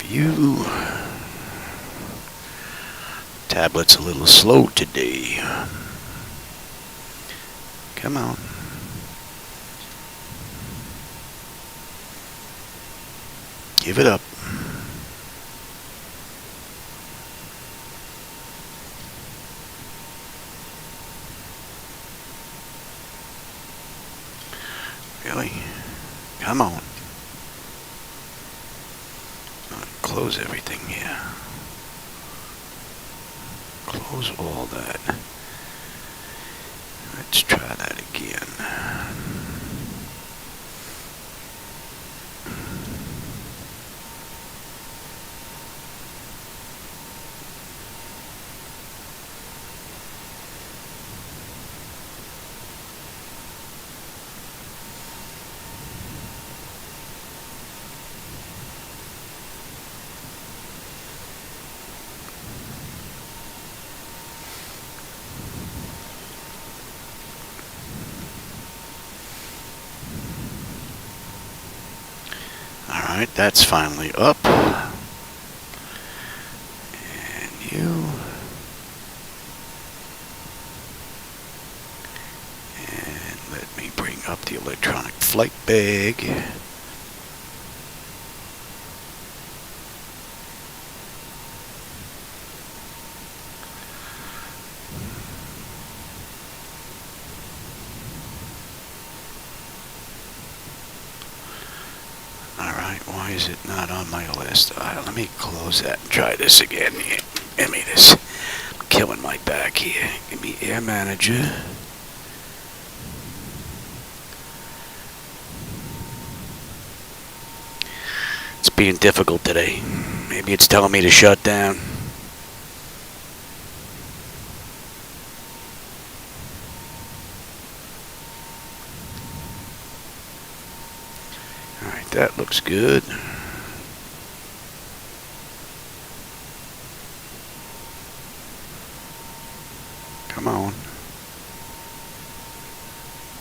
View. Tablet's a little slow today. Come on. Give it up. Really? Come on. Close everything here. Close all that. Let's try that again. Alright, that's finally up. And you. And let me bring up the electronic flight bag. Why is it not on my list? Let me close that and try this again. Give me this. I'm killing my back here. Give me Air Manager. It's being difficult today. Maybe it's telling me to shut down. That looks good. Come on.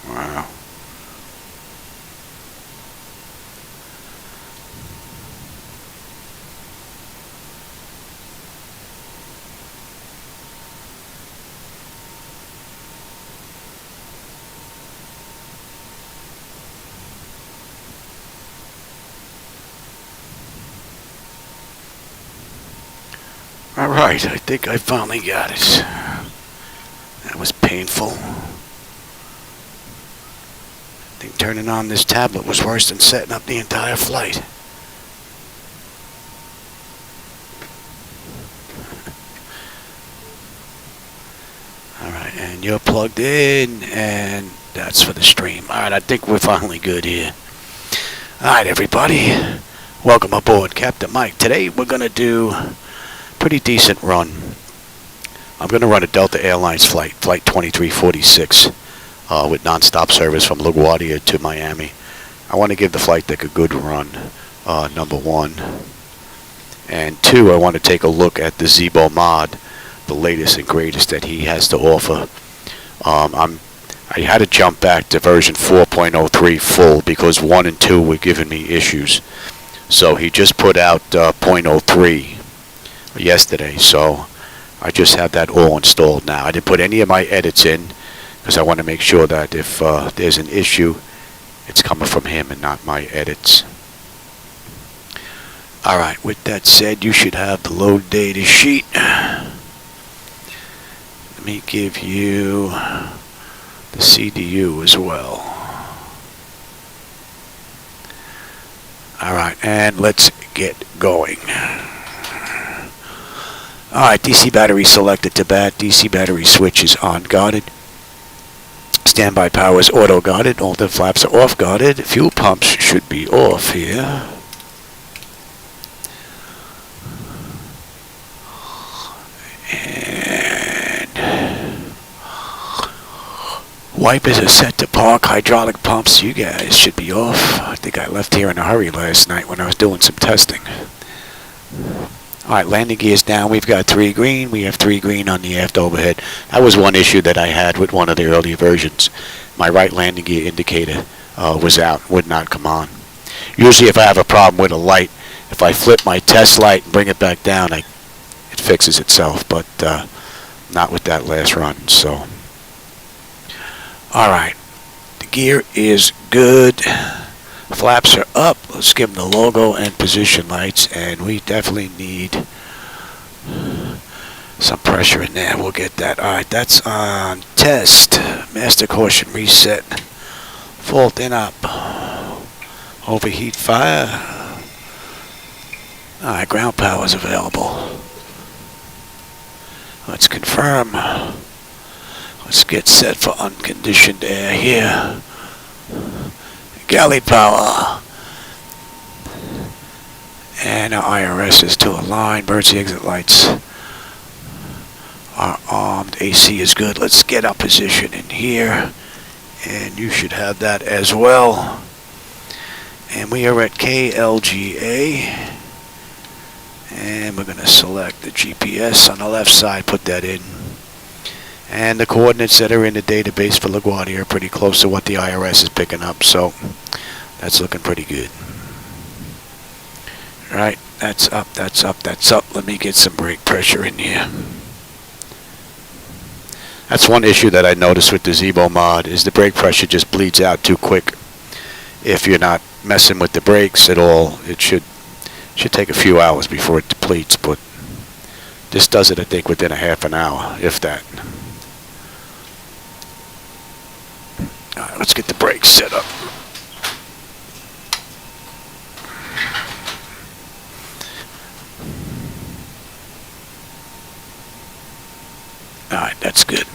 Wow. Alright, I think I finally got it. That was painful. I think turning on this tablet was worse than setting up the entire flight. Alright, and you're plugged in, and that's for the stream. Alright, I think we're finally good here. Alright, everybody. Welcome aboard, Captain Mike. Today we're going to do pretty decent run. I'm going to run a Delta Airlines flight, Flight 2346, with nonstop service from LaGuardia to Miami. I want to give the flight deck a good run, number one. And two, I want to take a look at the Zibo-Mod, the latest and greatest that he has to offer. I had to jump back to version 4.03 full because 1 and 2 were giving me issues. So he just put out 0.03. Yesterday, so I just have that all installed now. I didn't put any of my edits in because I want to make sure that if there's an issue, it's coming from him and not my edits. Alright, with that said, you should have the load data sheet. Let me give you the CDU as well. Alright, and let's get going. Alright, DC battery selected to bat. DC battery switch is on guarded. Standby power is auto guarded. All the flaps are off guarded. Fuel pumps should be off here. And wipers are set to park. Hydraulic pumps, you guys should be off. I think I left here in a hurry last night when I was doing some testing. Alright, landing gear's down. We've got 3 green. We have 3 green on the aft overhead. That was one issue that I had with one of the earlier versions. My right landing gear indicator was out, would not come on. Usually if I have a problem with a light if I flip my test light and bring it back down, it fixes itself, but not with that last run. So, all right, the gear is good. Flaps are up. Let's give them the logo and position lights, and we definitely need some pressure in there. We'll get that. All right, that's on test. Master caution reset. Fault in up. Overheat fire. All right, ground power is available. Let's confirm. Let's get set for unconditioned air here. Galley power. And our IRS is to align. Emergency exit lights are armed. AC is good. Let's get our position in here. And you should have that as well. And we are at KLGA. And we're going to select the GPS on the left side, put that in. And the coordinates that are in the database for LaGuardia are pretty close to what the IRS is picking up, so that's looking pretty good. All right, that's up, that's up, that's up. Let me get some brake pressure in here. That's one issue that I noticed with the Zibo-Mod is the brake pressure just bleeds out too quick. If you're not messing with the brakes at all, it should take a few hours before it depletes, but this does it, I think, within a half an hour, if that. All right, let's get the brakes set up. All right, that's good.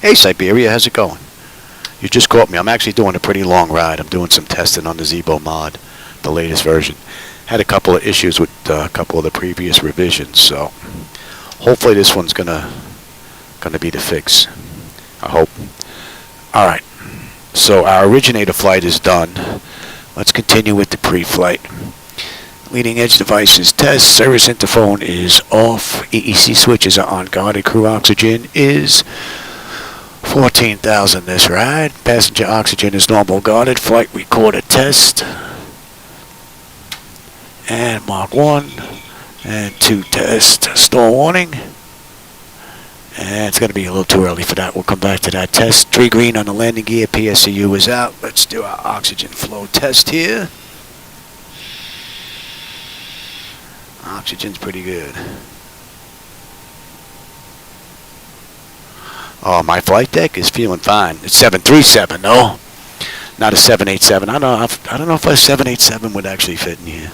Hey, Siberia, how's it going? You just caught me. I'm actually doing a pretty long ride. I'm doing some testing on the Zibo-Mod, the latest version. Had a couple of issues with a couple of the previous revisions, so hopefully this one's gonna be the fix. I hope. All right. So our originator flight is done. Let's continue with the pre-flight. Leading edge devices test. Service interphone is off. EEC switches are on. Guarded crew oxygen is 14,000 this ride. Passenger oxygen is normal guarded. Flight recorder test. And Mark 1 and 2 test. Stall warning. And it's going to be a little too early for that. We'll come back to that test. 3 green on the landing gear. PSCU is out. Let's do our oxygen flow test here. Oxygen's pretty good. Oh, my flight deck is feeling fine. It's 737 though, not a 787. I don't know if a 787 would actually fit in here,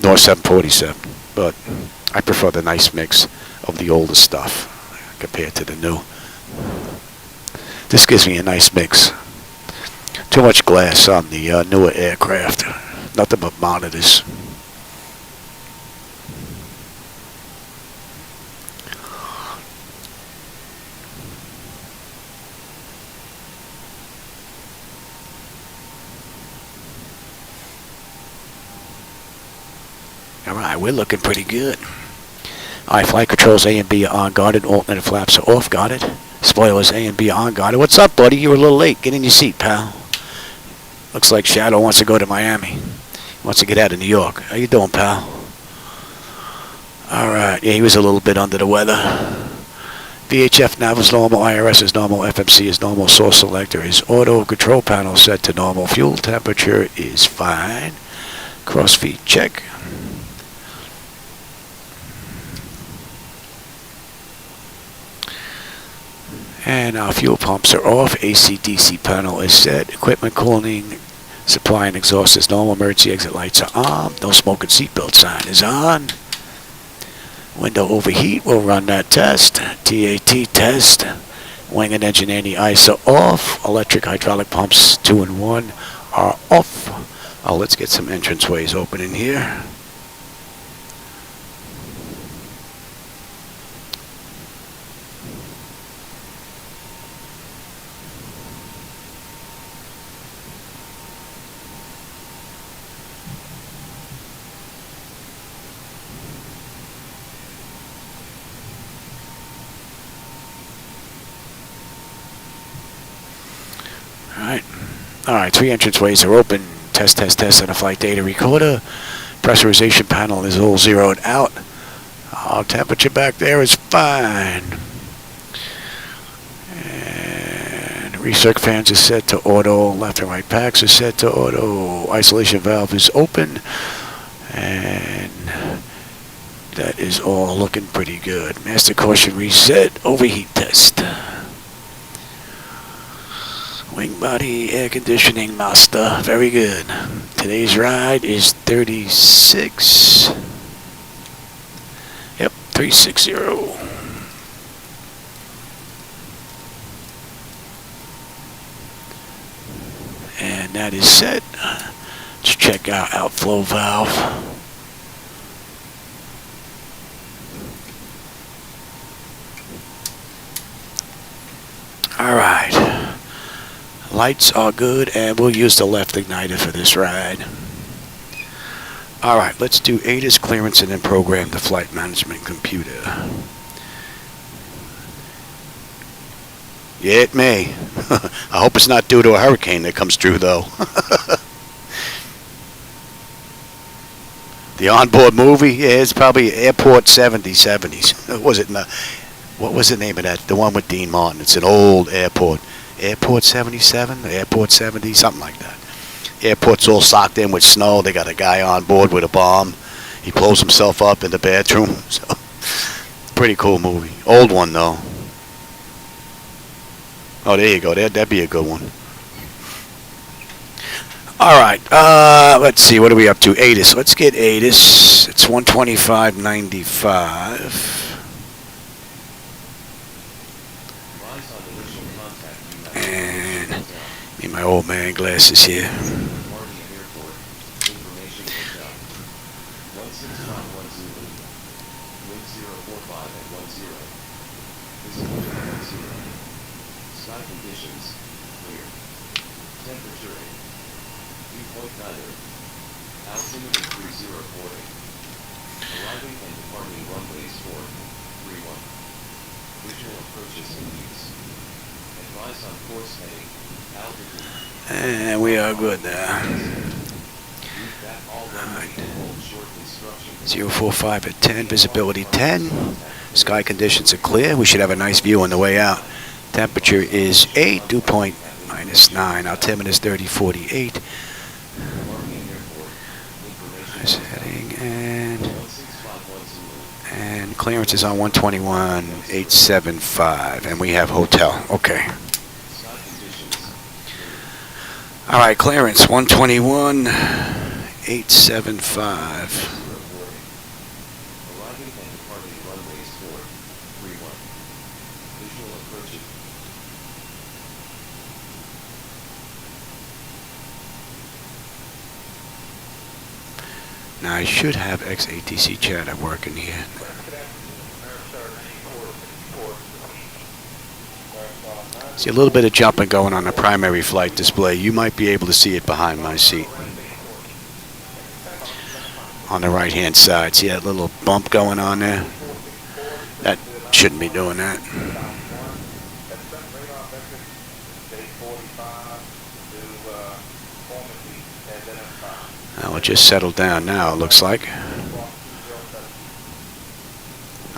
nor 747. But I prefer the nice mix of the older stuff compared to the new. This gives me a nice mix. Too much glass on the newer aircraft. Nothing but monitors. Alright, we're looking pretty good. Alright, flight controls A and B are on guarded. Alternate flaps are off guarded. Spoilers A and B are on guarded. What's up, buddy? You were a little late. Get in your seat, pal. Looks like Shadow wants to go to Miami. He wants to get out of New York. How you doing, pal? Alright, yeah, he was a little bit under the weather. VHF nav is normal. IRS is normal. FMC is normal. Source selector is auto. Control panel set to normal. Fuel temperature is fine. Crossfeed check. And our fuel pumps are off. AC/DC panel is set. Equipment cooling, supply and exhaust is normal. Emergency exit lights are on. No smoking seatbelt sign is on. Window overheat, we'll run that test. TAT test. Wing and engine anti-ice are off. Electric hydraulic pumps 2 and 1 are off. Oh, let's get some entranceways open in here. Alright, 3 entranceways are open. Test, test, test on the flight data recorder. Pressurization panel is all zeroed out. Our temperature back there is fine. And recirc fans are set to auto. Left and right packs are set to auto. Isolation valve is open. And that is all looking pretty good. Master caution reset. Overheat test. Wing body air conditioning master. Very good. Today's ride is 36. Yep, 360. And that is set. Let's check our outflow valve. All right. Lights are good, and we'll use the left igniter for this ride. All right, let's do ATIS clearance and then program the flight management computer. Yeah, it may. I hope it's not due to a hurricane that comes through, though. The onboard movie, yeah, it's probably Airport 7070s. What was the name of that? The one with Dean Martin. It's an old airport. Airport 77, Airport 70, something like that. Airport's all socked in with snow. They got a guy on board with a bomb. He blows himself up in the bathroom. So, pretty cool movie. Old one, though. Oh, there you go. That'd be a good one. All right. Let's see. What are we up to? ATIS. Let's get ATIS. It's 125.95. And need my old man glasses here. And we are good now. Alright. 045 at 10, visibility 10. Sky conditions are clear. We should have a nice view on the way out. Temperature is 8, dew point -9. Altimeter is 3048. Nice heading, and clearance is on 121.875, and we have hotel. Okay. All right, clearance 121.875. Now I should have XATC chatter working here. See a little bit of jumping going on the primary flight display. You might be able to see it behind my seat. On the right hand side. See that little bump going on there? That shouldn't be doing that. Now it just settled down now, it looks like.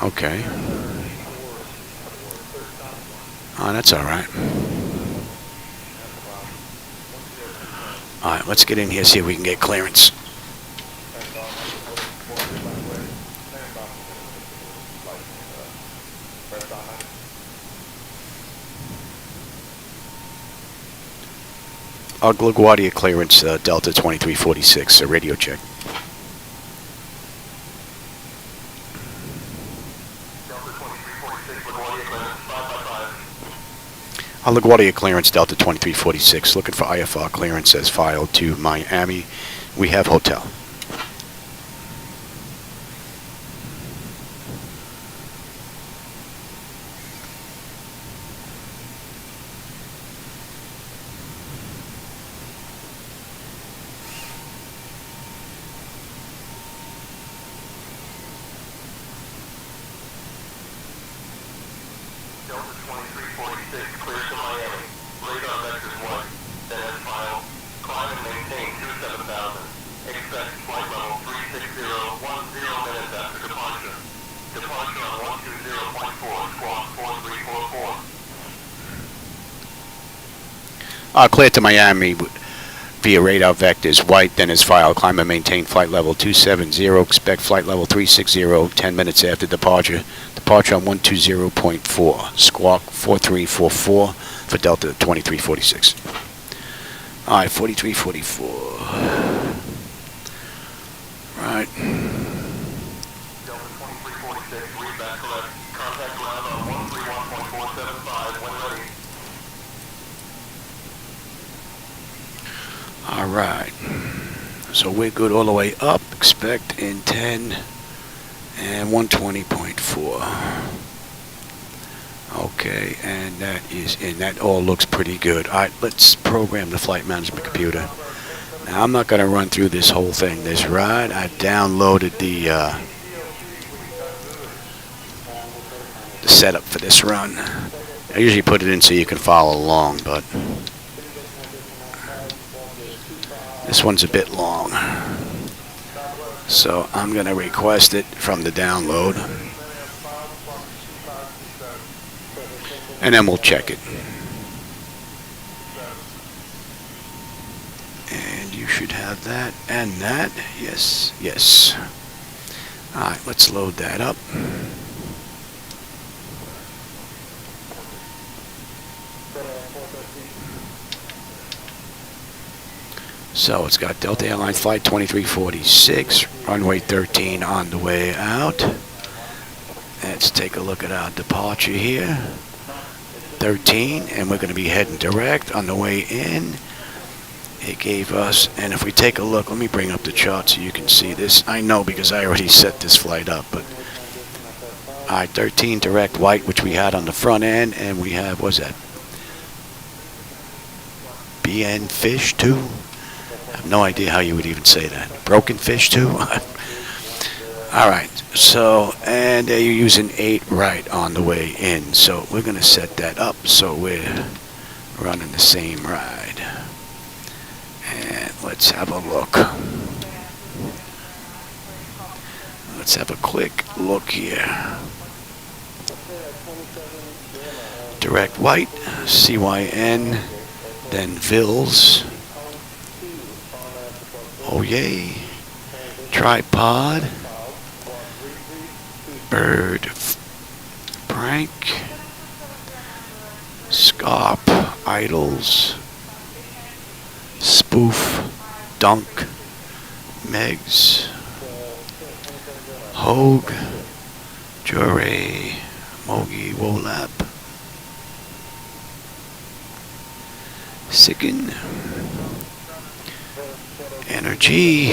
Okay. Oh, that's all right. All right, let's get in here, see if we can get clearance. Guardia clearance, Delta 2346, radio check. LaGuardia clearance, Delta 2346, looking for IFR clearance as filed to Miami. We have hotel. Delta 2346, clear to Miami. Radar vectors 1, that has filed. Expect flight level 36010 minutes after departure. Departure on 120.4, squawk 4344. Clear to Miami via radar vectors. White, then is file. Climb and maintain flight level 270. Expect flight level 360 10 minutes after departure. Departure on 120.4. Squawk 4344 for Delta 2346. Alright, 4344. Right. Delta 2346, read back correct. Contact ground on 131.475 when ready. Alright. So we're good all the way up. Expect in 10 and 120.4. Okay, and that all looks pretty good. Alright, let's program the flight management computer. Now I'm not going to run through this whole thing. This ride, I downloaded the setup for this run. I usually put it in so you can follow along, but this one's a bit long. So I'm going to request it from the download. And then we'll check it. And you should have that and that. Yes, yes. Alright, let's load that up. So it's got Delta Airlines Flight 2346, runway 13 on the way out. Let's take a look at our departure here. 13, and we're going to be heading direct on the way in. It gave us, and if we take a look, let me bring up the chart so you can see this. I know because I already set this flight up, but alright, 13 direct white, which we had on the front end, and we have, what's that? BNFSH 2? I have no idea how you would even say that. Broken fish 2? Alright, so, and you're using 8 right on the way in, so we're going to set that up so we're running the same ride. And let's have a look. Let's have a quick look here. Direct white, CYN, then Vils. Oh yay. Tripod. Bird, prank, scarp, idols, spoof, dunk, megs, hogue, jury, mogi, wolap, sicken, energy.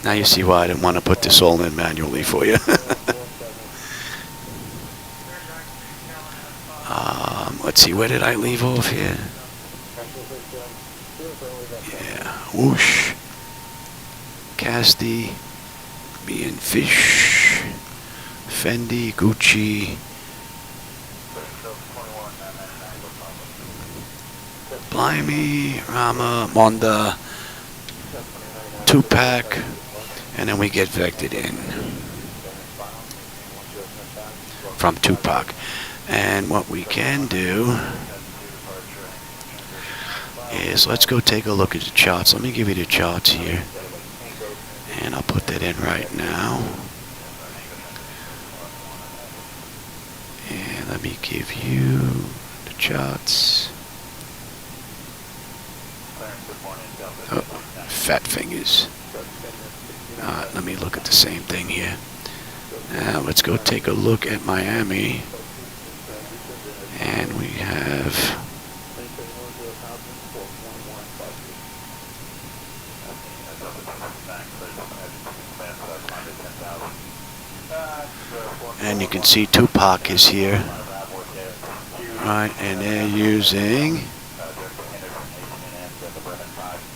Now you see why I didn't want to put this all in manually for you. Let's see, where did I leave off here? Yeah, whoosh, Casti, BNFSH, Fendi, Gucci, Blimey, Rama, Monda, Tupac, and then we get vectored in from Tupac. And what we can do is, let's go take a look at the charts. Let me give you the charts here. And I'll put that in right now. And let me give you the charts. Oh, fat fingers. Let me look at the same thing here. Now let's go take a look at Miami. And we have and you can see Tupac is here. Right, and they're using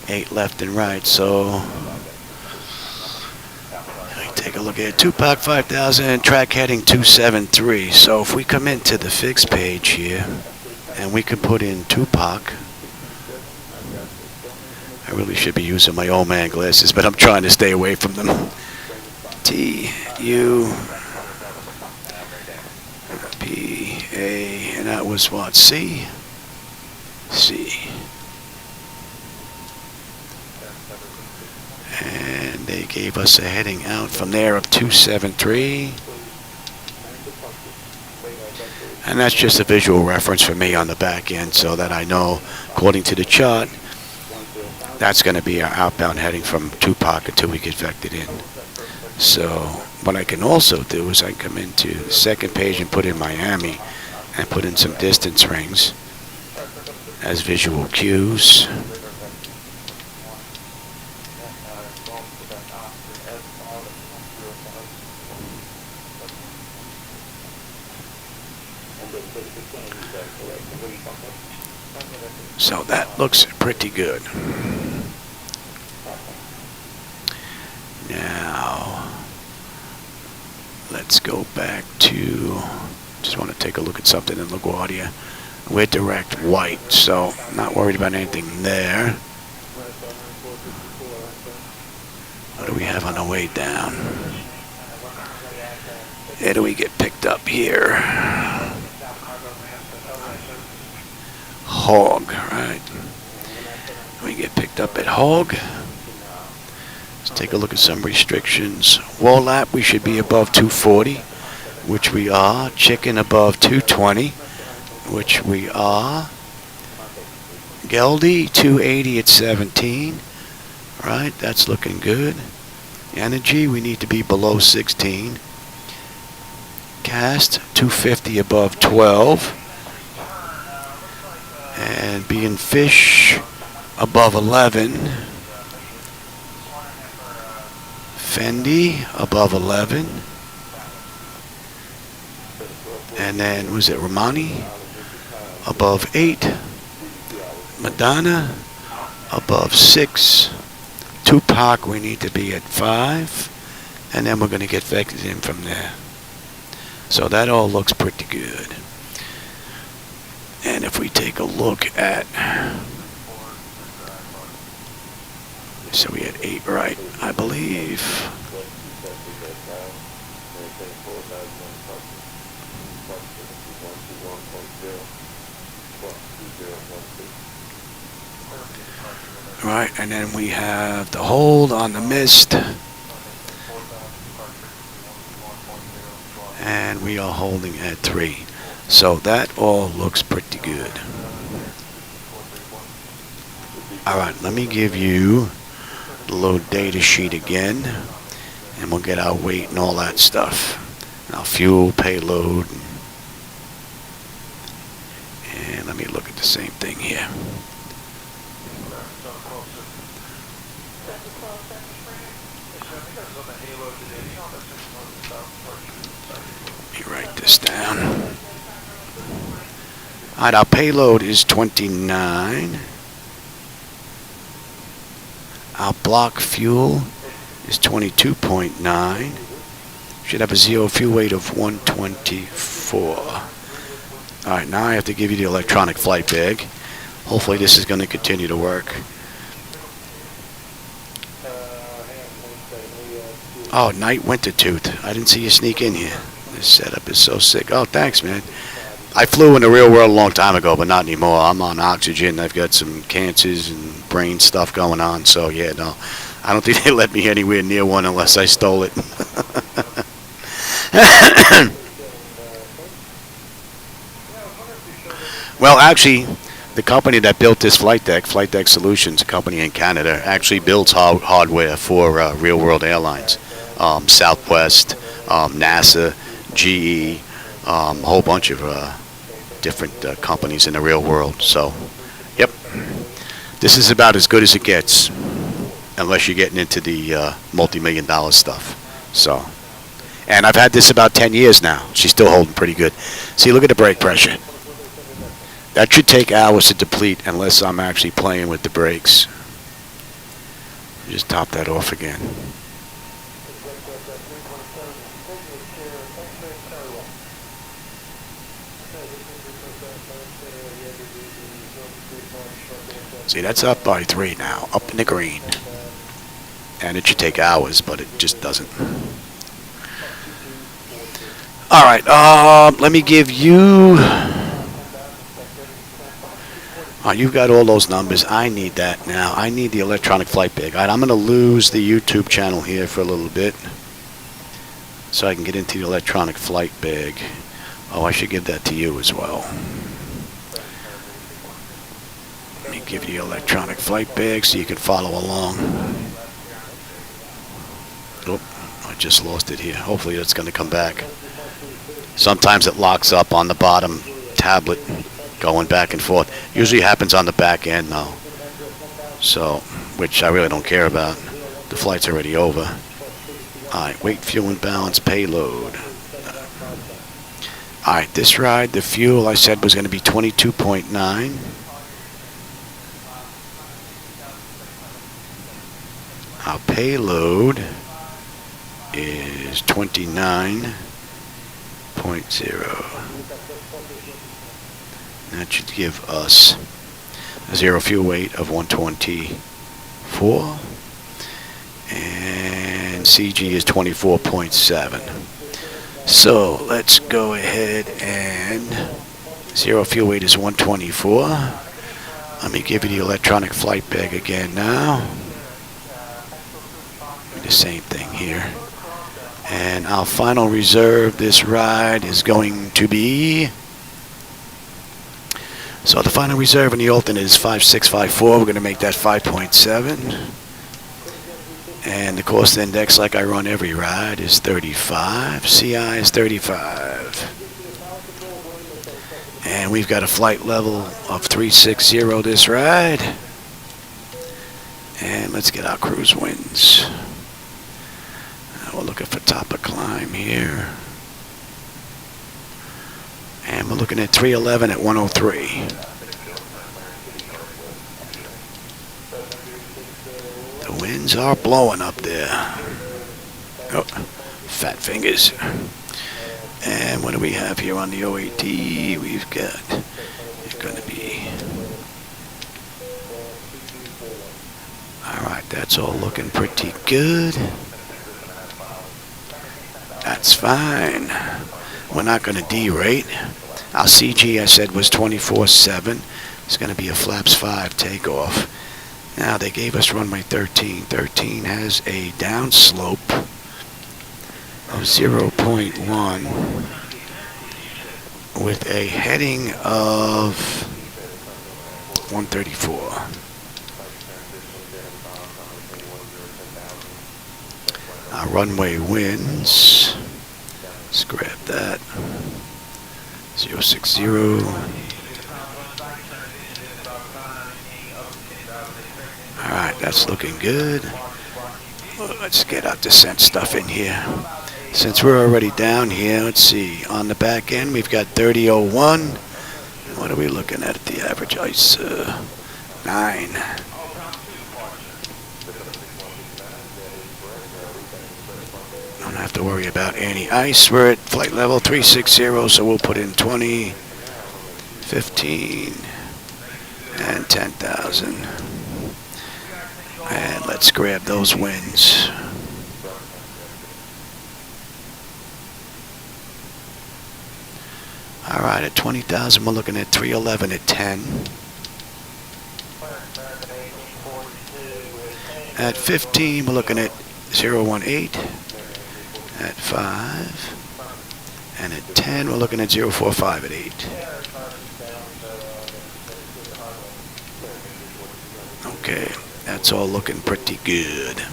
8 left and right, so take a look at it. Tupac 5000, track heading 273. So if we come into the fix page here, and we could put in Tupac, I really should be using my old man glasses, but I'm trying to stay away from them. T-U... P-A... and that was what? C? C. And they gave us a heading out from there of 273. And that's just a visual reference for me on the back end so that I know, according to the chart, that's going to be our outbound heading from Tupac until we get vectored in. So what I can also do is I can come into the second page and put in Miami and put in some distance rings as visual cues. So that looks pretty good. Now, let's go back to, just want to take a look at something in LaGuardia. We're direct white, so not worried about anything there. What do we have on the way down? Where do we get picked up here? Hog, right? We get picked up at Hog. Let's take a look at some restrictions. Wall lap, we should be above 240, which we are. Chicken above 220, which we are. Geldy, 280 at 17. Right, that's looking good. Energy, we need to be below 16. Cast, 250 above 12. And being fish above 11. Fendi above 11. And then was it Romani above 8. Madonna above 6. Tupac we need to be at 5. And then we're going to get vectored in from there. So that all looks pretty good. And if we take a look at, so we had 8 right, I believe. Right, and then we have the hold on the mist. And we are holding at 3. So that all looks pretty good. Alright, let me give you the little data sheet again. And we'll get our weight and all that stuff. Our fuel, payload. And let me look at the same thing here. Let me write this down. Alright, our payload is 29. Our block fuel is 22.9. Should have a zero fuel weight of 124. Alright, now I have to give you the electronic flight bag. Hopefully this is going to continue to work. Oh, Night Winter Tooth. I didn't see you sneak in here. This setup is so sick. Oh, thanks, man. I flew in the real world a long time ago, but not anymore. I'm on oxygen. I've got some cancers and brain stuff going on. So, yeah, no. I don't think they let me anywhere near one unless I stole it. Well, actually, the company that built this Flightdeck Solutions, a company in Canada, actually builds hardware for real-world airlines. Southwest, NASA, GE, a whole bunch of different companies in the real world. So, yep, this is about as good as it gets, unless you're getting into the multi-million-dollar stuff. So, and I've had this about 10 years now. She's still holding pretty good. See, look at the brake pressure. That should take hours to deplete unless I'm actually playing with the brakes. Just top that off again. See, that's up by 3 now, up in the green. And it should take hours, but it just doesn't. All right, let me give you... you've got all those numbers. I need that now. I need the electronic flight bag. All right, I'm going to lose the YouTube channel here for a little bit so I can get into the electronic flight bag. Oh, I should give that to you as well. Let me give you the electronic flight bag so you can follow along. Oh, I just lost it here. Hopefully it's going to come back. Sometimes it locks up on the bottom tablet going back and forth. Usually happens on the back end though. So, which I really don't care about. The flight's already over. Alright, weight, fuel, and balance, payload. Alright, this ride, the fuel I said was going to be 22.9. Our payload is 29.0. That should give us a zero fuel weight of 124. And CG is 24.7. So let's go ahead and zero fuel weight is 124. Let me give you the electronic flight bag again now. The same thing here. And our final reserve this ride is going to be... So the final reserve in the alternate is 5654. We're going to make that 5.7. And the cost index, like I run every ride, is 35. CI is 35. And we've got a flight level of 360 this ride. And let's get our cruise winds. We're looking for top of climb here. And we're looking at 311 at 103. The winds are blowing up there. Oh, fat fingers. And what do we have here on the OAT? We've got, it's going to be... Alright, that's all looking pretty good. That's fine. We're not going to derate. Our CG, I said, was 24.7. It's going to be a flaps 5 takeoff. Now, they gave us runway 13. 13 has a downslope of 0.1 with a heading of 134. Our runway winds. Let's grab that. 060. Alright, that's looking good. Well, let's get our descent stuff in here. Since we're already down here, let's see. On the back end, we've got 3001. What are we looking at the average ice? 9. Don't have to worry about any ice. We're at flight level 360, so we'll put in 20, 15, and 10,000. And let's grab those winds. Alright, at 20,000, we're looking at 311 at 10. At 15, we're looking at 018. At 5. And at 10, we're looking at 045 at 8. Okay, that's all looking pretty good.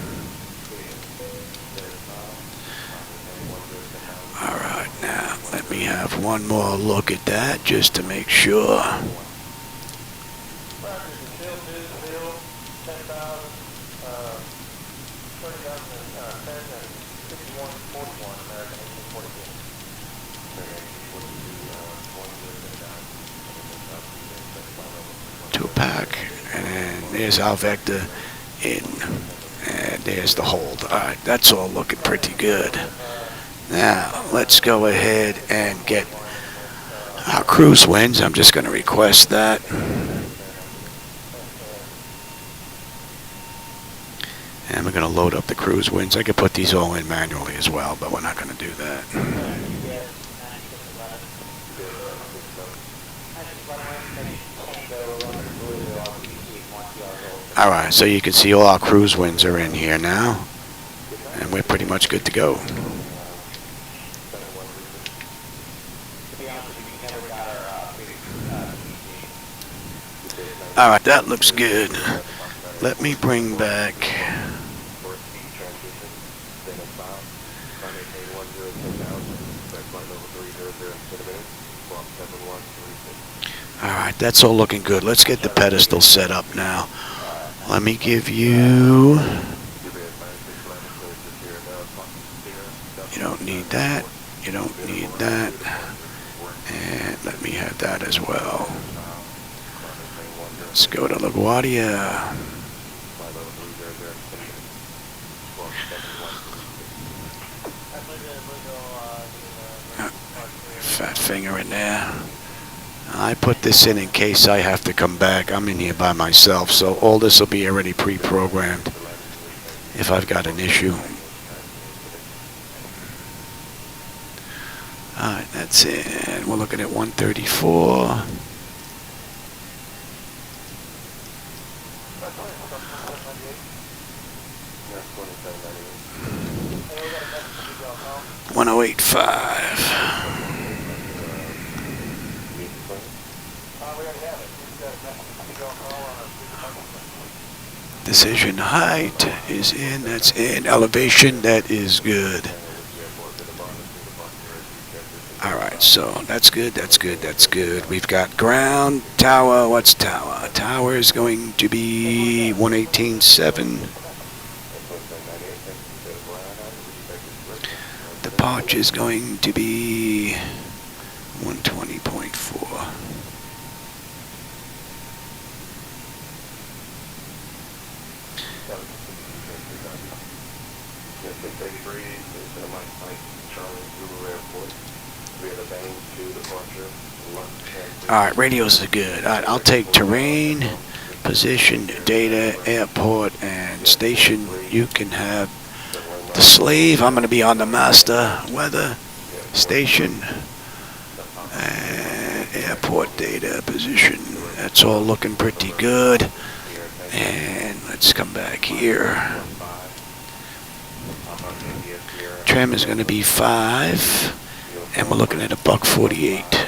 Alright, now let me have one more look at that just to make sure. Two-pack, and then there's our vector in, and there's the hold. Alright, that's all looking pretty good. Now, let's go ahead and get Our cruise winds, I'm just going to request that. And we're going to load up the cruise winds. I could put these all in manually as well, but we're not going to do that. Alright, so you can see all our cruise winds are in here now. And we're pretty much good to go. Alright, that looks good. Let me bring back... Alright, that's all looking good. Let's get the pedestal set up now. Let me give you... You don't need that. You don't need that. And let me have that as well. Let's go to LaGuardia. Fat finger in there. I put this in case I have to come back. I'm in here by myself, so all this will be already pre-programmed if I've got an issue. Alright, that's it. We're looking at 134. $108.5. Decision height is in, that's in. Elevation, that is good. Alright, so that's good, that's good, that's good. We've got ground, tower, what's tower? Tower is going to be 118.7. Departure is going to be 120.4. Alright, radios are good. Alright, I'll take terrain, position, data, airport, and station. You can have the slave. I'm going to be on the master. Weather, station, and airport data, position. That's all looking pretty good. And let's come back here. Trim is going to be 5, and we're looking at $148.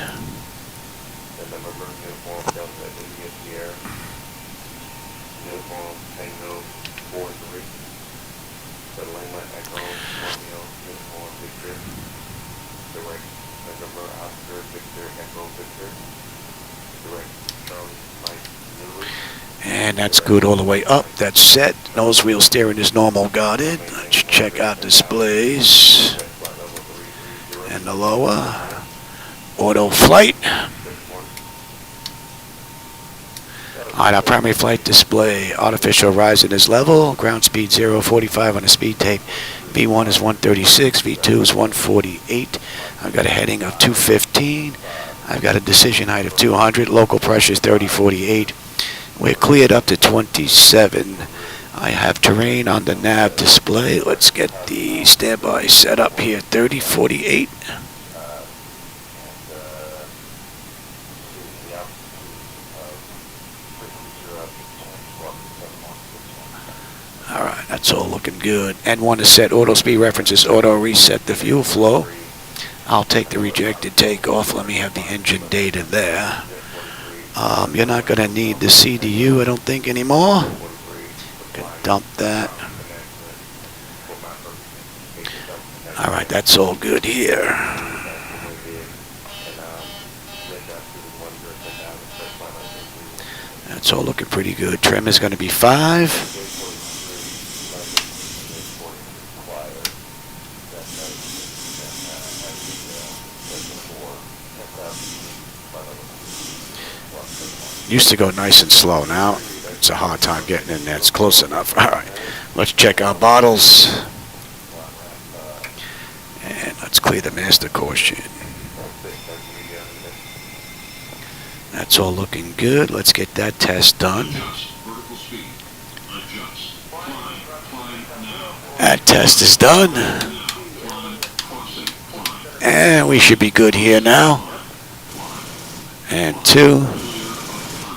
And that's good all the way up. That's set. Nose wheel steering is normal guarded. Let's check out displays. And the lower. Auto flight. Alright, our primary flight display. Artificial horizon is level. Ground speed 0.45 on the speed tape. V1 is 136. V2 is 148. I've got a heading of 215. I've got a decision height of 200. Local pressure is 3048. We're cleared up to 27. I have terrain on the nav display. Let's get the standby set up here. 3048. Alright, that's all looking good. N1 is set. Auto speed references. Auto reset the fuel flow. I'll take the rejected takeoff. Let me have the engine data there. You're not going to need the CDU, I don't think, anymore. Can dump that. Alright, that's all good here. That's all looking pretty good. Trim is going to be 5. Used to go nice and slow. Now it's a hard time getting in there. It's close enough. All right, let's check our bottles. And let's clear the master caution. That's all looking good. Let's get that test done. That test is done. And we should be good here now. And 2.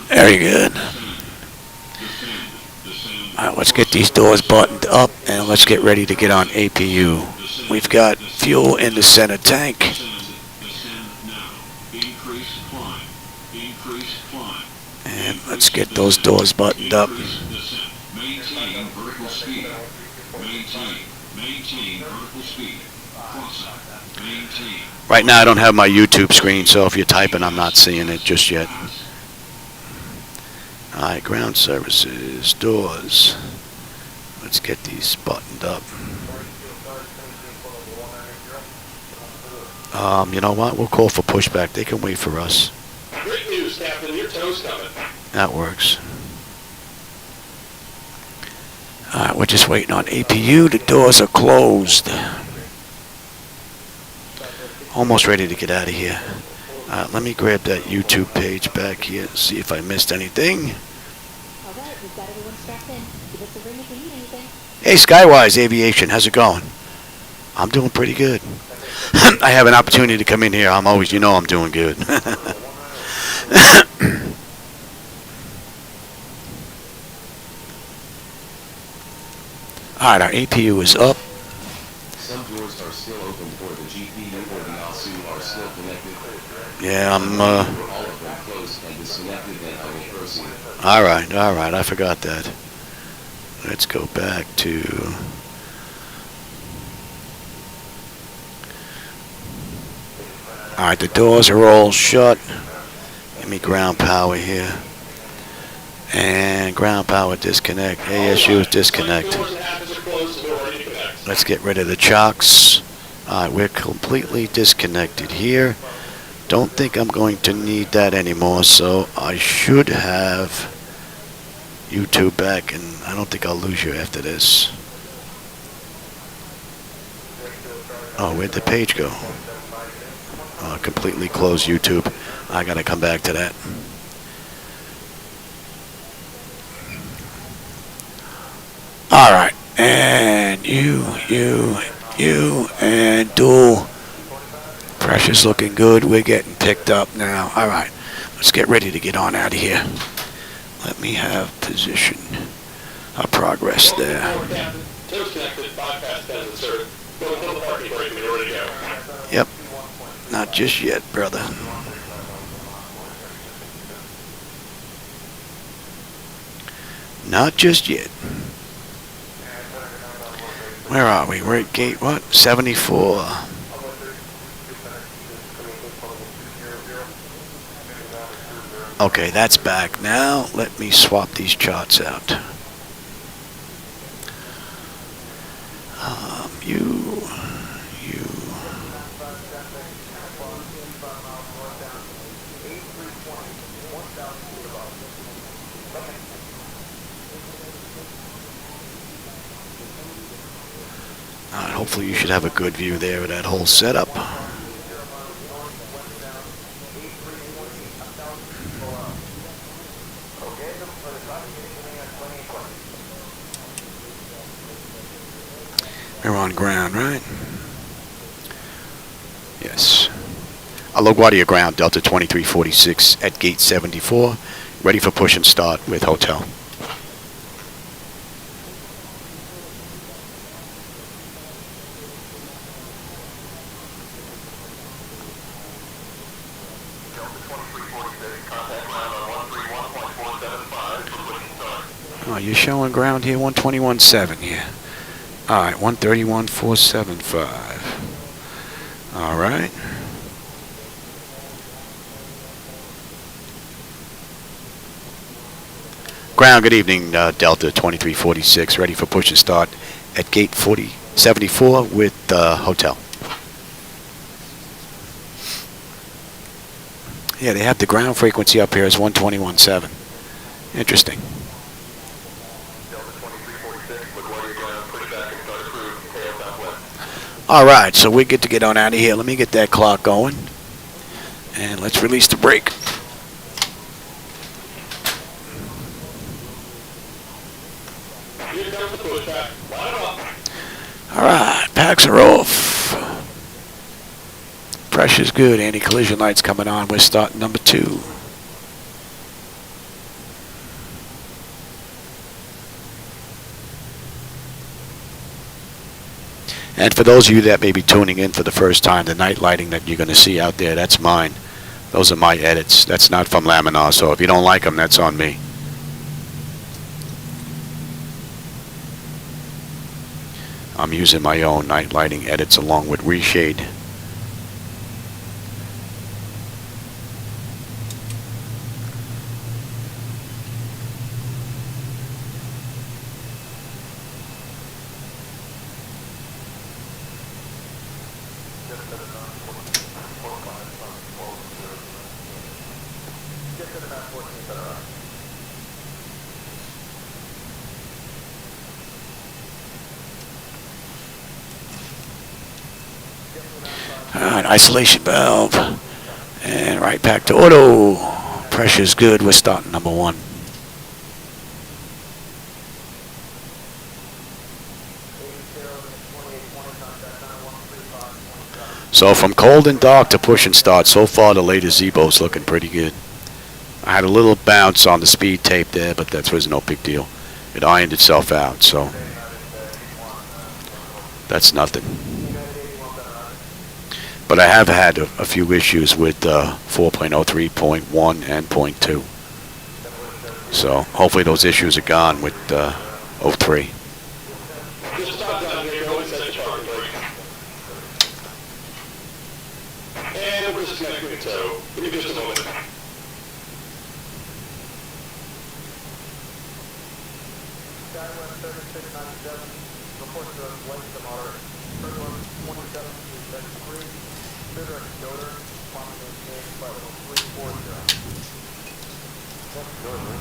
Very good. Alright, let's get these doors buttoned up and let's get ready to get on APU. We've got fuel in the center tank. And let's get those doors buttoned up. Maintain vertical speed. Maintain vertical speed. Maintain. Right now I don't have my YouTube screen, so if you're typing, I'm not seeing it just yet. Alright, ground services, doors. Let's get these buttoned up. You know what? We'll call for pushback. They can wait for us. Great news, Captain. Your tow's coming. That works. Alright, we're just waiting on APU. The doors are closed. Almost ready to get out of here. Let me grab that YouTube page back here, see if I missed anything. Alright, we've got everyone strapped in. Give us a ring if you need anything. Hey, Skywise Aviation, how's it going? I'm doing pretty good. I have an opportunity to come in here. I'm always, I'm doing good. Alright, our APU is up. Some doors are still open for the GPU or the ASU are still connected. Yeah, I'm, All of them closed and disconnected, then I will proceed. Alright, I forgot that. Let's go back to... Alright, the doors are all shut. Give me ground power here. And ground power disconnect. ASU is disconnect. Let's get rid of the chocks. Alright, we're completely disconnected here. Don't think I'm going to need that anymore, so I should have YouTube back, and I don't think I'll lose you after this. Oh, where'd the page go? Completely closed YouTube. I gotta come back to that. Alright, and you, and dual. Pressure's looking good. We're getting picked up now. Alright, let's get ready to get on out of here. Let me have position. Progress there. Tow's connected, 5 past 10 is served. Go until the parking brake and you're ready to go. Yep. Not just yet, brother. Not just yet. Where are we? We're at gate, what? 74. Okay, that's back. Now, let me swap these charts out. You. Hopefully you should have a good view there of that whole setup. We're on ground, right? Yes. LaGuardia ground, Delta 2346 at gate 74. Ready for push and start with hotel. Oh, you're showing ground here, 121.7 here. Alright, 131.475. Alright. Ground, good evening, Delta 2346. Ready for push and start at gate 74 with hotel. Yeah, they have the ground frequency up here as 121.7. Interesting. Alright, so we get to get on out of here. Let me get that clock going. And let's release the brake. Flags are off. Pressure's good. Anti-collision lights coming on. We're starting number 2. And for those of you that may be tuning in for the first time, the night lighting that you're going to see out there, that's mine. Those are my edits. That's not from Laminar, so if you don't like them, that's on me. I'm using my own night lighting edits along with reshade. Alright, isolation valve. And right back to auto. Pressure's good. We're starting number 1. So from cold and dark to push and start, so far the latest Zibo's looking pretty good. I had a little bounce on the speed tape there, but that was no big deal. It ironed itself out, so that's nothing. But I have had a few issues with 4.03.1 and .2. So hopefully those issues are gone with 03. Just stop down here, go and set the target brake. And we're disconnecting the tow. Give me just a moment. Skyline 3697, report to us, light to moderate. Turbulence 27 to 73. Consider a Yoder, climate maintained by level 340. That's Yoder,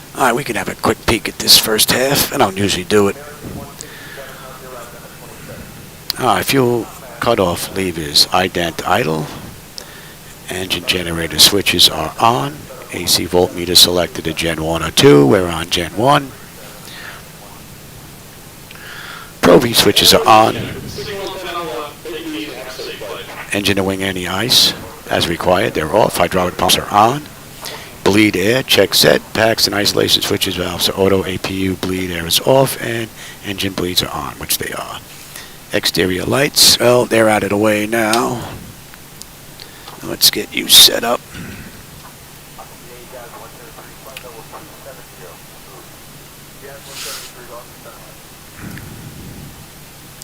340. Alright, we can have a quick peek at this first half. I don't usually do it. Alright, fuel cutoff levers idle. Engine generator switches are on. AC voltmeter selected to Gen 1 or 2. We're on Gen 1. Pro V switches are on. Engine to wing any ice as required. They're off. Hydraulic pumps are on. Bleed air, check set. Packs and isolation switches, valves are auto. APU bleed air is off. And engine bleeds are on, which they are. Exterior lights, well, they're out of the way now. Let's get you set up.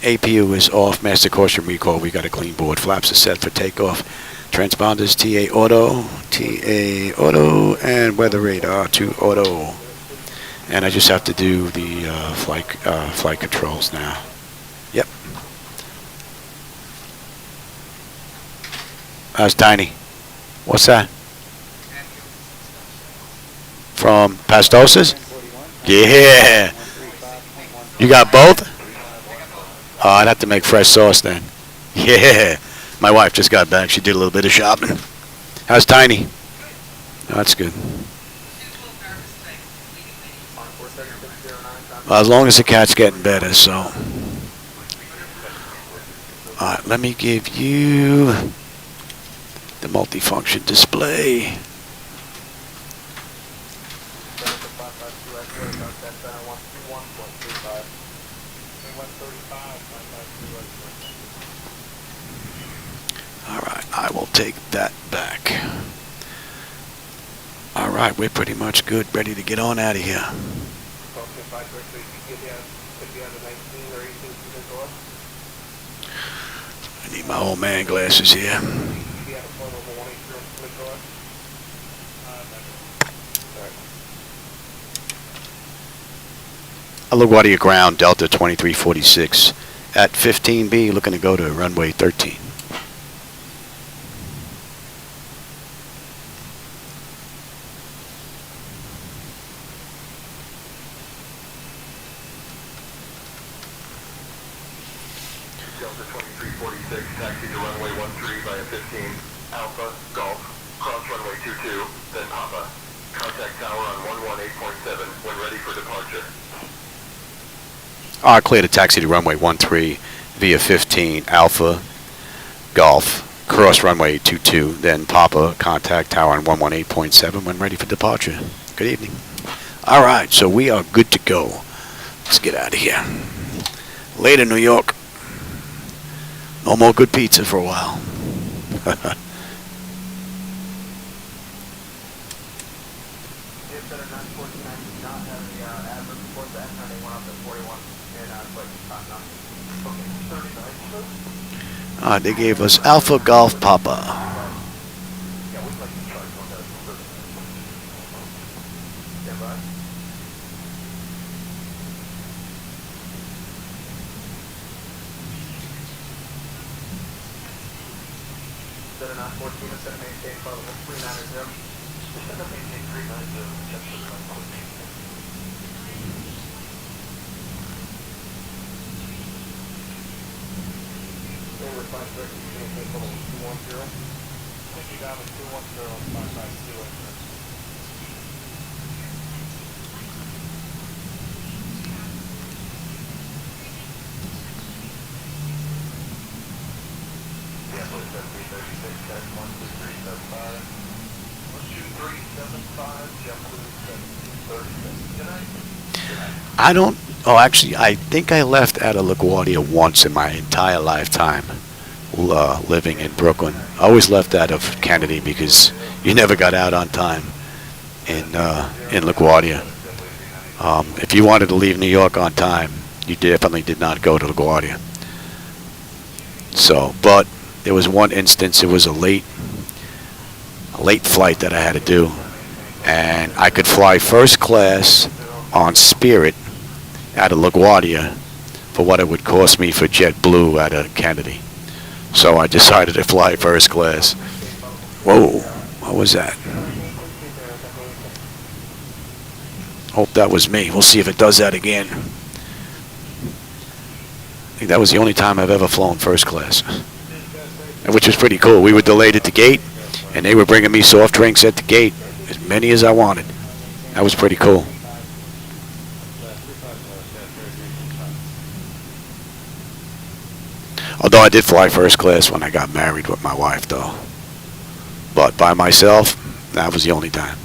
APU is off. Master caution recall. We got a clean board. Flaps are set for takeoff. Transponders TA auto, and weather radar to auto. And I just have to do the flight controls now. Yep. How's Tiny? What's that? From Pastosas? Yeah. You got both? Oh, I'd have to make fresh sauce then. Yeah. My wife just got back. She did a little bit of shopping. How's Tiny? Oh, that's good. Well, as long as the cat's getting better, so. Alright, let me give you the multifunction display. Alright, I will take that back. Alright, we're pretty much good, ready to get on out of here. I need my old man glasses here. LaGuardia ground, Delta 2346 at 15B, looking to go to runway 13. Delta 2346, taxi to runway 13 via 15, Alpha, Golf, cross runway 22, then Papa. Contact tower on 118.7 when ready for departure. Clear to taxi to runway 13 via 15 Alpha Golf. Cross runway 22, then Papa, contact tower on 118.7 when ready for departure. Good evening. All right, so we are good to go. Let's get out of here. Later, New York. No more good pizza for a while. They gave us Alpha Golf Papa. I don't, oh actually I think I left out of LaGuardia once in my entire lifetime living in Brooklyn. I always left out of Kennedy because you never got out on time in LaGuardia. If you wanted to leave New York on time, you definitely did not go to LaGuardia. So, but there was one instance, it was a late flight that I had to do, and I could fly first class on Spirit out of LaGuardia for what it would cost me for JetBlue out of Kennedy. So I decided to fly first class. Whoa, what was that? Hope that was me. We'll see if it does that again. I think that was the only time I've ever flown first class, which was pretty cool. We were delayed at the gate, and they were bringing me soft drinks at the gate, as many as I wanted. That was pretty cool. Although I did fly first class when I got married with my wife, though. But by myself, that was the only time.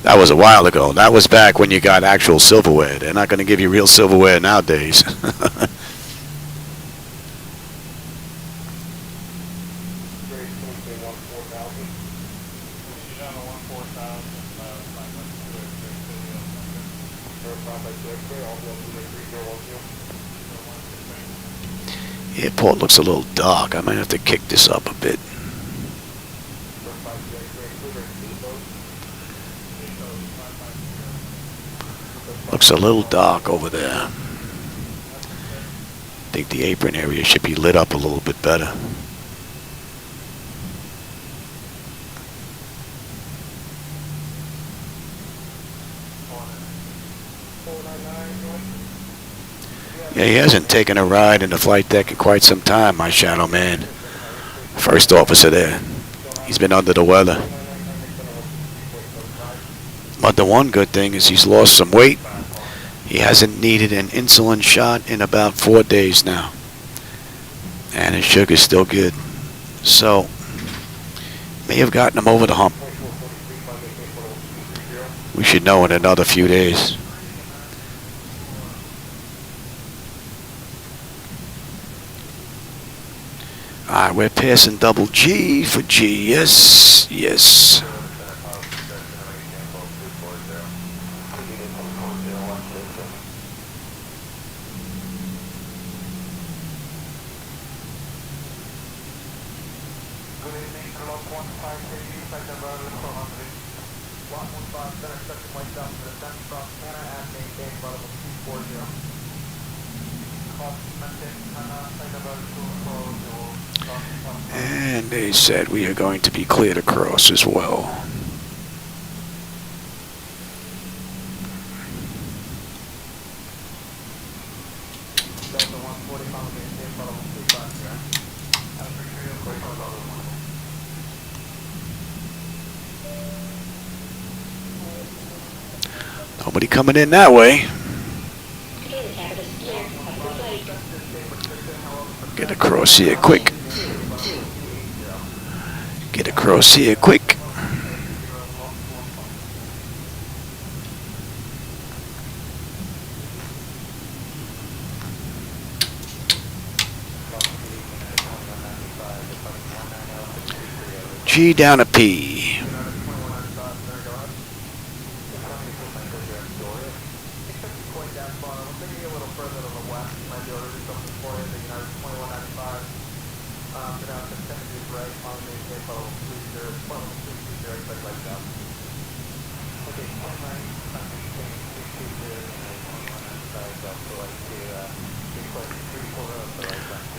That was a while ago. That was back when you got actual silverware. They're not going to give you real silverware nowadays. Airport looks a little dark. I might have to kick this up a bit. Looks a little dark over there. I think the apron area should be lit up a little bit better. Yeah, he hasn't taken a ride in the flight deck in quite some time, my shadow man. First officer there. He's been under the weather. But the one good thing is he's lost some weight. He hasn't needed an insulin shot in about 4 days now. And his sugar's still good. So, may have gotten him over the hump. We should know in another few days. Alright, we're passing double G for G. Yes, yes. And they said we are going to be cleared across as well. Nobody coming in that way. Get across here quick. Get across here quick. G down to P.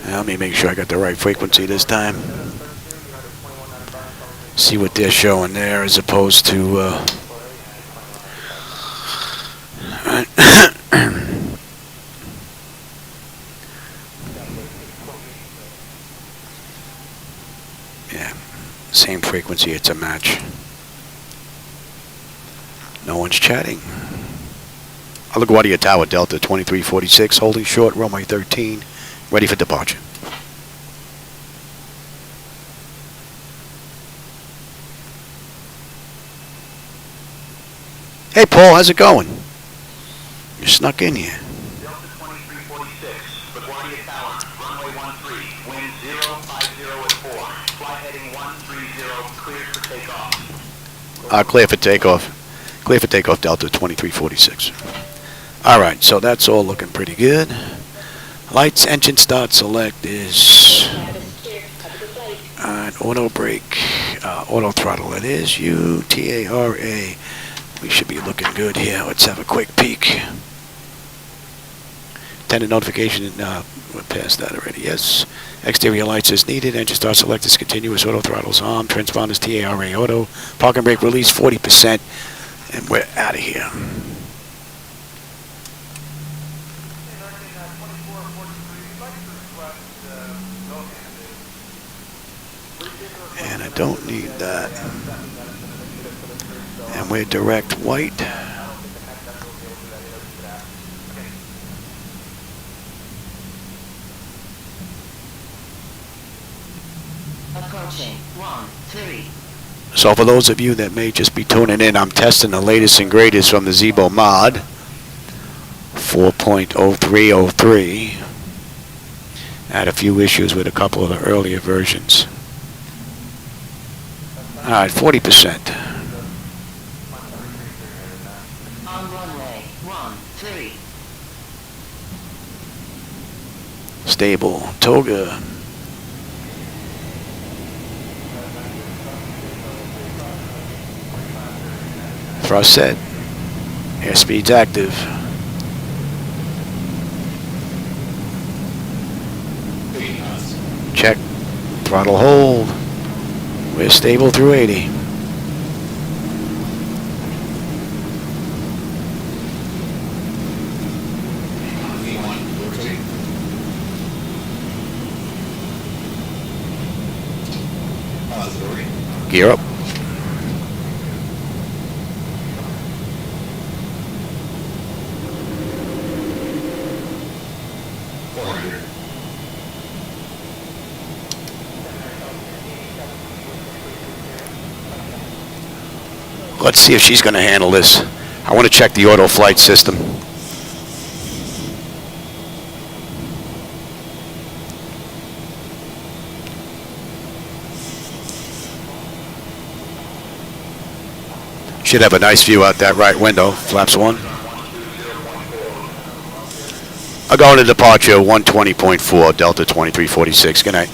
Now, let me make sure I got the right frequency this time. See what they're showing there as opposed to yeah, same frequency, it's a match. No one's chatting. I'll Guardia Tower, Delta 2346, holding short, runway 13, ready for departure. Hey Paul, how's it going? You snuck in here. Delta 2346, LaGuardia Tower, runway 13, wind 050 at 4, flight heading 130, cleared for takeoff. Clear for takeoff. Clear for takeoff, Delta 2346. Alright, so that's all looking pretty good. Lights, engine start, select is auto brake, auto throttle, that is UTARA. We should be looking good here. Let's have a quick peek. Attendant notification, we're past that already, yes. Exterior lights as needed, engine start select is continuous, auto throttles on, transponders TARA auto, parking brake release 40%, and we're out of here. And I don't need that. And we're direct white. Approaching 13. So for those of you that may just be tuning in, I'm testing the latest and greatest from the Zibo-Mod 4.0303. I had a few issues with a couple of the earlier versions. Alright, 40%. On runway 13. Stable. Toga. Thrust set. Airspeed's active. Check. Throttle hold. We're stable through 80. Gear up. Let's see if she's going to handle this. I want to check the auto flight system. Should have a nice view out that right window. Flaps 1. I'm going to departure 120.4, Delta 2346. Good night.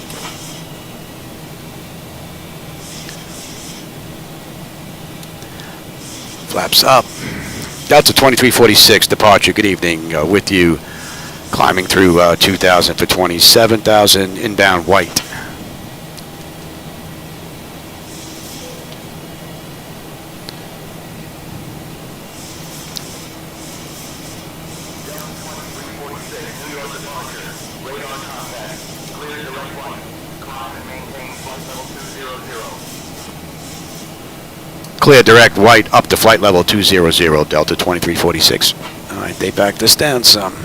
Flaps up. Delta 2346, departure. Good evening. With you, climbing through 2,000 for 27,000, inbound white. your departure. Radar contact. Clear direct flight. Climb and maintain flight level 200. Clear direct white up to flight level 200, Delta 2346. All right, they backed us down some.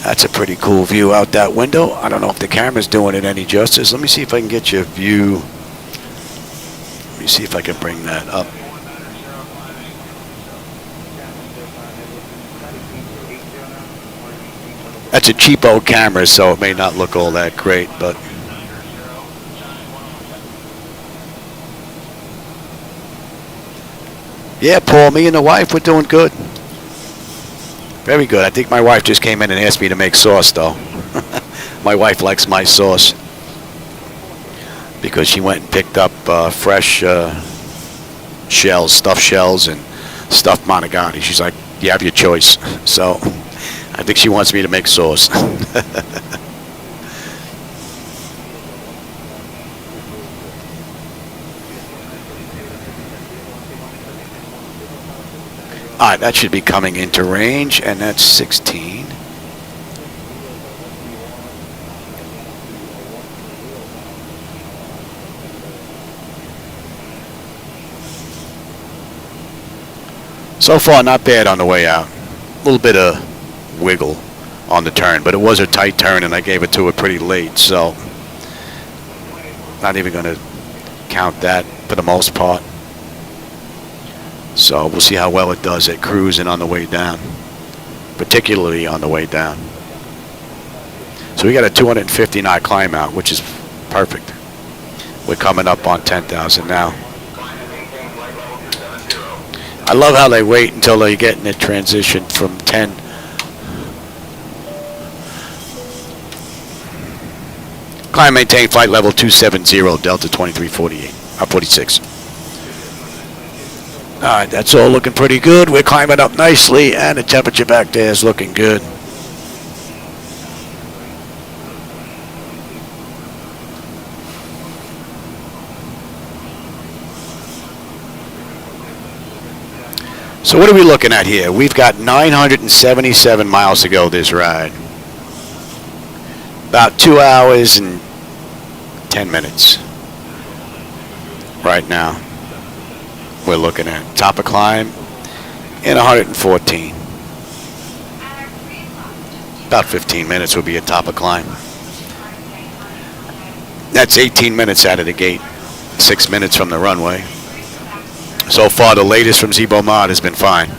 That's a pretty cool view out that window. I don't know if the camera's doing it any justice. Let me see if I can get you a view. Let me see if I can bring that up. That's a cheapo camera, so it may not look all that great, but yeah, Paul, me and the wife, we're doing good. Very good. I think my wife just came in and asked me to make sauce, though. My wife likes my sauce because she went and picked up fresh shells, stuffed shells, and stuffed manicotti. She's like, you have your choice. So I think she wants me to make sauce. All right, that should be coming into range, and that's 16. So far, not bad on the way out. A little bit of wiggle on the turn, but it was a tight turn, and I gave it to her pretty late, so not even going to count that for the most part. So we'll see how well it does at cruising on the way down, particularly on the way down. So we got a 250 knot climb out, which is perfect. We're coming up on 10,000 now. I love how they wait until they get in a transition from 10. Climb maintain flight level 270, Delta 2348, 46. All right, that's all looking pretty good. We're climbing up nicely, and the temperature back there is looking good. So what are we looking at here? We've got 977 miles to go this ride. About 2 hours and 10 minutes right now. We're looking at top of climb in 114. About 15 minutes will be a top of climb. That's 18 minutes out of the gate, 6 minutes from the runway. So far, the latest from Zibo-Mod has been fine.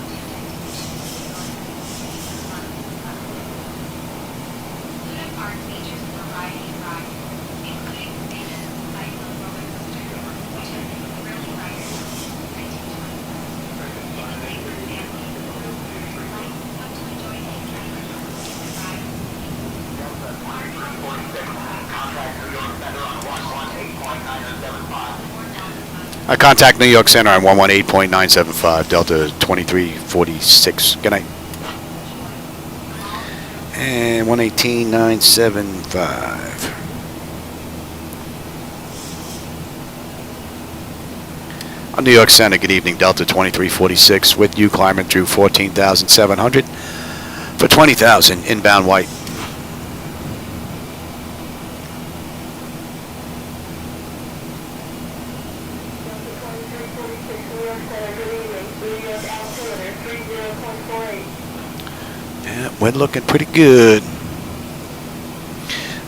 I contact New York Center on 118.975, Delta 2346. Good night. And 118.975. On New York Center, good evening, Delta 2346, with you climbing through 14,700 for 20,000, inbound white. We're looking pretty good.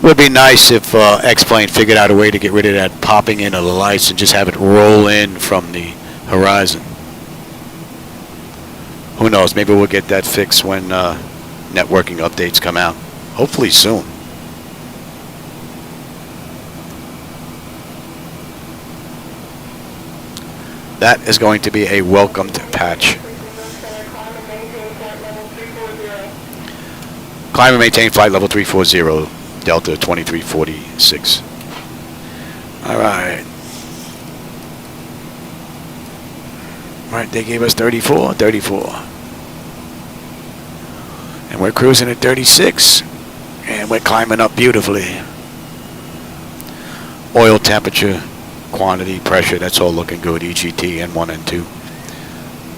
Would be nice if XPlane figured out a way to get rid of that popping in of the lights and just have it roll in from the horizon. Who knows? Maybe we'll get that fixed when networking updates come out. Hopefully soon. That is going to be a welcomed patch. Climb and maintain flight level 340, Delta 2346. All right. Right, they gave us 34, 34. And we're cruising at 36. And we're climbing up beautifully. Oil temperature, quantity, pressure, that's all looking good. EGT N1 and 2.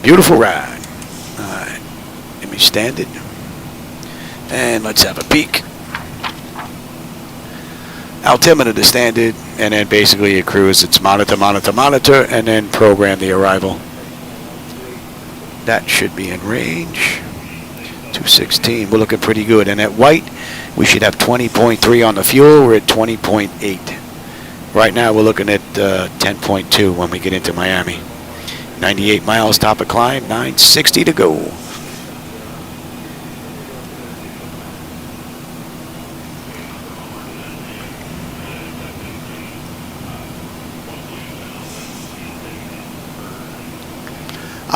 Beautiful ride. Alright, let me stand it. And let's have a peek. Altimeter to standard, and then basically you cruise. It's monitor, monitor, monitor, and then program the arrival. That should be in range. 216, we're looking pretty good. And at white, we should have 20.3 on the fuel. We're at 20.8. Right now, we're looking at 10.2 when we get into Miami. 98 miles top of climb, 960 to go.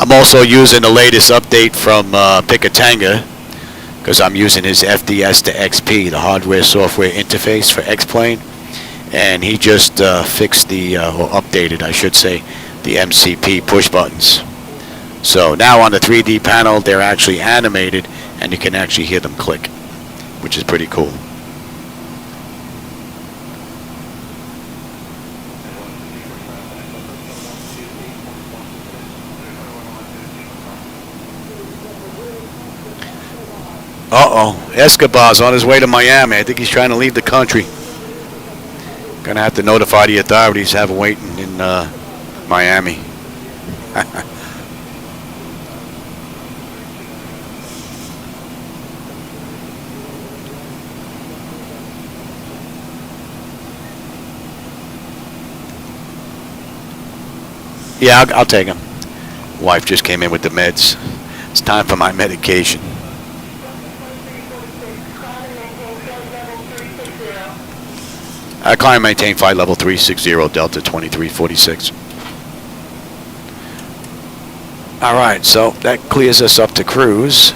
I'm also using the latest update from Pikatanga, because I'm using his FDS to XP, the hardware software interface for XPlane, and he just fixed the, or updated I should say, the MCP push buttons. So now on the 3D panel they're actually animated and you can actually hear them click, which is pretty cool. Uh-oh, Escobar's on his way to Miami. I think he's trying to leave the country. Gonna have to notify the authorities, have him waiting in Miami. Yeah, I'll take him. Wife just came in with the meds. It's time for my medication. Climb and maintain flight level 360, Delta 2346. Alright, so that clears us up to cruise.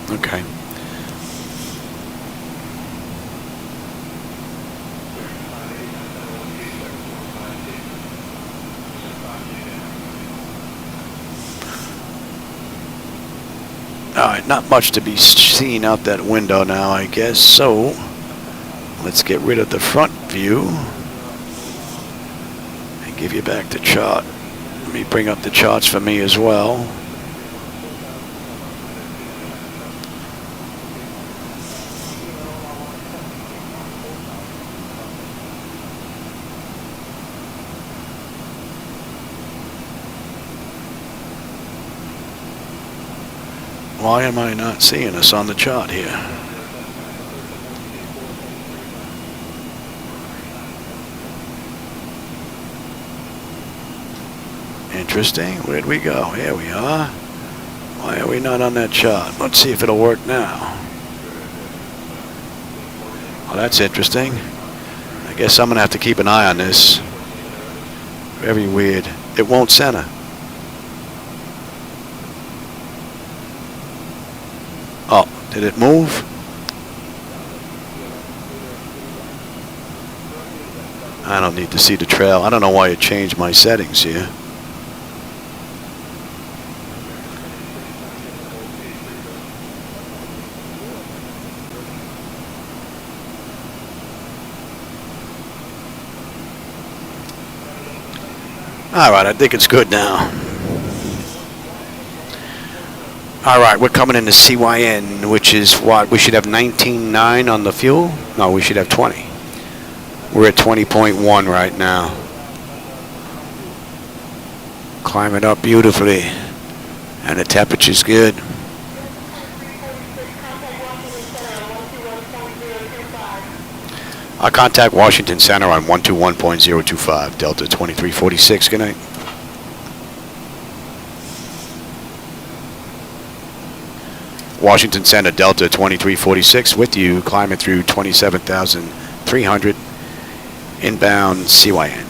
Okay. Alright, not much to be seen out that window now, I guess, so let's get rid of the front view and give you back the chart. Let me bring up the charts for me as well. Why am I not seeing us on the chart here? Interesting. Where'd we go? Here we are. Why are we not on that chart? Let's see if it'll work now. Well, that's interesting. I guess I'm going to have to keep an eye on this. Very weird. It won't center. Oh, did it move? I don't need to see the trail. I don't know why it changed my settings here. Alright, I think it's good now. Alright, we're coming into CYN, which is what? We should have 19.9 on the fuel? No, we should have 20. We're at 20.1 right now. Climbing up beautifully. And the temperature's good. I'll contact Washington Center on 121.025, Delta 2346. Good night. Washington Center, Delta 2346 with you, climbing through 27,300, inbound CYN.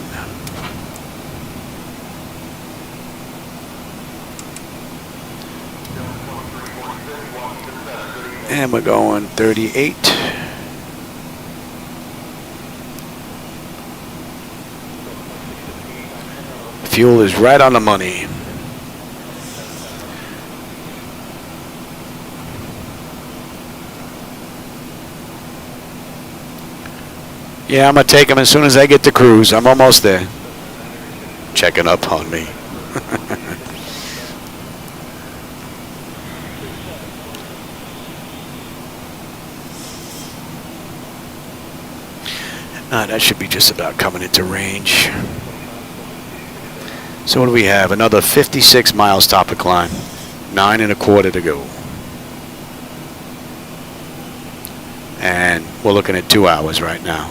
And we're going 38. Fuel is right on the money. Yeah, I'm going to take them as soon as I get to cruise. I'm almost there. Checking up on me. That should be just about coming into range. So what do we have? Another 56 miles top of climb. 9 1/4 to go. And we're looking at 2 hours right now.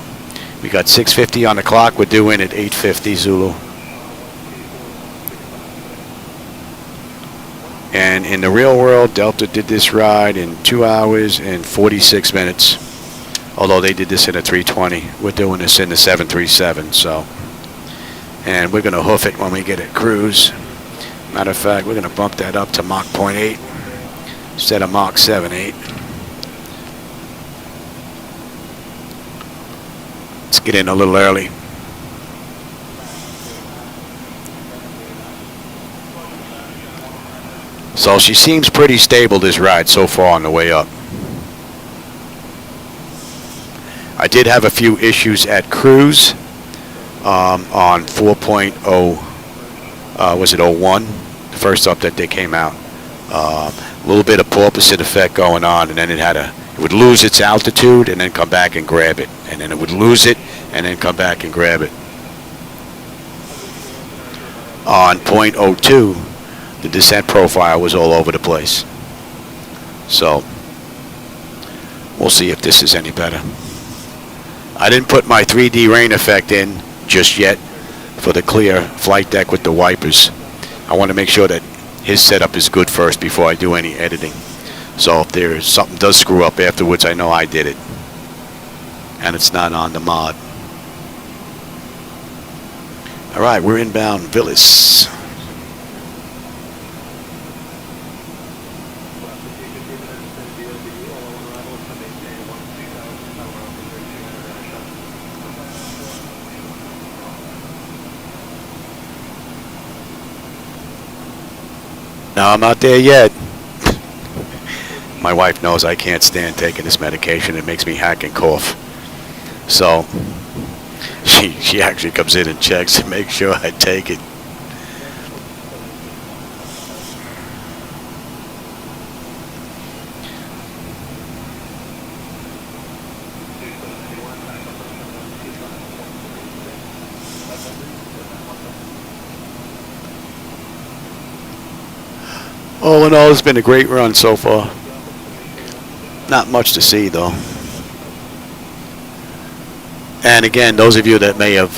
We got 6:50 on the clock. We're due in at 8:50 Zulu. And in the real world, Delta did this ride in 2 hours and 46 minutes. Although they did this in a 320. We're doing this in the 737, so. And we're going to hoof it when we get at cruise. Matter of fact, we're going to bump that up to Mach 0.8 instead of Mach 7.8. Let's get in a little early. So she seems pretty stable, this ride, so far on the way up. I did have a few issues at cruise on 4.0, was it 01? The first update they came out. A little bit of porpoise effect going on, and then it would lose its altitude and then come back and grab it. And then it would lose it and then come back and grab it. On 0.02, the descent profile was all over the place. So, we'll see if this is any better. I didn't put my 3D rain effect in just yet for the clear flight deck with the wipers. I want to make sure that his setup is good first before I do any editing. So if there's something does screw up afterwards, I know I did it. And it's not on the mod. All right, we're inbound Villas. No, I'm not there yet. My wife knows I can't stand taking this medication. It makes me hack and cough. So she actually comes in and checks to make sure I take it. All in all, it's been a great run so far. Not much to see, though. And again, those of you that may have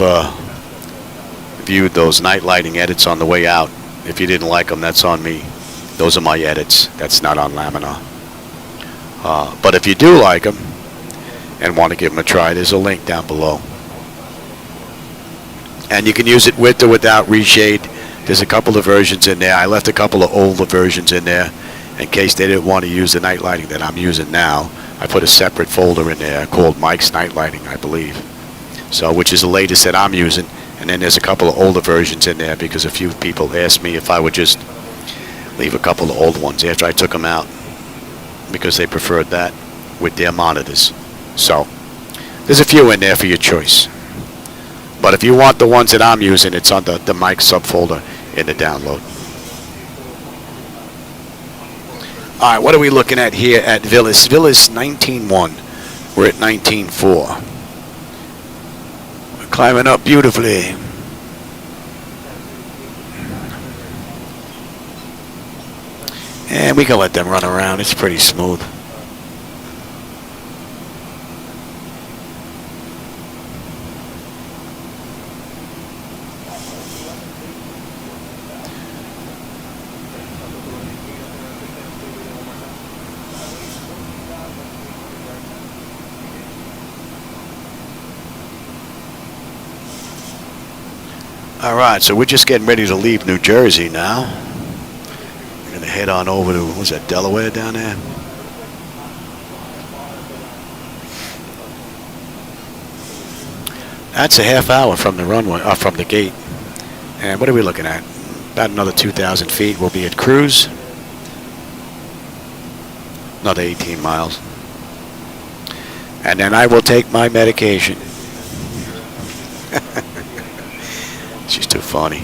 viewed those night lighting edits on the way out, if you didn't like them, that's on me. Those are my edits. That's not on Laminar. But if you do like them and want to give them a try, there's a link down below. And you can use it with or without reshade. There's a couple of versions in there. I left a couple of older versions in there in case they didn't want to use the night lighting that I'm using now. I put a separate folder in there called Mike's Night Lighting, I believe. So, which is the latest that I'm using. And then there's a couple of older versions in there because a few people asked me if I would just leave a couple of old ones after I took them out because they preferred that with their monitors. So, there's a few in there for your choice. But if you want the ones that I'm using, it's on the Mike subfolder in the download. All right, what are we looking at here at Villas? Villas 19.1. We're at 19.4. We're climbing up beautifully. And we can let them run around. It's pretty smooth. All right, so we're just getting ready to leave New Jersey now. And gonna head on over to, what's that, Delaware down there? That's a half hour from the runway, from the gate. And what are we looking at? About another 2,000 feet. We'll be at cruise. Another 18 miles. And then I will take my medication. She's too funny.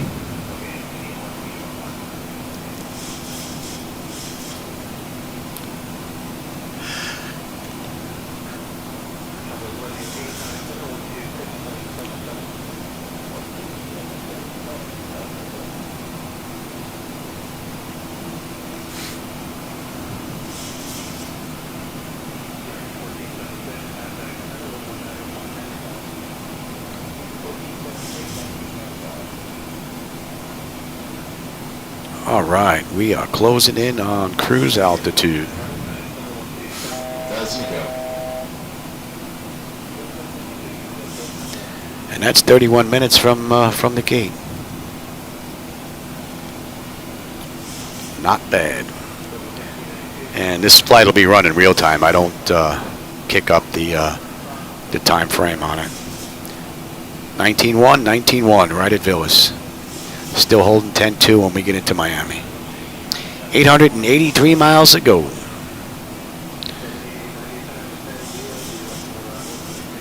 All right, we are closing in on cruise altitude. As you go. And that's 31 minutes from the gate. Not bad. And this flight will be running real time. I don't kick up the time frame on it. 19-1, 19-1, right at Villas. Still holding 10-2 when we get into Miami. 883 miles to go.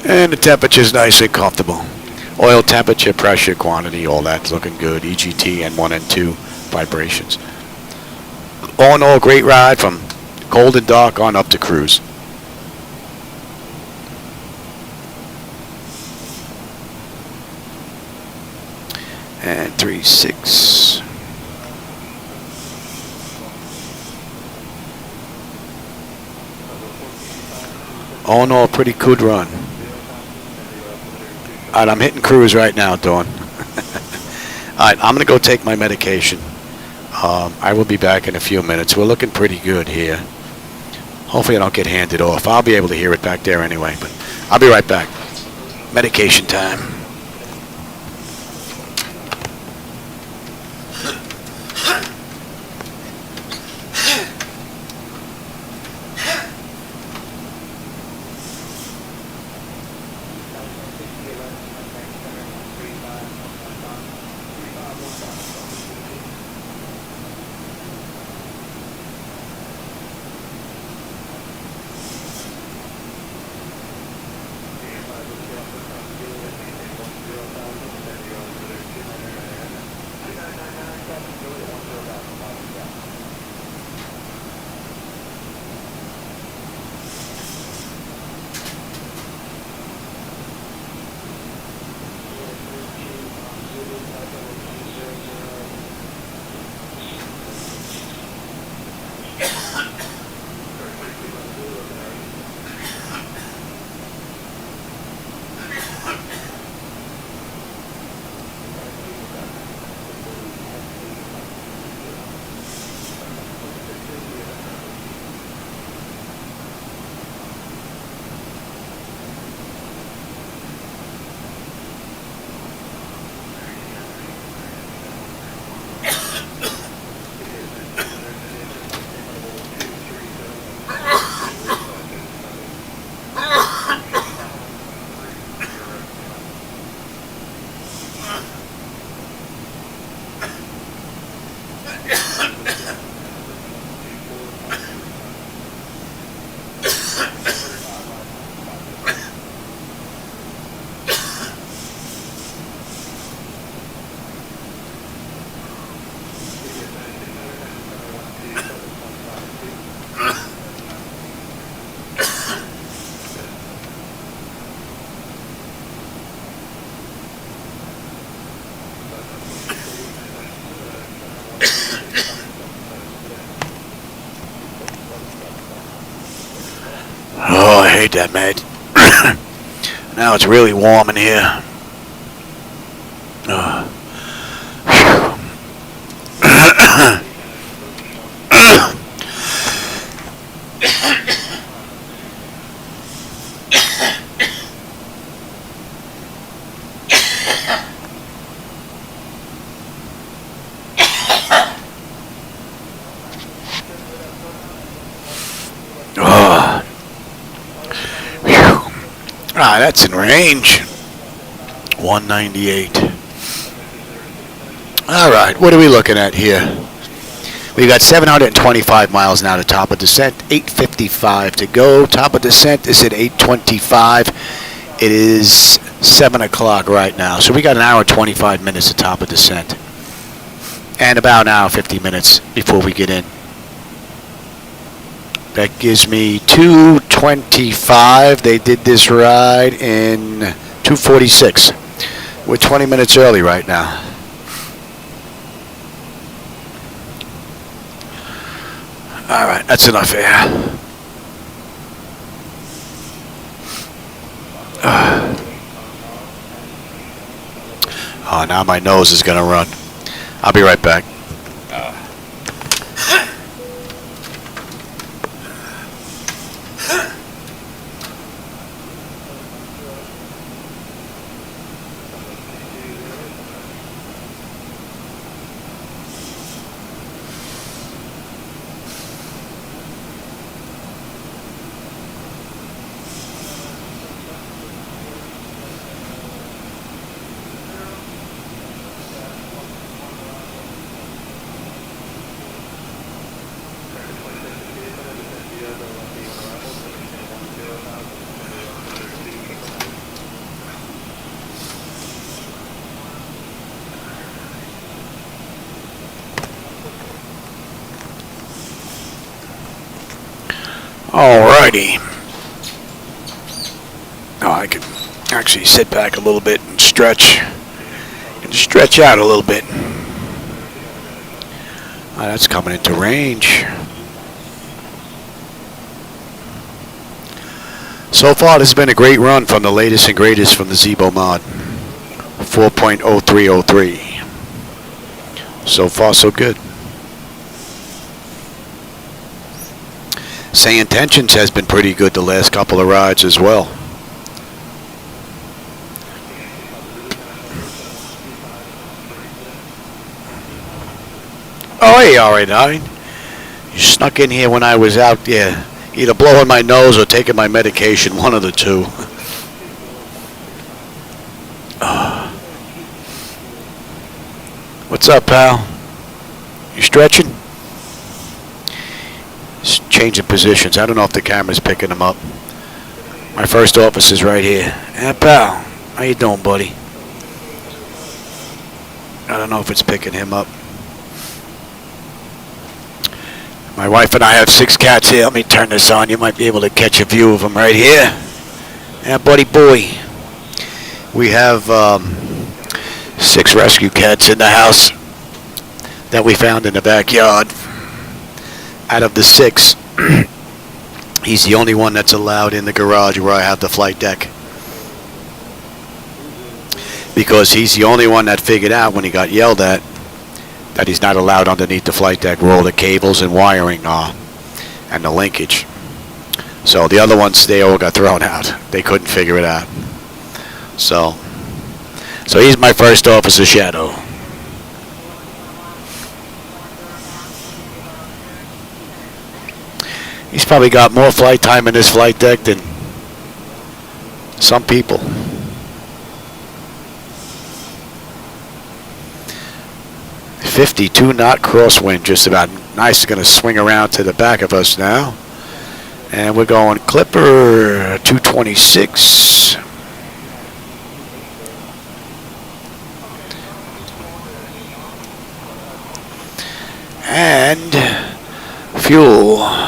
And the temperature's nice and comfortable. Oil temperature, pressure, quantity, all that's looking good. EGT and 1 and 2 vibrations. All in all, great ride from cold and dark on up to cruise. And 3-6. All in all, pretty good run. All right, I'm hitting cruise right now, Dawn. All right, I'm going to go take my medication. I will be back in a few minutes. We're looking pretty good here. Hopefully I don't get handed off. I'll be able to hear it back there anyway, but I'll be right back. Medication time. Oh, I hate that, mate. Now it's really warm in here. That's in range. 198. All right, what are we looking at here? We got 725 miles now to top of descent, 8:55 to go. Top of descent is at 8:25. It is 7 o'clock right now, so we got an hour and 25 minutes to top of descent. And about an hour 50 minutes before we get in. That gives me 2:25. They did this ride in 2:46. We're 20 minutes early right now. All right, that's enough air. Oh, now my nose is gonna run. I'll be right back. Alrighty. Oh, I can actually sit back a little bit and stretch. And stretch out a little bit. Oh, that's coming into range. So far, this has been a great run from the latest and greatest from the Zibo-Mod. 4.0303. So far, so good. SayIntentions has been pretty good the last couple of rides as well. Oh, hey, R89. You snuck in here when I was out there, either blowing my nose or taking my medication, one of the two. What's up, pal? You stretching? Changing positions. I don't know if the camera's picking them up. My first officer's right here. Hey, pal. How you doing, buddy? I don't know if it's picking him up. My wife and I have 6 cats here. Let me turn this on. You might be able to catch a view of them right here. Yeah, buddy boy. We have 6 rescue cats in the house that we found in the backyard. Out of the 6, he's the only one that's allowed in the garage where I have the flight deck. Because he's the only one that figured out when he got yelled at that he's not allowed underneath the flight deck where all the cables and wiring are and the linkage. So the other ones, they all got thrown out. They couldn't figure it out. So he's my first officer shadow. He's probably got more flight time in his flight deck than some people. .52 knot crosswind, just about nice. Going to swing around to the back of us now. And we're going Clipper 226. And fuel.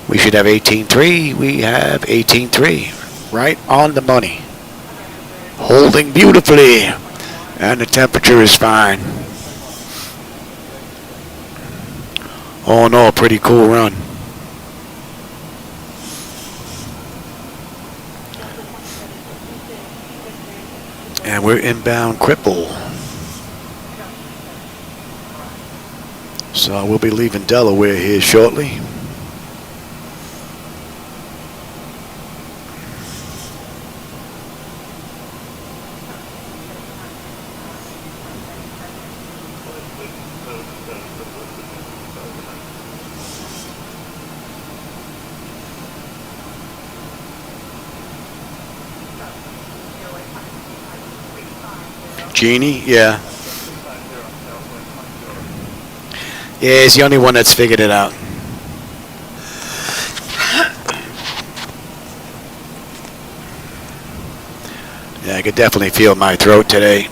We should have 18.3. We have 18.3. Right on the money. Holding beautifully. And the temperature is fine. All in all, pretty cool run. And we're inbound Cripple. So we'll be leaving Delaware here shortly. Genie, yeah. Yeah, he's the only one that's figured it out. Yeah, I could definitely feel my throat today.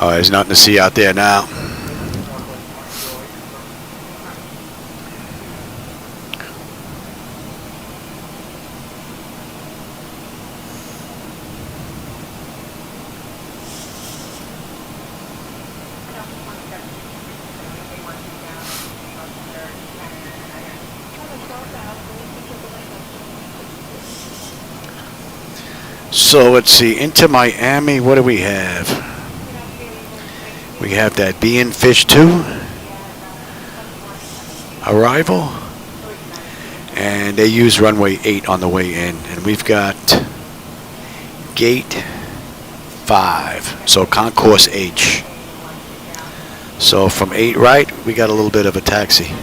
Oh, there's nothing to see out there now. So let's see, into Miami, what do we have? We have that BNFSH2 arrival, and they use runway 8 on the way in, and we've got gate 5, so concourse H. So from 8 right, we got a little bit of a taxi.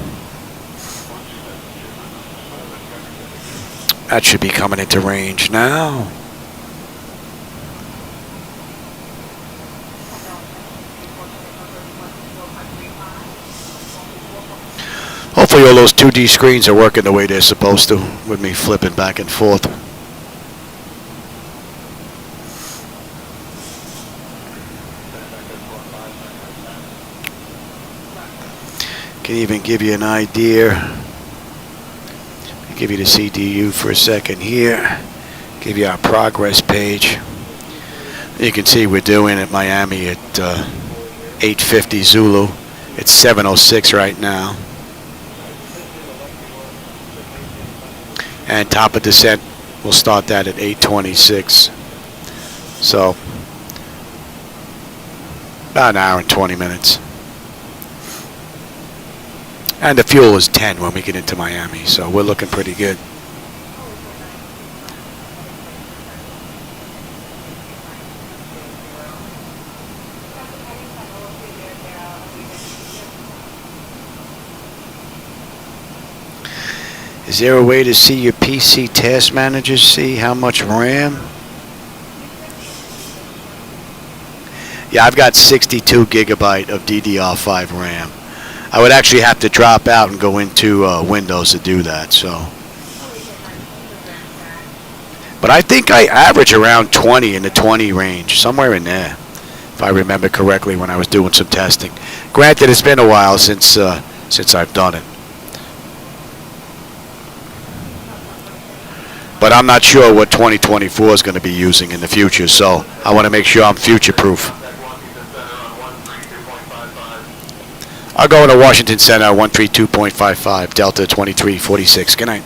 That should be coming into range now. Hopefully all those 2D screens are working the way they're supposed to, with me flipping back and forth. Can even give you an idea. I'll give you the CDU for a second here. Give you our progress page. You can see we're doing at Miami at 8:50 Zulu. It's 7:06 right now. And top of descent, we'll start that at 8:26. So, about an hour and 20 minutes. And the fuel is 10 when we get into Miami, so we're looking pretty good. Is there a way to see your PC task manager, see how much RAM? Yeah, I've got 62 gigabyte of DDR5 RAM. I would actually have to drop out and go into Windows to do that, so. But I think I average around 20, in the 20 range, somewhere in there, if I remember correctly when I was doing some testing. Granted, it's been a while since I've done it. But I'm not sure what 2024 is going to be using in the future, so I want to make sure I'm future-proof. I'll go into Washington Center, 132.55, Delta 2346. Good night.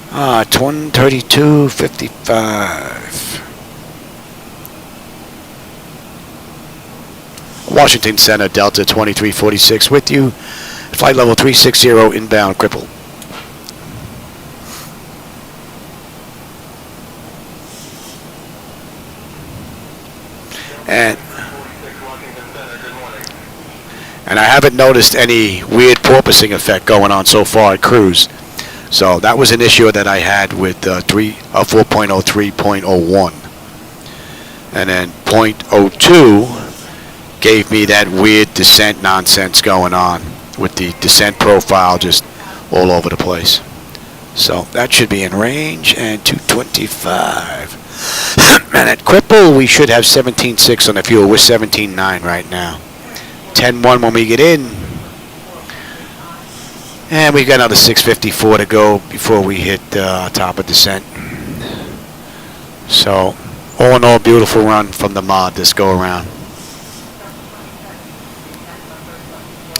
132.55. Washington Center, Delta 2346 with you. Flight level 360 inbound cripple. And I haven't noticed any weird porpoising effect going on so far at cruise. So that was an issue that I had with 4.03.01. And then 0.02 gave me that weird descent nonsense going on with the descent profile just all over the place. So that should be in range, and 225. And at cripple, we should have 17.6 on the fuel. We're 17.9 right now. 10.1 when we get in. And we've got another 654 to go before we hit top of descent. So, all in all, beautiful run from the mod this go around.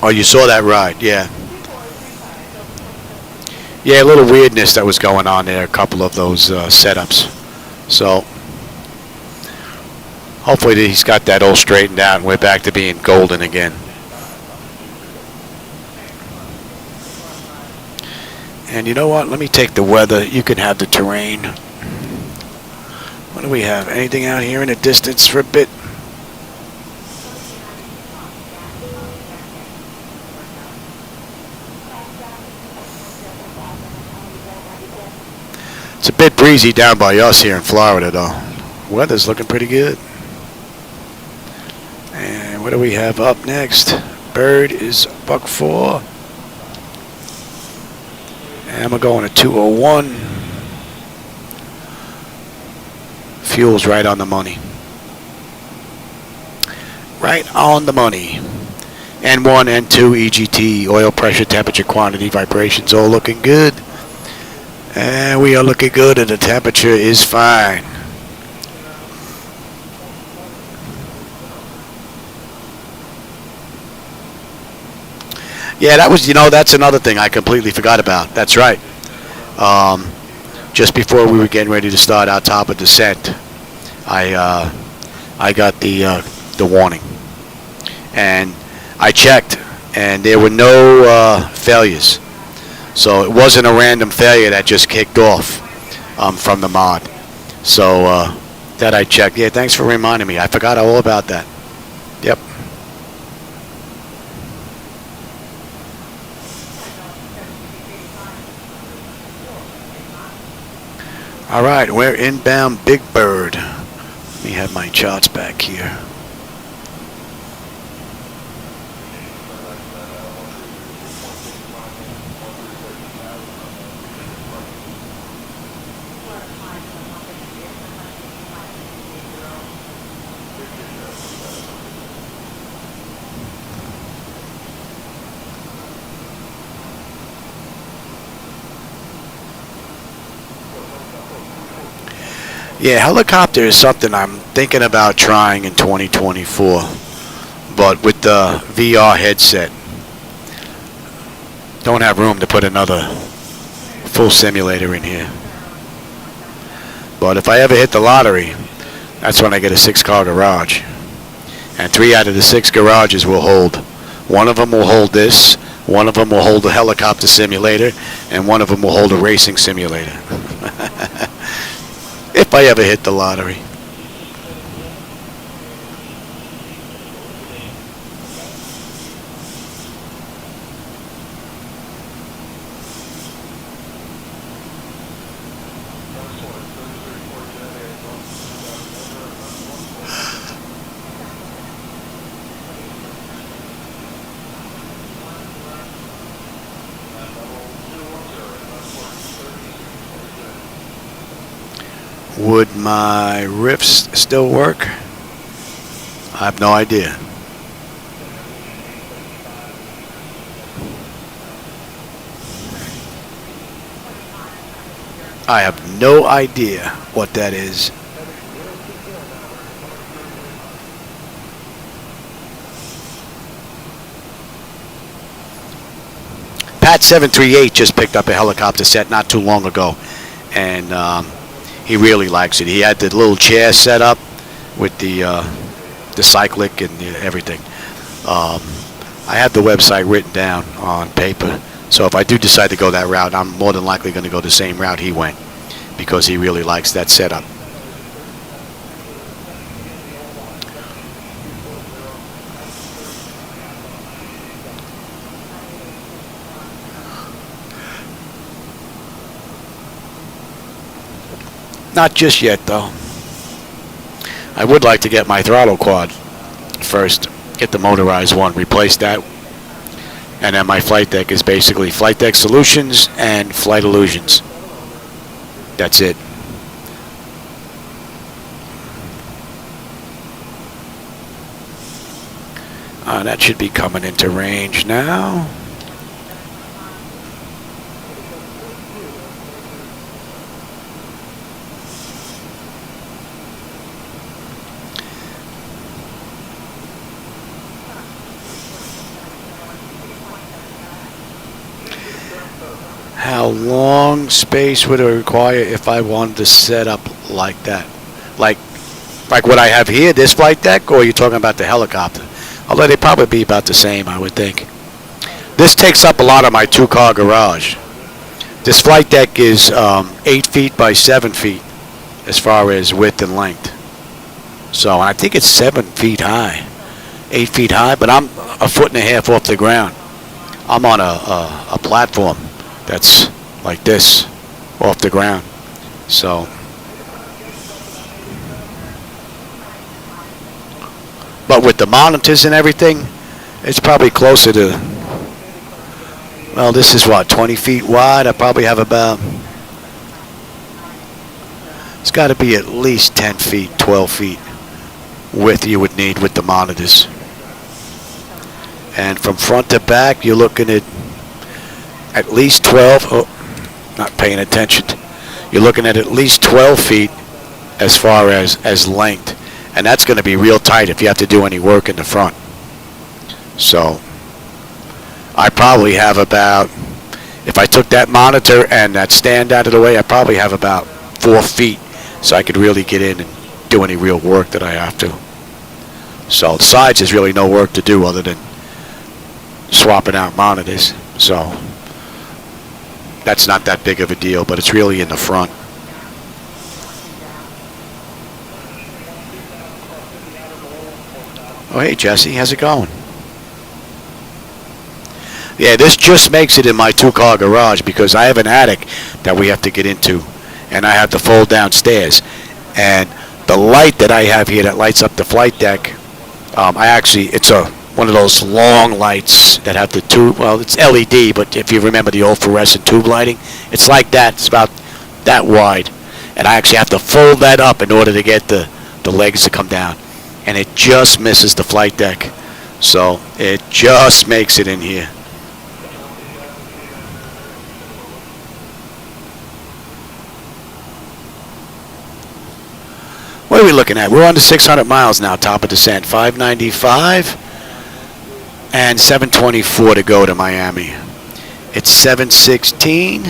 Oh, you saw that ride, yeah. Yeah, a little weirdness that was going on there, a couple of those setups. So, hopefully he's got that all straightened out and we're back to being golden again. And you know what? Let me take the weather. You can have the terrain. What do we have? Anything out here in the distance for a bit? It's a bit breezy down by us here in Florida, though. weather's looking pretty good. And what do we have up next? Bird is buck 4. And we're going to 201. Fuel's right on the money. Right on the money. N1, N2, EGT, oil pressure, temperature, quantity, vibrations, all looking good. And we are looking good, and the temperature is fine. Yeah, that was, that's another thing I completely forgot about. That's right. Just before we were getting ready to start our top of descent, I got the warning, and I checked, and there were no failures. So it wasn't a random failure that just kicked off from the mod. So that I checked. Yeah, thanks for reminding me. I forgot all about that. Yep. All right, we're inbound Big Bird. Let me have my charts back here. Yeah, helicopter is something I'm thinking about trying in 2024, but with the VR headset. Don't have room to put another full simulator in here. But if I ever hit the lottery, that's when I get a 6-car garage. And 3 out of the 6 garages will hold. One of them will hold this, one of them will hold a helicopter simulator, and one of them will hold a racing simulator. If I ever hit the lottery. Would my riffs still work? I have no idea. I have no idea what that is. Pat 738 just picked up a helicopter set not too long ago, and he really likes it. He had the little chair set up with the cyclic and everything. I have the website written down on paper, so if I do decide to go that route, I'm more than likely going to go the same route he went, because he really likes that setup. Not just yet, though. I would like to get my throttle quad first, get the motorized one, replace that, and then my flight deck is basically Flight Deck Solutions and Flight Illusions. That's it. That should be coming into range now. How long space would it require if I wanted to set up like that? Like what I have here, this flight deck, or are you talking about the helicopter? Although they'd probably be about the same, I would think. This takes up a lot of my 2-car garage. This flight deck is 8 feet by 7 feet as far as width and length. So I think it's 7 feet high, 8 feet high, but I'm a foot and a half off the ground. I'm on a platform that's like this off the ground. So But with the monitors and everything, it's probably closer to, well, this is what, 20 feet wide? I probably have about, it's got to be at least 10 feet, 12 feet width you would need with the monitors. And from front to back, you're looking at least 12, oh, not paying attention. You're looking at least 12 feet as far as length. And that's going to be real tight if you have to do any work in the front. So I probably have about, if I took that monitor and that stand out of the way, I probably have about 4 feet so I could really get in and do any real work that I have to. So the sides, there's really no work to do other than swapping out monitors. So that's not that big of a deal, but it's really in the front. Oh, hey, Jesse, how's it going? Yeah, this just makes it in my two-car garage because I have an attic that we have to get into, and I have to fold downstairs. And the light that I have here that lights up the flight deck, it's one of those long lights that have the tube. Well, it's LED, but if you remember the old fluorescent tube lighting, it's like that. It's about that wide, and I actually have to fold that up in order to get the legs to come down. And it just misses the flight deck, so it just makes it in here. What are we looking at? We're under 600 miles now, top of descent. 595 and 724 to go to Miami. It's 716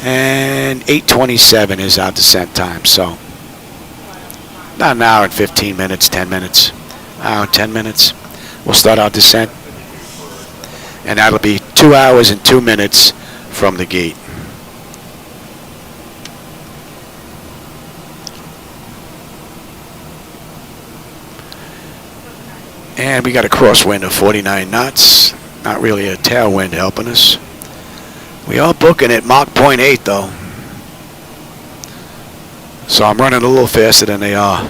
and 827 is our descent time, so about an hour and 15 minutes, 10 minutes, hour and 10 minutes. We'll start our descent, and that'll be 2 hours and 2 minutes from the gate. And we got a crosswind of 49 knots. Not really a tailwind helping us. We are booking at Mach 0.8 though. So I'm running a little faster than they are.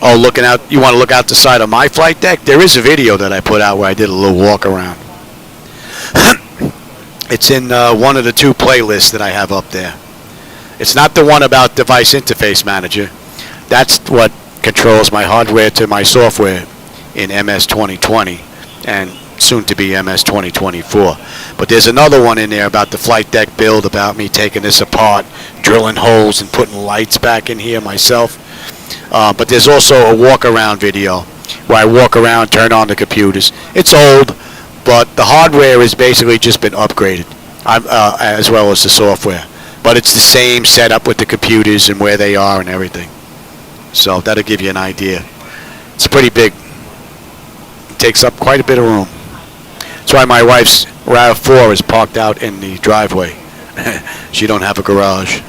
Oh, looking out, you want to look out the side of my flight deck? There is a video that I put out where I did a little walk around. It's in one of the 2 playlists that I have up there. It's not the one about Device Interface Manager. That's what controls my hardware to my software in MS 2020 and soon to be MS 2024. But there's another one in there about the flight deck build, about me taking this apart, drilling holes and putting lights back in here myself. But there's also a walk around video where I walk around, turn on the computers. It's old, but the hardware has basically just been upgraded, as well as the software. But it's the same setup with the computers and where they are and everything. So that'll give you an idea. It's pretty big. It takes up quite a bit of room. That's why my wife's RAV4 is parked out in the driveway. She don't have a garage.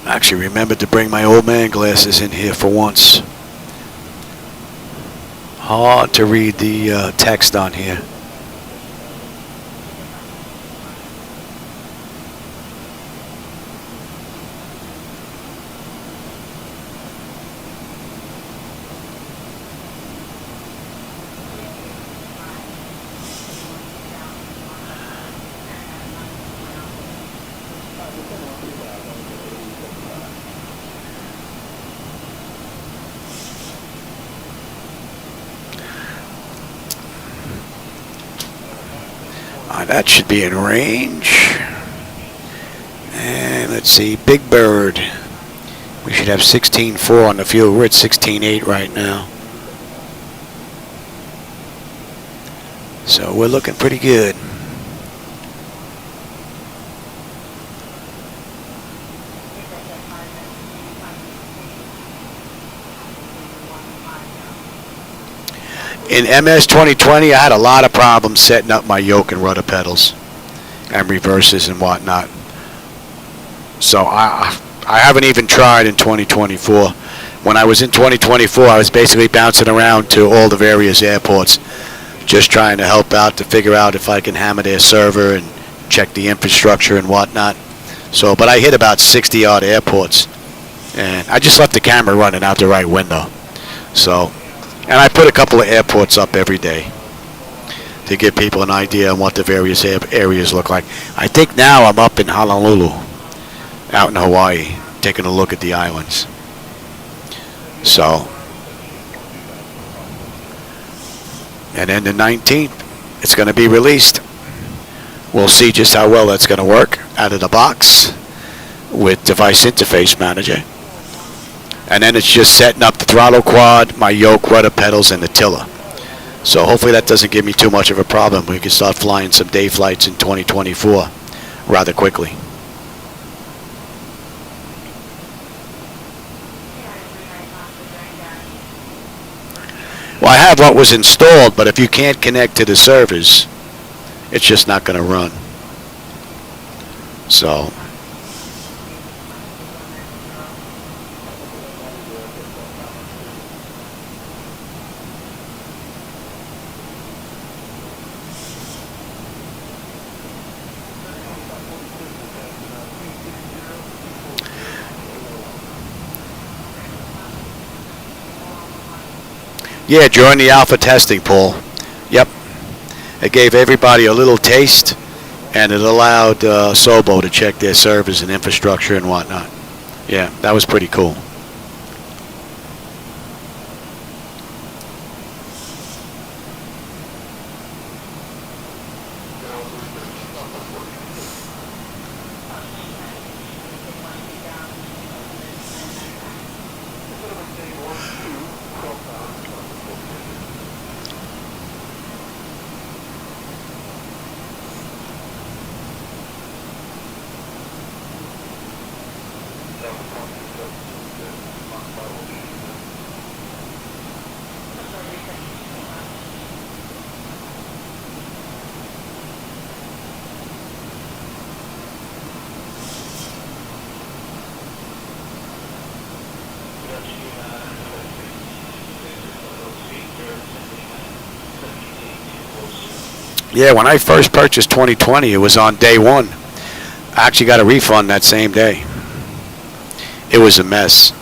Actually remembered to bring my old man glasses in here for once. Hard to read the text on here. That should be in range. And let's see, Big Bird. We should have 16.4 on the fuel. We're at 16.8 right now. So we're looking pretty good. In MS 2020, I had a lot of problems setting up my yoke and rudder pedals and reverses and whatnot. So I haven't even tried in 2024. When I was in 2024, I was basically bouncing around to all the various airports, just trying to help out to figure out if I can hammer their server and check the infrastructure and whatnot. So, but I hit about 60 odd airports, and I just left the camera running out the right window. So, and I put a couple of airports up every day to give people an idea on what the various areas look like. I think now I'm up in Honolulu, out in Hawaii, taking a look at the islands. So, and then the 19th, it's going to be released. We'll see just how well that's going to work out of the box with Device Interface Manager. And then it's just setting up the throttle quad, my yoke, rudder pedals, and the tiller. So hopefully that doesn't give me too much of a problem. We can start flying some day flights in 2024 rather quickly. Well, I have what was installed, but if you can't connect to the servers, it's just not going to run. So, yeah, during the alpha testing, Paul. Yep. It gave everybody a little taste, and it allowed Sobo to check their servers and infrastructure and whatnot. Yeah, that was pretty cool. Yeah, when I first purchased 2020, it was on day one. I actually got a refund that same day. It was a mess.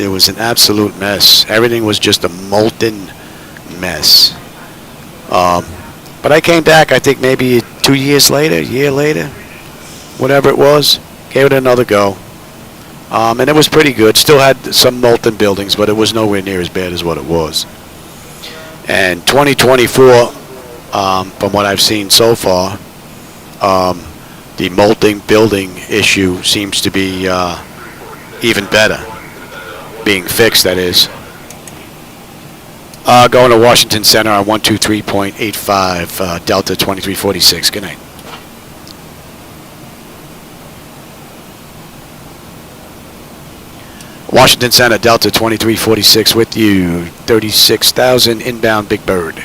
It was an absolute mess. Everything was just a molten mess. But I came back, I think maybe 2 years later, a year later, whatever it was, gave it another go. And it was pretty good. Still had some molten buildings, but it was nowhere near as bad as what it was. And 2024, from what I've seen so far, the molting building issue seems to be even better, being fixed, that is. Going to Washington Center on 123.85, Delta 2346. Good night. Washington Center, Delta 2346 with you. 36,000 inbound Big Bird.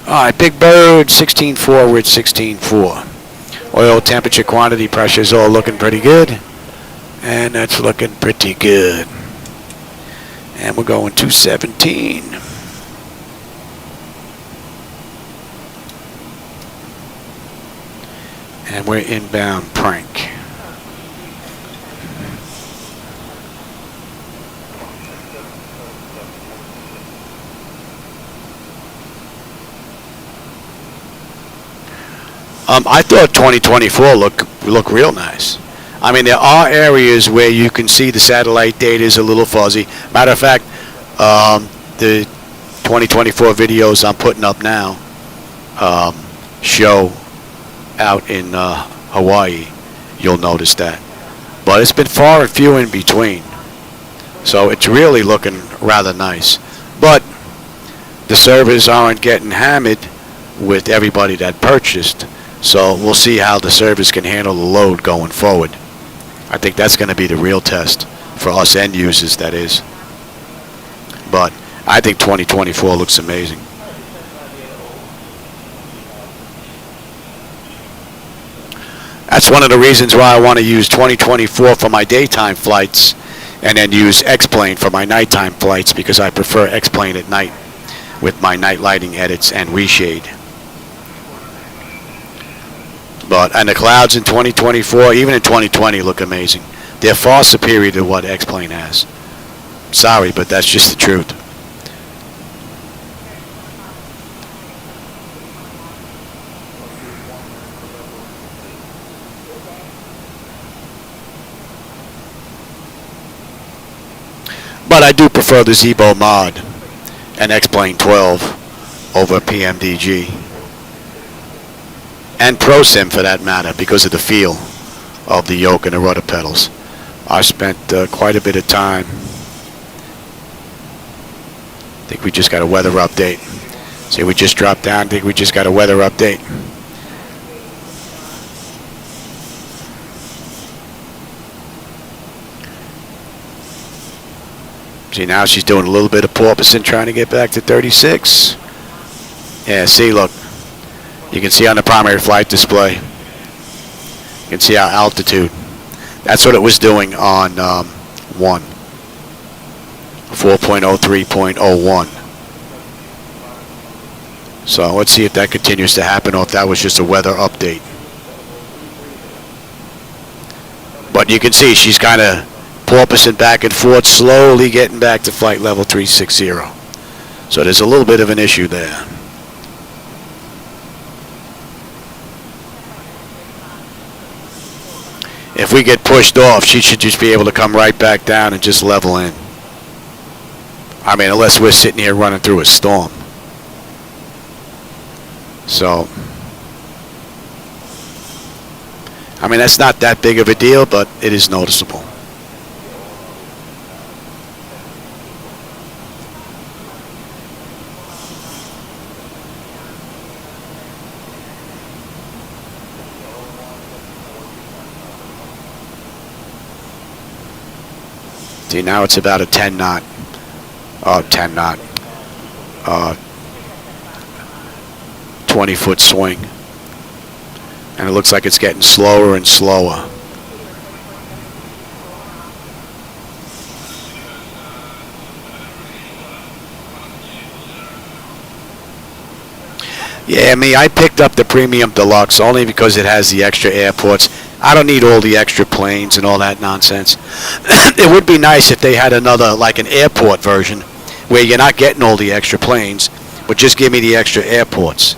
All right, Big Bird, 16.4, we're at 16.4. Oil temperature, quantity, pressure is all looking pretty good. And that's looking pretty good. And we're going 217. And we're inbound prank. I thought 2024 look real nice. I mean, there are areas where you can see the satellite data is a little fuzzy. Matter of fact, the 2024 videos I'm putting up now show out in Hawaii. You'll notice that. But it's been far and few in between. So it's really looking rather nice. But the servers aren't getting hammered with everybody that purchased. So we'll see how the servers can handle the load going forward. I think that's going to be the real test for us end users, that is. But I think 2024 looks amazing. That's one of the reasons why I want to use 2024 for my daytime flights and then use XPlane for my nighttime flights, because I prefer XPlane at night with my night lighting edits and reshade. And the clouds in 2024, even in 2020, look amazing. They're far superior to what XPlane has. Sorry, but that's just the truth. But I do prefer the Zibo-Mod and XPlane12 over PMDG. And ProSim for that matter, because of the feel of the yoke and the rudder pedals. I spent quite a bit of time. I think we just got a weather update. See, we just dropped down. I think we just got a weather update. See, now she's doing a little bit of porpoising, trying to get back to 36. Yeah, see, look. You can see on the primary flight display. You can see our altitude. That's what it was doing on 1. 4.03.01. So let's see if that continues to happen or if that was just a weather update. But you can see she's kind of porpoising back and forth, slowly getting back to flight level 360. So there's a little bit of an issue there. If we get pushed off, she should just be able to come right back down and just level in. I mean, unless we're sitting here running through a storm. So, I mean, that's not that big of a deal, but it is noticeable. See, now it's about a 10 knot. 20-foot swing. And it looks like it's getting slower and slower. Yeah, I picked up the Premium Deluxe only because it has the extra airports. I don't need all the extra planes and all that nonsense. It would be nice if they had another, like an airport version, where you're not getting all the extra planes, but just give me the extra airports.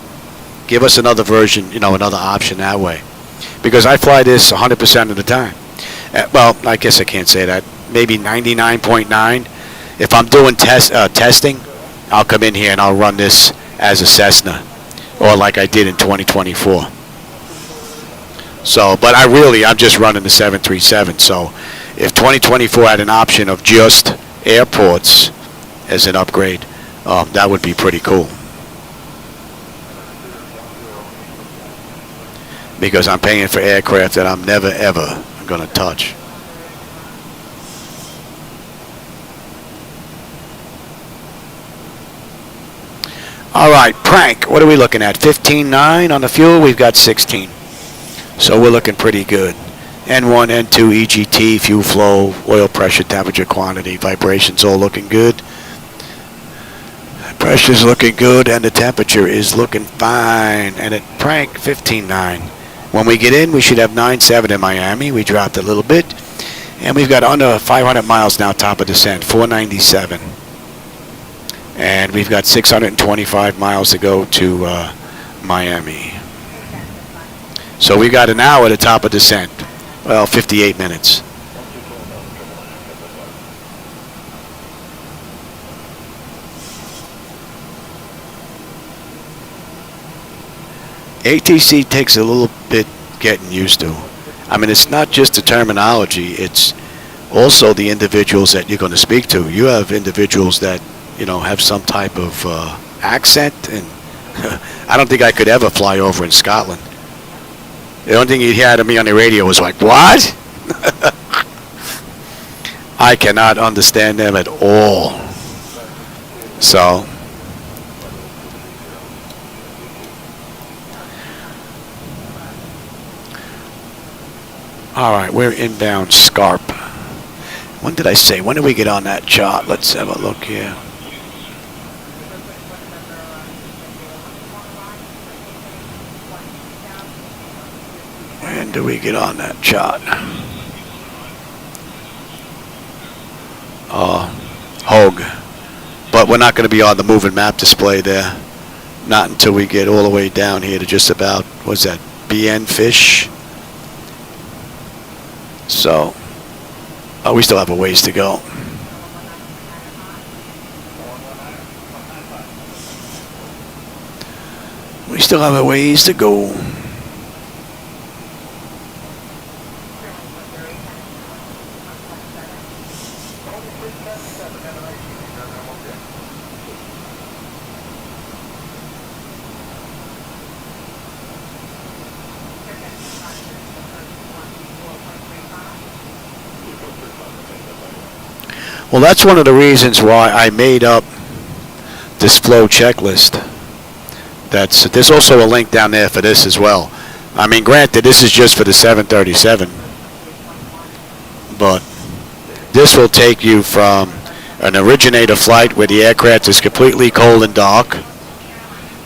Give us another version, another option that way. Because I fly this 100% of the time. Well, I guess I can't say that. Maybe 99.9. If I'm doing testing, I'll come in here and I'll run this as a Cessna, or like I did in 2024. So, but I'm just running the 737. So, if 2024 had an option of just airports as an upgrade, that would be pretty cool. Because I'm paying for aircraft that I'm never ever going to touch. All right, prank. What are we looking at? 15.9 on the fuel. We've got 16. So we're looking pretty good. N1, N2, EGT, fuel flow, oil pressure, temperature, quantity, vibrations all looking good. Pressure's looking good, and the temperature is looking fine. And at prank 15.9. When we get in, we should have 9.7 in Miami. We dropped a little bit. And we've got under 500 miles now, top of descent, 497. And we've got 625 miles to go to Miami. So we got an hour at the top of descent. Well, 58 minutes. ATC takes a little bit getting used to. I mean, it's not just the terminology, it's also the individuals that you're going to speak to. You have individuals that, have some type of accent, and I don't think I could ever fly over in Scotland. The only thing you hear out of me on the radio was like, what? I cannot understand them at all. So, all right, we're inbound Scarp. When did I say? When did we get on that chart? Let's have a look here. When do we get on that chart? Hogue. But we're not going to be on the moving map display there. Not until we get all the way down here to just about, what's that, BNFSH? So, we still have a ways to go. We still have a ways to go. Well, that's one of the reasons why I made up this flow checklist. There's also a link down there for this as well. I mean, granted, this is just for the 737, but this will take you from an originator flight where the aircraft is completely cold and dark.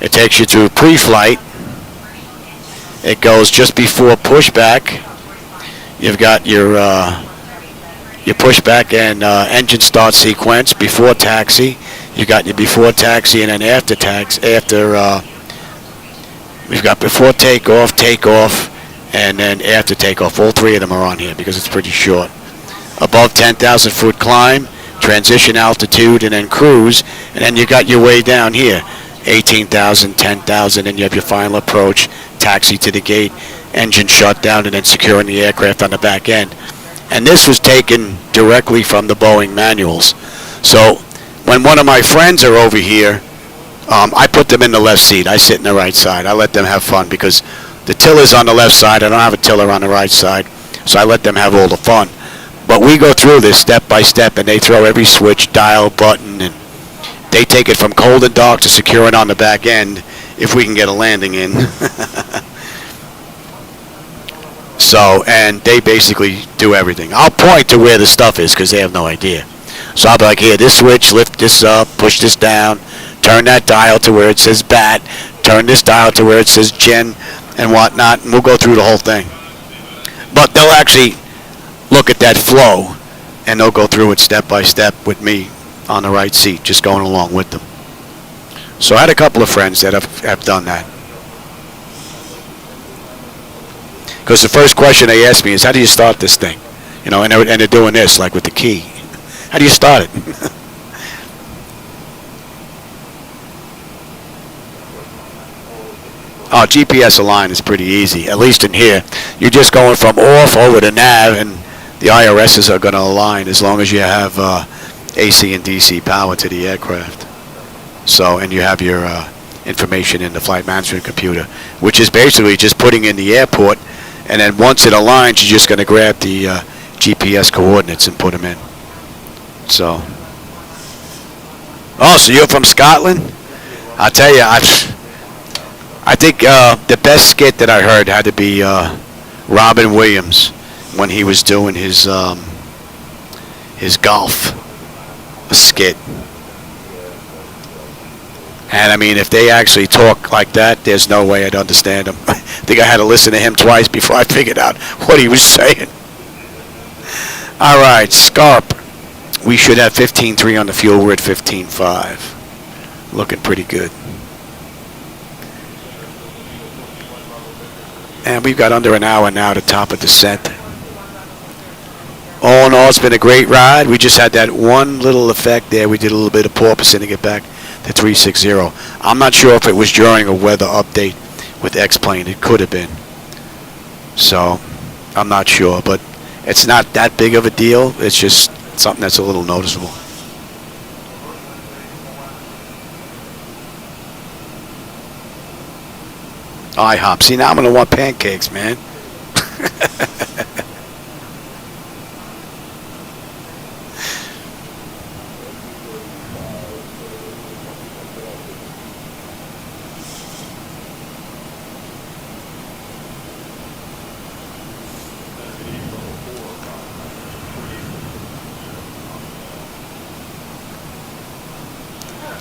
It takes you through pre-flight. It goes just before pushback. You've got your pushback and engine start sequence before taxi. You got your before taxi and then after taxi. We've got before takeoff, and then after takeoff. All three of them are on here because it's pretty short. Above 10,000 foot climb, transition altitude, and then cruise, and then you got your way down here. 18,000, 10,000, and you have your final approach, taxi to the gate, engine shutdown, and then securing the aircraft on the back end. And this was taken directly from the Boeing manuals. So when one of my friends are over here, I put them in the left seat. I sit in the right side. I let them have fun because the tiller's on the left side. I don't have a tiller on the right side. So I let them have all the fun. But we go through this step by step, and they throw every switch, dial, button, and they take it from cold and dark to securing on the back end if we can get a landing in. So, and they basically do everything. I'll point to where the stuff is because they have no idea. So I'll be like, here, this switch, lift this up, push this down, turn that dial to where it says BAT, turn this dial to where it says GEN and whatnot, and we'll go through the whole thing. But they'll actually look at that flow, and they'll go through it step by step with me on the right seat, just going along with them. So I had a couple of friends that have done that. Because the first question they ask me is, how do you start this thing? You know, and they're doing this, like with the key. How do you start it? Oh, GPS align is pretty easy, at least in here. You're just going from off over to nav, and the IRSs are going to align as long as you have AC and DC power to the aircraft. So, and you have your information in the flight management computer, which is basically just putting in the airport, and then once it aligns, you're just going to grab the GPS coordinates and put them in. So, oh, so you're from Scotland? I'll tell you, I think the best skit that I heard had to be Robin Williams when he was doing his golf skit. And I mean, if they actually talk like that, there's no way I'd understand them. I think I had to listen to him twice before I figured out what he was saying. All right, Scarp. We should have 15.3 on the fuel. We're at 15.5. Looking pretty good. And we've got under an hour now to top of descent. All in all, it's been a great ride. We just had that one little effect there. We did a little bit of porpoising to get back to 360. I'm not sure if it was during a weather update with XPlane. It could have been. So, I'm not sure. But it's not that big of a deal. It's just something that's a little noticeable. IHOP. See, now I'm going to want pancakes, man.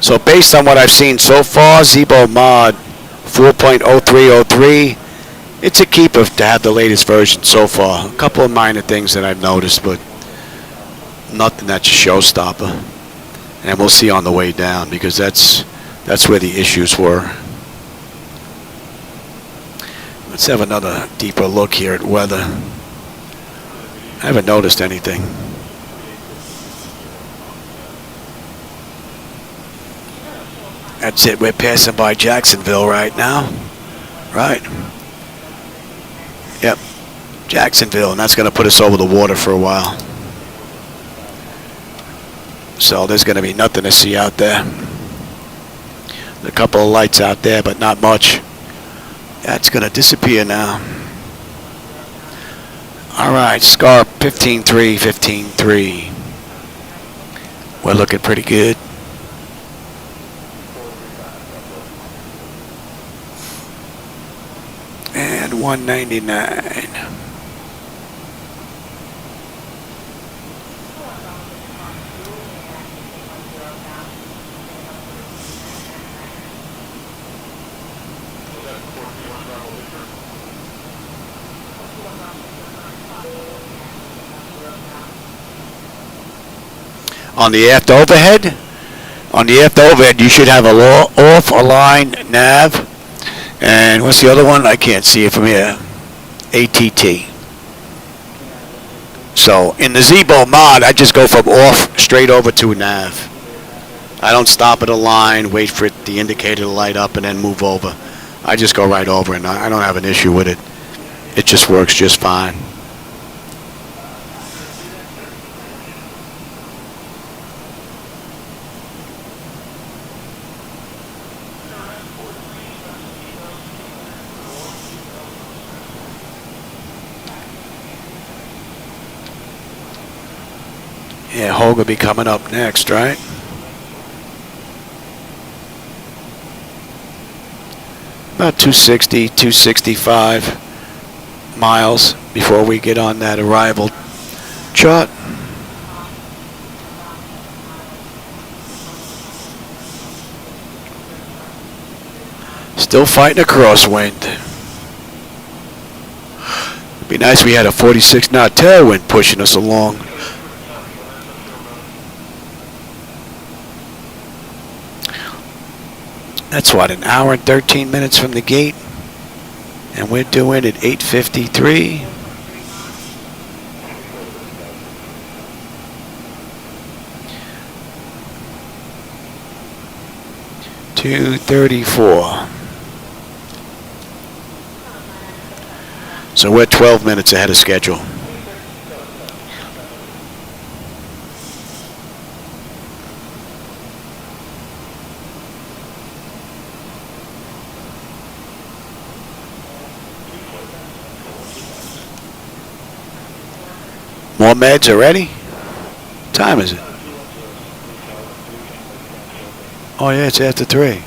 So based on what I've seen so far, Zibo-Mod 4.0303, it's a keeper to have the latest version so far. A couple of minor things that I've noticed, but nothing that's a showstopper. And we'll see on the way down, because that's where the issues were. Let's have another deeper look here at weather. I haven't noticed anything. That's it. We're passing by Jacksonville right now. Right. Yep. Jacksonville, and that's going to put us over the water for a while. So there's going to be nothing to see out there. A couple of lights out there, but not much. That's going to disappear now. All right, SCAR 15.3, 15.3. We're looking pretty good. And 199. On the aft overhead, you should have a off-align nav. And what's the other one? I can't see it from here. ATT. So in the Zibo-Mod, I just go from off straight over to nav. I don't stop at a line, wait for the indicator to light up, and then move over. I just go right over, and I don't have an issue with it. It just works just fine. Yeah, Hogue will be coming up next, right? About 260, 265 miles before we get on that arrival chart. Still fighting a crosswind. It'd be nice if we had a 46 knot tailwind pushing us along. That's what, an hour and 13 minutes from the gate, and we're doing it 8:53. $2:34. So we're 12 minutes ahead of schedule. More meds already? What time is it? Oh yeah, it's after 3.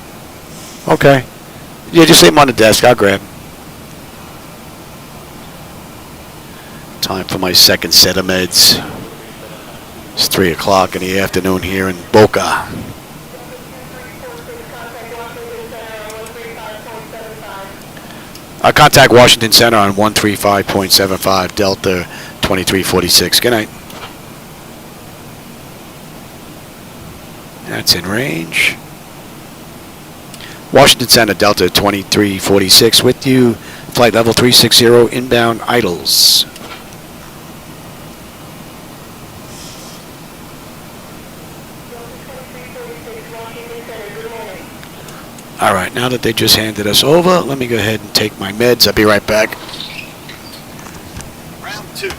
Okay. Yeah, just leave them on the desk. I'll grab them. Time for my second set of meds. It's 3 o'clock in the afternoon here in Boca. I contact Washington Center on 135.75 Delta 2346. Good night. That's in range. Washington Center, Delta 2346 with you. Flight level 360 inbound idles. All right, now that they just handed us over, let me go ahead and take my meds. I'll be right back. Round 2.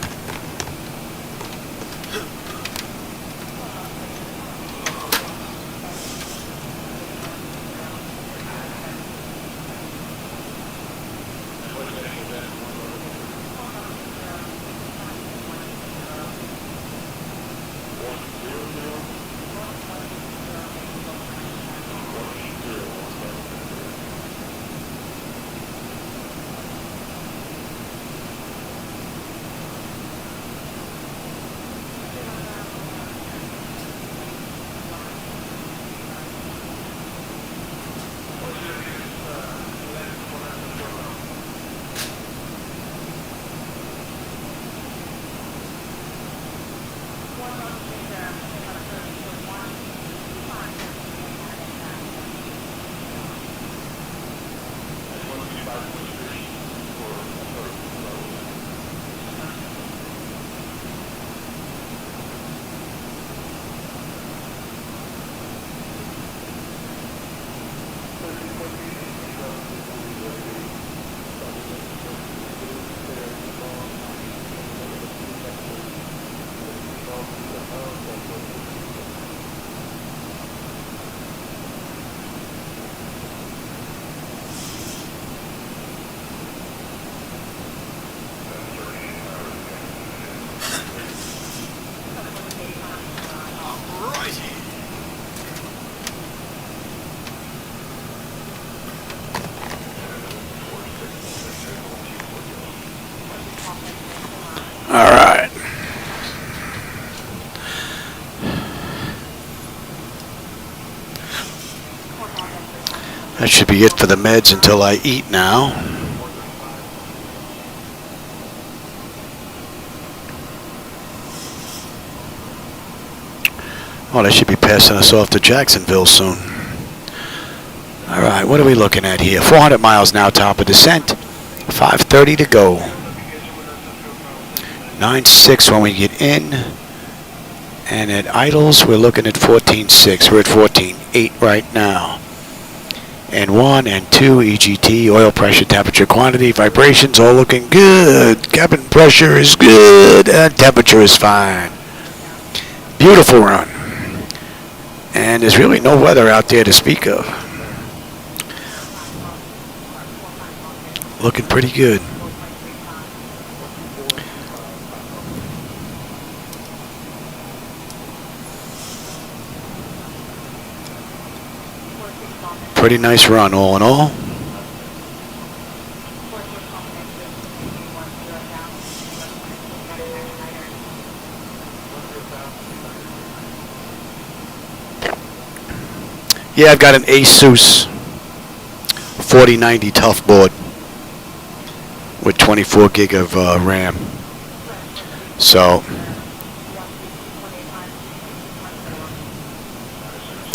All right. That should be it for the meds until I eat now. Oh, they should be passing us off to Jacksonville soon. All right, what are we looking at here? 400 miles now, top of descent. 5:30 to go. 9.6 when we get in. And at idles, we're looking at 14.6. We're at 14.8 right now. And 1 and 2 EGT, oil pressure, temperature, quantity, vibrations, all looking good. Cabin pressure is good, and temperature is fine. Beautiful run. And there's really no weather out there to speak of. Looking pretty good. Pretty nice run, all in all. Yeah, I've got an Asus 4090 tough board with 24 gig of RAM. So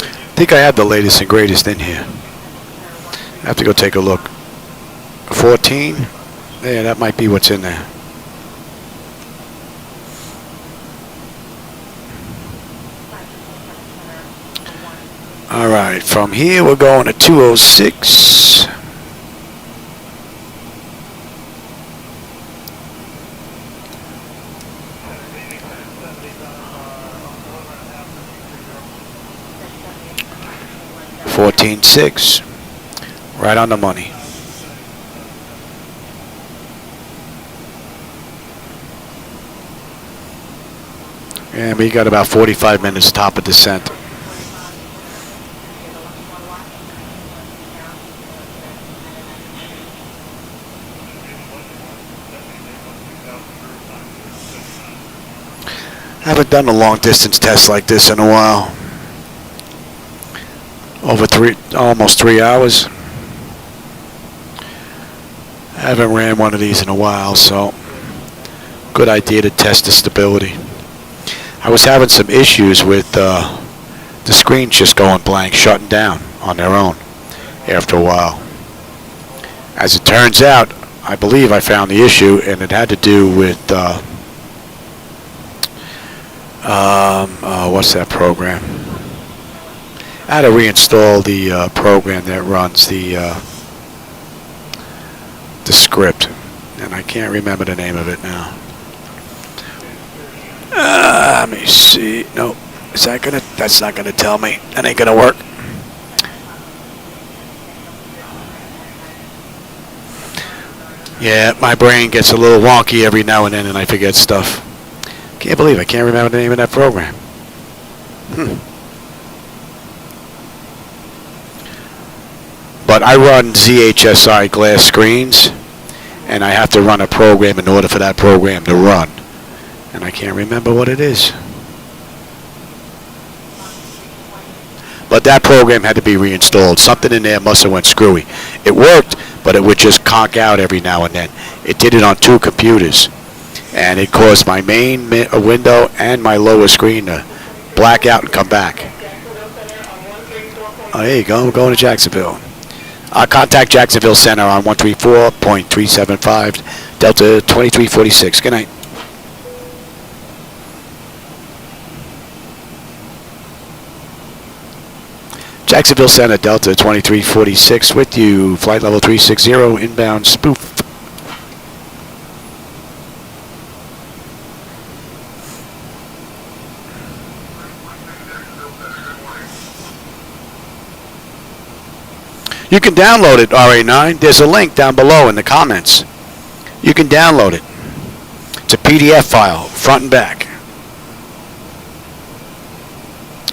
I think I have the latest and greatest in here. I have to go take a look. 14? Yeah, that might be what's in there. All right, from here we're going to 206. $14.6, right on the money. And we got about 45 minutes top of descent. I haven't done a long distance test like this in a while. Over almost 3 hours. I haven't ran one of these in a while, so good idea to test the stability. I was having some issues with the screens just going blank, shutting down on their own after a while. As it turns out, I believe I found the issue, and it had to do with what's that program? I had to reinstall the program that runs the script, and I can't remember the name of it now. Let me see. No, is that gonna? That's not gonna tell me. That ain't gonna work. Yeah, my brain gets a little wonky every now and then, and I forget stuff. Can't believe I can't remember the name of that program. But I run ZHSI glass screens, and I have to run a program in order for that program to run. And I can't remember what it is. But that program had to be reinstalled. Something in there must have went screwy. It worked, but it would just conk out every now and then. It did it on 2 computers. and it caused my main window and my lower screen to black out and come back. Oh, there you go. We're going to Jacksonville. Contact Jacksonville Center on 134.375 Delta 2346. Good night. Jacksonville Center, Delta 2346 with you. Flight level 360, inbound spoof. You can download it, RA9. There's a link down below in the comments. You can download it. It's a PDF file, front and back.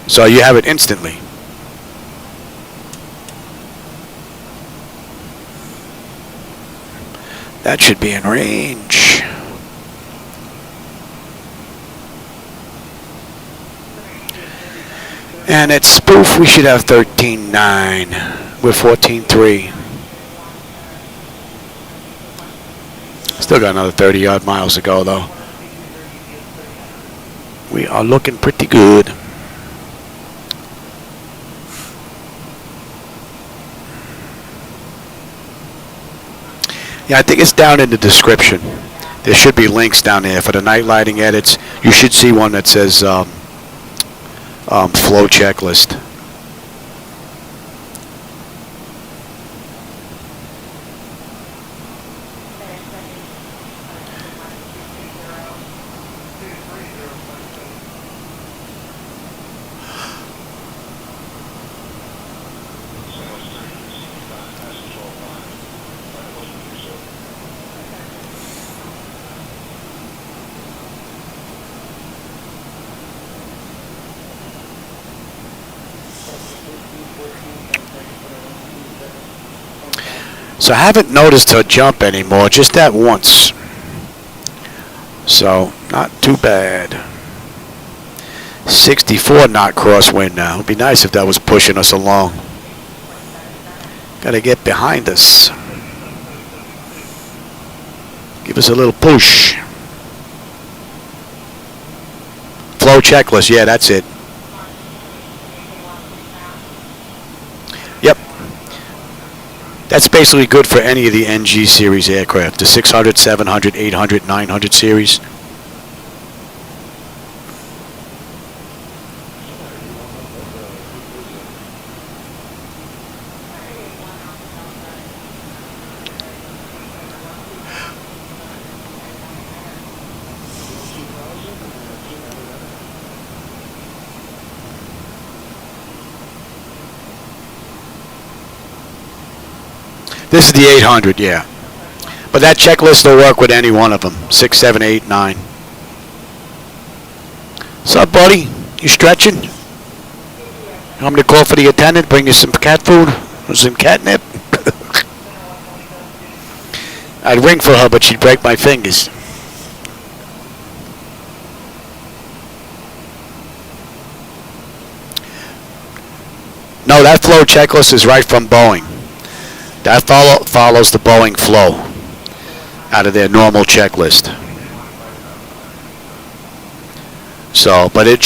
So you have it instantly. That should be in range. And at spoof, we should have 13.9. We're 14.3. Still got another 30 odd miles to go though. We are looking pretty good. Yeah, I think it's down in the description. There should be links down there for the night lighting edits. You should see one that says flow checklist. So I haven't noticed her jump anymore, just that once. So, not too bad. 64 knot crosswind now. It'd be nice if that was pushing us along. Gotta get behind us. Give us a little push. Flow checklist, yeah, that's it. Yep. That's basically good for any of the NG series aircraft, the 600, 700, 800, 900 series. This is the 800, yeah. But that checklist will work with any one of them. 6, 7, 8, 9. What's up, buddy? You stretching? You want me to call for the attendant? Bring you some cat food? Or some catnip? I'd ring for her, but she'd break my fingers. No, that flow checklist is right from Boeing. That follows the Boeing flow out of their normal checklist. So, but it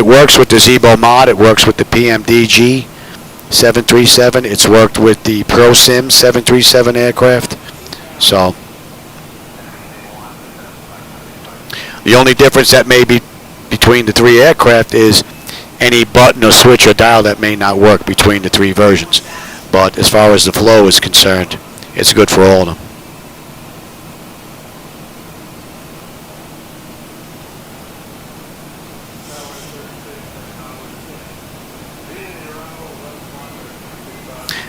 works with the Zibo-Mod. It works with the PMDG 737. It's worked with the ProSim 737 aircraft. So, the only difference that may be between the three aircraft is any button or switch or dial that may not work between the three versions. But as far as the flow is concerned, it's good for all of them.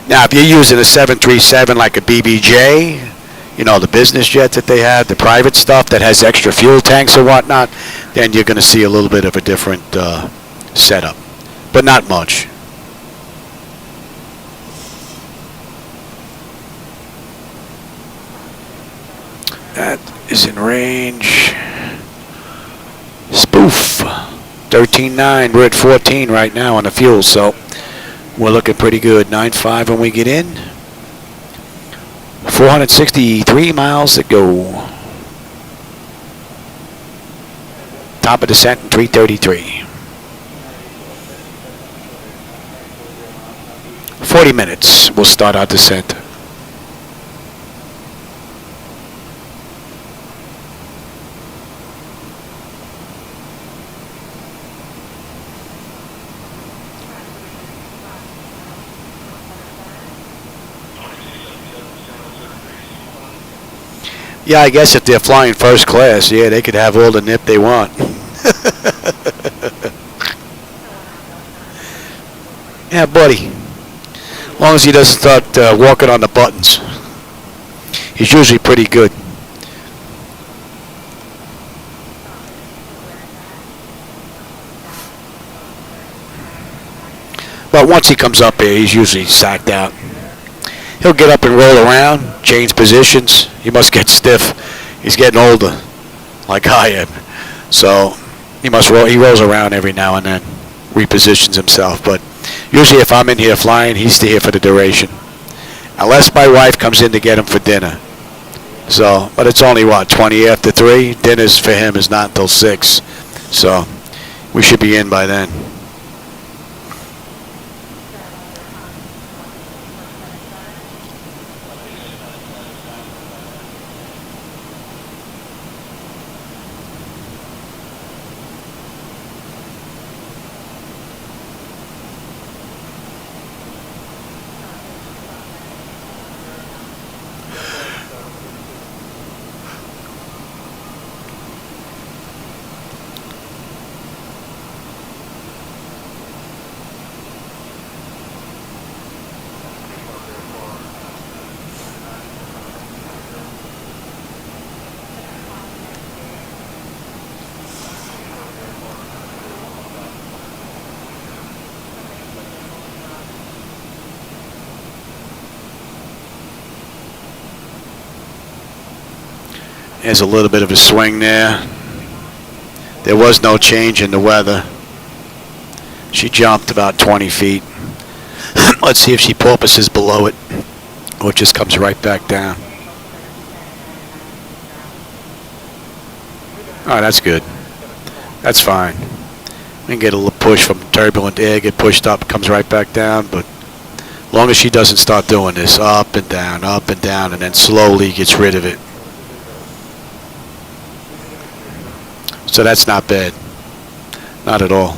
Now, if you're using a 737 like a BBJ, you know, the business jets that they have, the private stuff that has extra fuel tanks or whatnot, then you're going to see a little bit of a different setup, but not much. That is in range. Spoof. 13.9. We're at 14 right now on the fuel, so we're looking pretty good. 9.5 when we get in. 463 miles to go. top of descent in 333. 40 minutes. We'll start our descent. Yeah, I guess if they're flying first class, yeah, they could have all the nip they want. Yeah, buddy. As long as he doesn't start walking on the buttons. He's usually pretty good. But once he comes up here, he's usually sacked out. He'll get up and roll around, change positions. He must get stiff. He's getting older, like I am. So he rolls around every now and then, repositions himself. But usually if I'm in here flying, he's here for the duration. Unless my wife comes in to get him for dinner. So, but it's only, 20 after 3? Dinner's for him is not until 6. So we should be in by then. There's a little bit of a swing there. There was no change in the weather. She jumped about 20 feet. Let's see if she porpoises below it or just comes right back down. Oh, that's good. That's fine. We can get a little push from turbulent air, get pushed up, comes right back down, but as long as she doesn't start doing this up and down, and then slowly gets rid of it. So that's not bad. Not at all.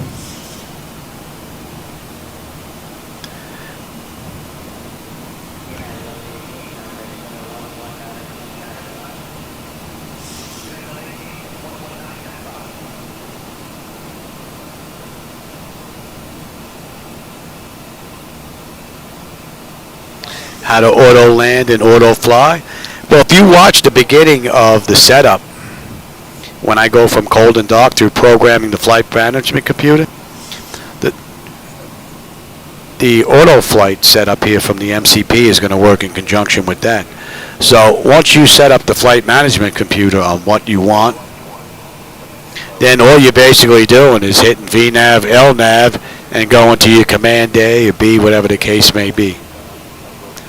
How to auto land and auto fly? Well, if you watch the beginning of the setup, when I go from cold and dark through programming the flight management computer, the auto flight setup here from the MCP is going to work in conjunction with that. So once you set up the flight management computer on what you want, then all you're basically doing is hitting VNAV, LNAV, and going to your command A or B, whatever the case may be.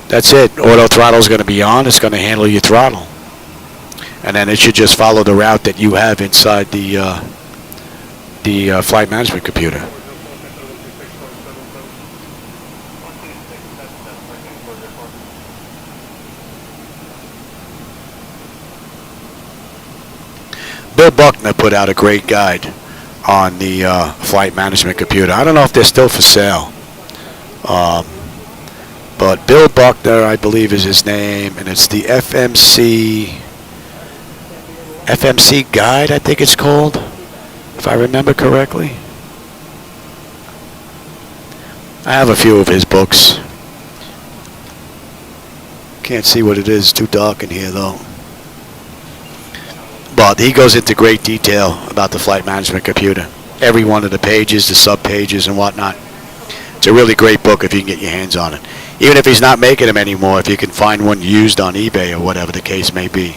That's it. Auto throttle is going to be on. It's going to handle your throttle. And then it should just follow the route that you have inside the flight management computer. Bill Buckner put out a great guide on the flight management computer. I don't know if they're still for sale. But Bill Buckner, I believe, is his name, and it's the FMC Guide, I think it's called, if I remember correctly. I have a few of his books. Can't see what it is, too dark in here though. But he goes into great detail about the flight management computer. Every one of the pages, the sub-pages and whatnot. It's a really great book if you can get your hands on it. Even if he's not making them anymore, if you can find one used on eBay or whatever the case may be.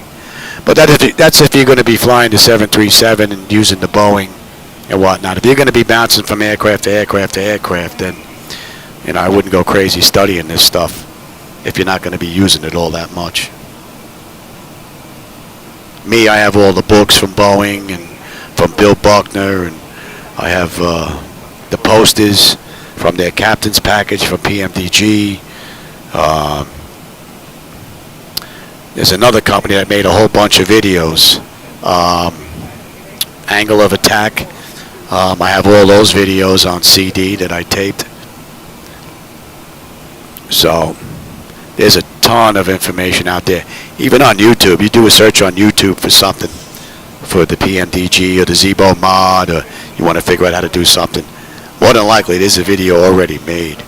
But that's if you're going to be flying the 737 and using the Boeing and whatnot. If you're going to be bouncing from aircraft to aircraft to aircraft, then I wouldn't go crazy studying this stuff if you're not going to be using it all that much. Me, I have all the books from Boeing and from Bill Buckner, and I have the posters from their captain's package from PMDG. There's another company that made a whole bunch of videos. Angle of Attack. I have all those videos on CD that I taped. So there's a ton of information out there. Even on YouTube, you do a search on YouTube for something, for the PMDG or the Zibo-Mod, or you want to figure out how to do something, more than likely there's a video already made.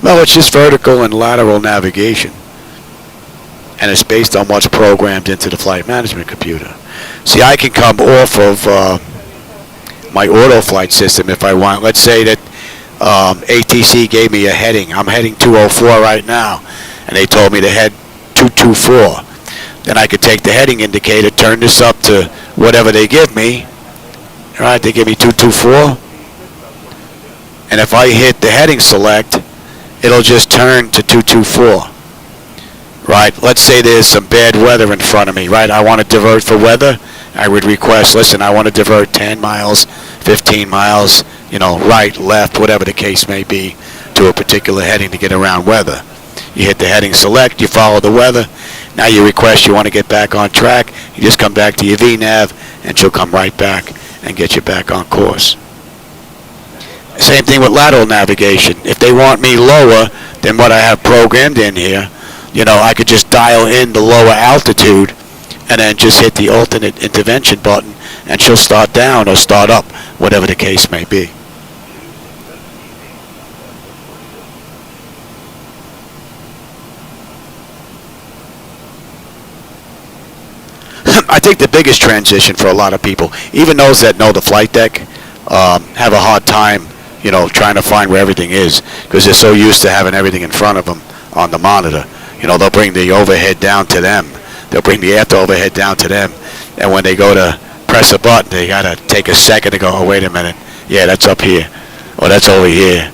Well, it's just vertical and lateral navigation, and it's based on what's programmed into the flight management computer. See, I can come off of my auto flight system if I want. Let's say that ATC gave me a heading. I'm heading 204 right now, and they told me to head 224. Then I could take the heading indicator, turn this up to whatever they give me. All right, they give me 224, and if I hit the heading select, it'll just turn to 224. Right, let's say there's some bad weather in front of me, right? I want to divert for weather. I would request, listen, I want to divert 10 miles, 15 miles, you know, right, left, whatever the case may be, to a particular heading to get around weather. You hit the heading select, you follow the weather. Now you request you want to get back on track. You just come back to your VNav, and she'll come right back and get you back on course. Same thing with lateral navigation. If they want me lower than what I have programmed in here, you know, I could just dial in the lower altitude and then just hit the alternate intervention button, and she'll start down or start up, whatever the case may be. I think the biggest transition for a lot of people, even those that know the flight deck, have a hard time, you know, trying to find where everything is, because they're so used to having everything in front of them on the monitor. You know, they'll bring the overhead down to them. They'll bring the after overhead down to them. And when they go to press a button, they got to take a second to go, oh, wait a minute. Yeah, that's up here. Or that's over here.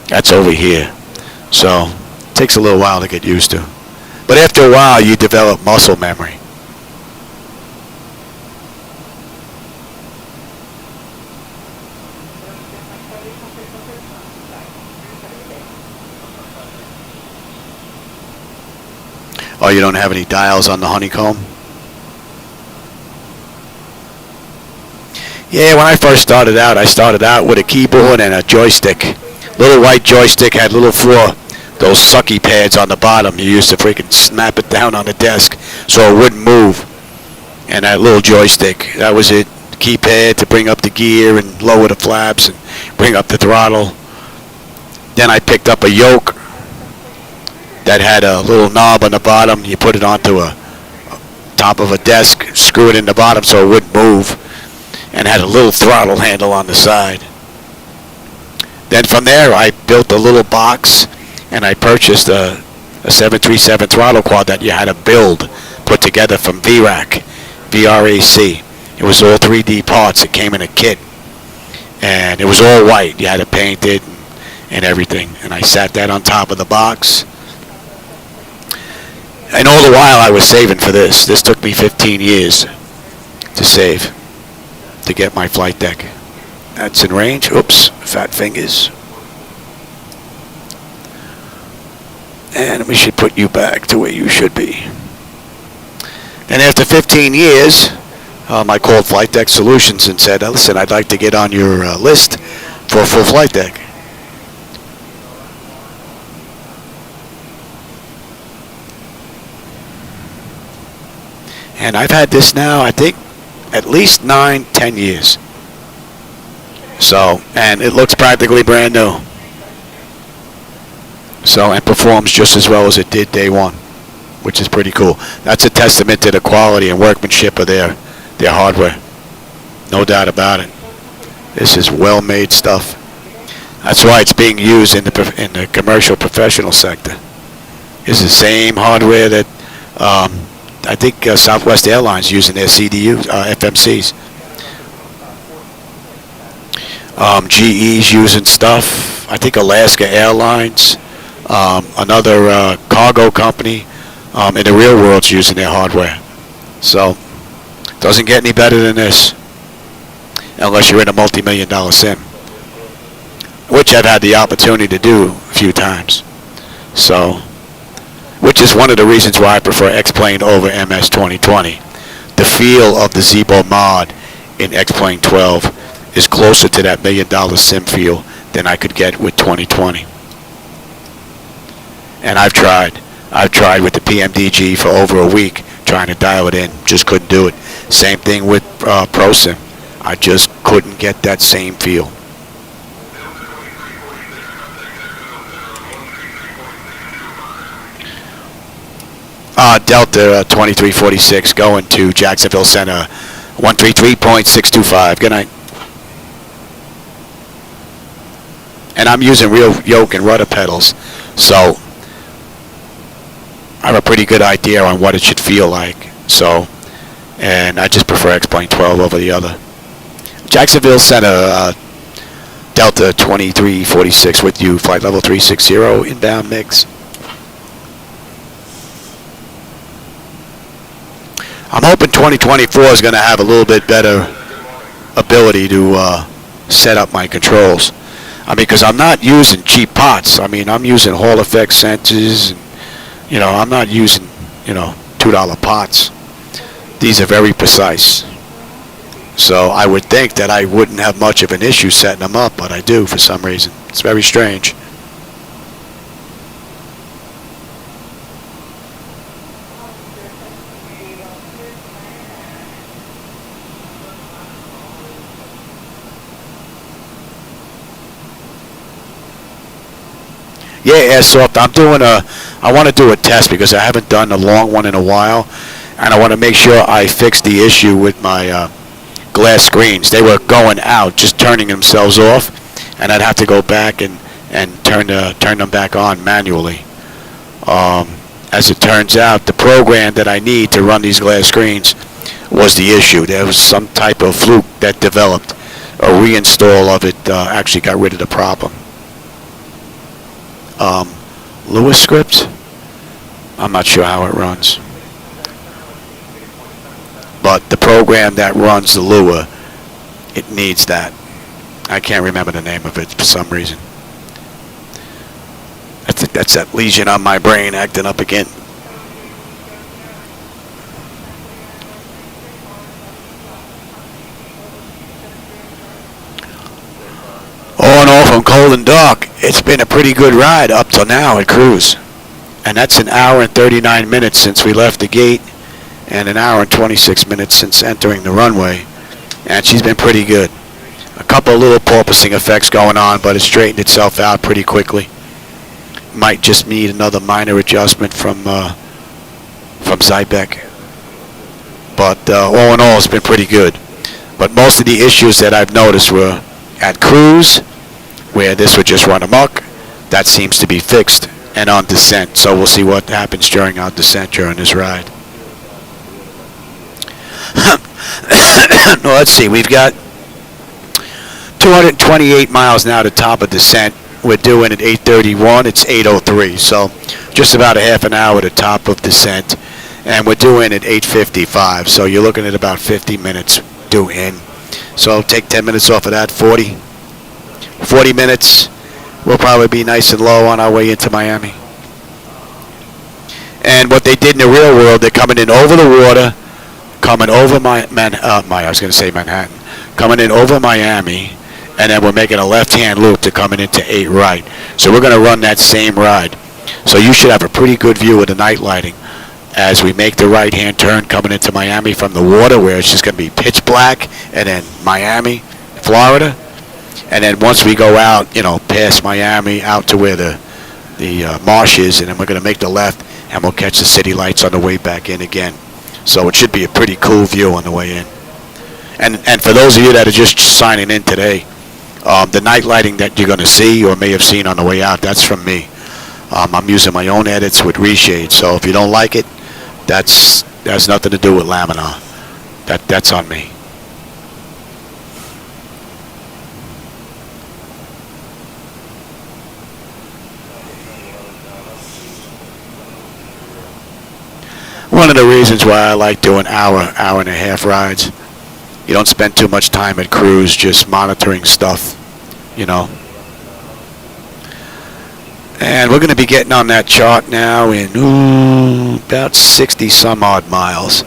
That's over here. So it takes a little while to get used to. But after a while, you develop muscle memory. Oh, you don't have any dials on the Honeycomb? Yeah, when I first started out, I started out with a keyboard and a joystick. Little white joystick, had little those sucky pads on the bottom. You used to freaking snap it down on the desk so it wouldn't move. And that little joystick, that was it. Keypad to bring up the gear and lower the flaps and bring up the throttle. Then I picked up a yoke that had a little knob on the bottom. You put it onto a top of a desk, screw it in the bottom so it wouldn't move, and had a little throttle handle on the side. Then from there I built a little box, and I purchased a 737 throttle quad that you had to build, put together from VRAC, VRAC. It was all 3D parts. It came in a kit, and it was all white. You had to paint it and everything, and I sat that on top of the box. And all the while I was saving for this. This took me 15 years to save, to get my flight deck. That's in range. Oops, fat fingers. And we should put you back to where you should be. And after 15 years, I called Flight Deck Solutions and said, listen, I'd like to get on your list for a full flight deck. And I've had this now, I think, at least 9-10 years. So, and it looks practically brand new. So, and performs just as well as it did day one, which is pretty cool. That's a testament to the quality and workmanship of their hardware. No doubt about it. This is well-made stuff. That's why it's being used in the commercial professional sector. It's the same hardware that I think Southwest Airlines using their CDU, FMCs. GE's using stuff. I think Alaska Airlines, another cargo company in the real world's using their hardware. So, doesn't get any better than this. Unless you're in a multi-million-dollar sim. Which I've had the opportunity to do a few times. So, which is one of the reasons why I prefer XPlane over MS 2020. The feel of the Zibo-Mod in XPlane12 is closer to that $1 million sim feel than I could get with 2020. And I've tried. I've tried with the PMDG for over a week trying to dial it in. Just couldn't do it. Same thing with ProSim. I just couldn't get that same feel. Delta 2346 going to Jacksonville Center 133.625. Good night. And I'm using real yoke and rudder pedals, so I have a pretty good idea on what it should feel like. So, and I just prefer XPlane12 over the other. Jacksonville Center, Delta 2346 with you, flight level 360, inbound mix. I'm hoping 2024 is going to have a little bit better ability to set up my controls. I mean, because I'm not using cheap pots. I mean, I'm using Hall effect sensors. And, you know, I'm not using, you know, $2 pots. These are very precise. So I would think that I wouldn't have much of an issue setting them up, but I do for some reason. It's very strange. Yeah, Airsoft, I want to do a test because I haven't done a long one in a while, and I want to make sure I fix the issue with my glass screens. They were going out, just turning themselves off, and I'd have to go back and turn them back on manually. As it turns out, the program that I need to run these glass screens was the issue. There was some type of fluke that developed. A reinstall of it actually got rid of the problem. Lua script, I'm not sure how it runs, but the program that runs the Lua, it needs that. I can't remember the name of it for some reason. That's that lesion on my brain acting up again. On off from cold and dark. It's been a pretty good ride up till now at cruise. And that's an hour and 39 minutes since we left the gate and an hour and 26 minutes since entering the runway. And she's been pretty good. A couple of little porpoising effects going on, but it straightened itself out pretty quickly. Might just need another minor adjustment from Zybeck. But all in all, it's been pretty good. But most of the issues that I've noticed were at cruise, where this would just run amok. That seems to be fixed, and on descent. So we'll see what happens during our descent during this ride. No, let's see. We've got 228 miles now to top of descent. We're doing at 8:31. It's 8:03. So just about a half an hour to top of descent. And we're doing at 8:55. So you're looking at about 50 minutes due in. So take 10 minutes off of that, 40 minutes. We'll probably be nice and low on our way into Miami. And what they did in the real world, they're coming in over the water, coming over Manhattan, coming in over Miami, and then we're making a left-hand loop to coming into 8 right. So we're going to run that same ride. So you should have a pretty good view of the night lighting as we make the right-hand turn coming into Miami from the water, where it's just going to be pitch black, and then Miami, Florida. And then once we go out, you know, past Miami, out to where the marsh is, and then we're going to make the left, and we'll catch the city lights on the way back in again. So it should be a pretty cool view on the way in. And for those of you that are just signing in today, the night lighting that you're going to see or may have seen on the way out, that's from me. I'm using my own edits with reshade. So if you don't like it, that has nothing to do with Laminar. That's on me. One of the reasons why I like doing hour and a half rides. You don't spend too much time at cruise just monitoring stuff, you know. And we're going to be getting on that chart now in about 60 some odd miles.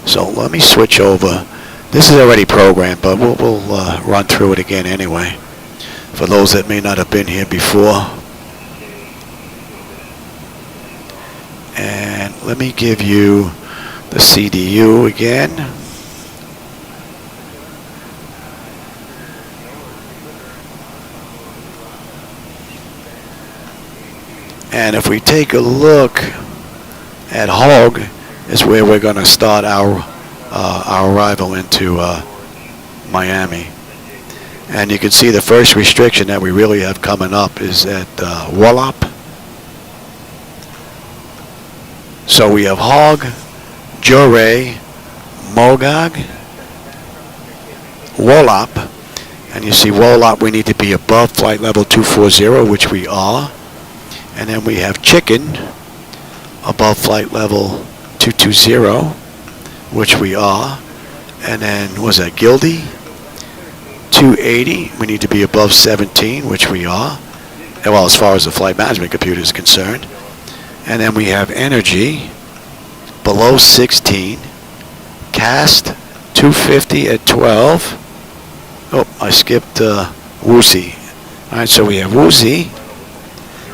So let me switch over. This is already programmed, but we'll run through it again anyway, for those that may not have been here before. And let me give you the CDU again. And if we take a look at Hog, is where we're going to start our arrival into Miami. And you can see the first restriction that we really have coming up is at Wallop. So we have Hog, Joray, Mogog, Wallop. And you see Wallop, we need to be above flight level 240, which we are. And then we have Chicken above flight level 220, which we are. And then was that Gildy? 280, we need to be above 17, which we are. Well, as far as the flight management computer is concerned. And then we have Energy below 16. Cast 250 at 12. Oh, I skipped Woozy. All right, so we have Woozy.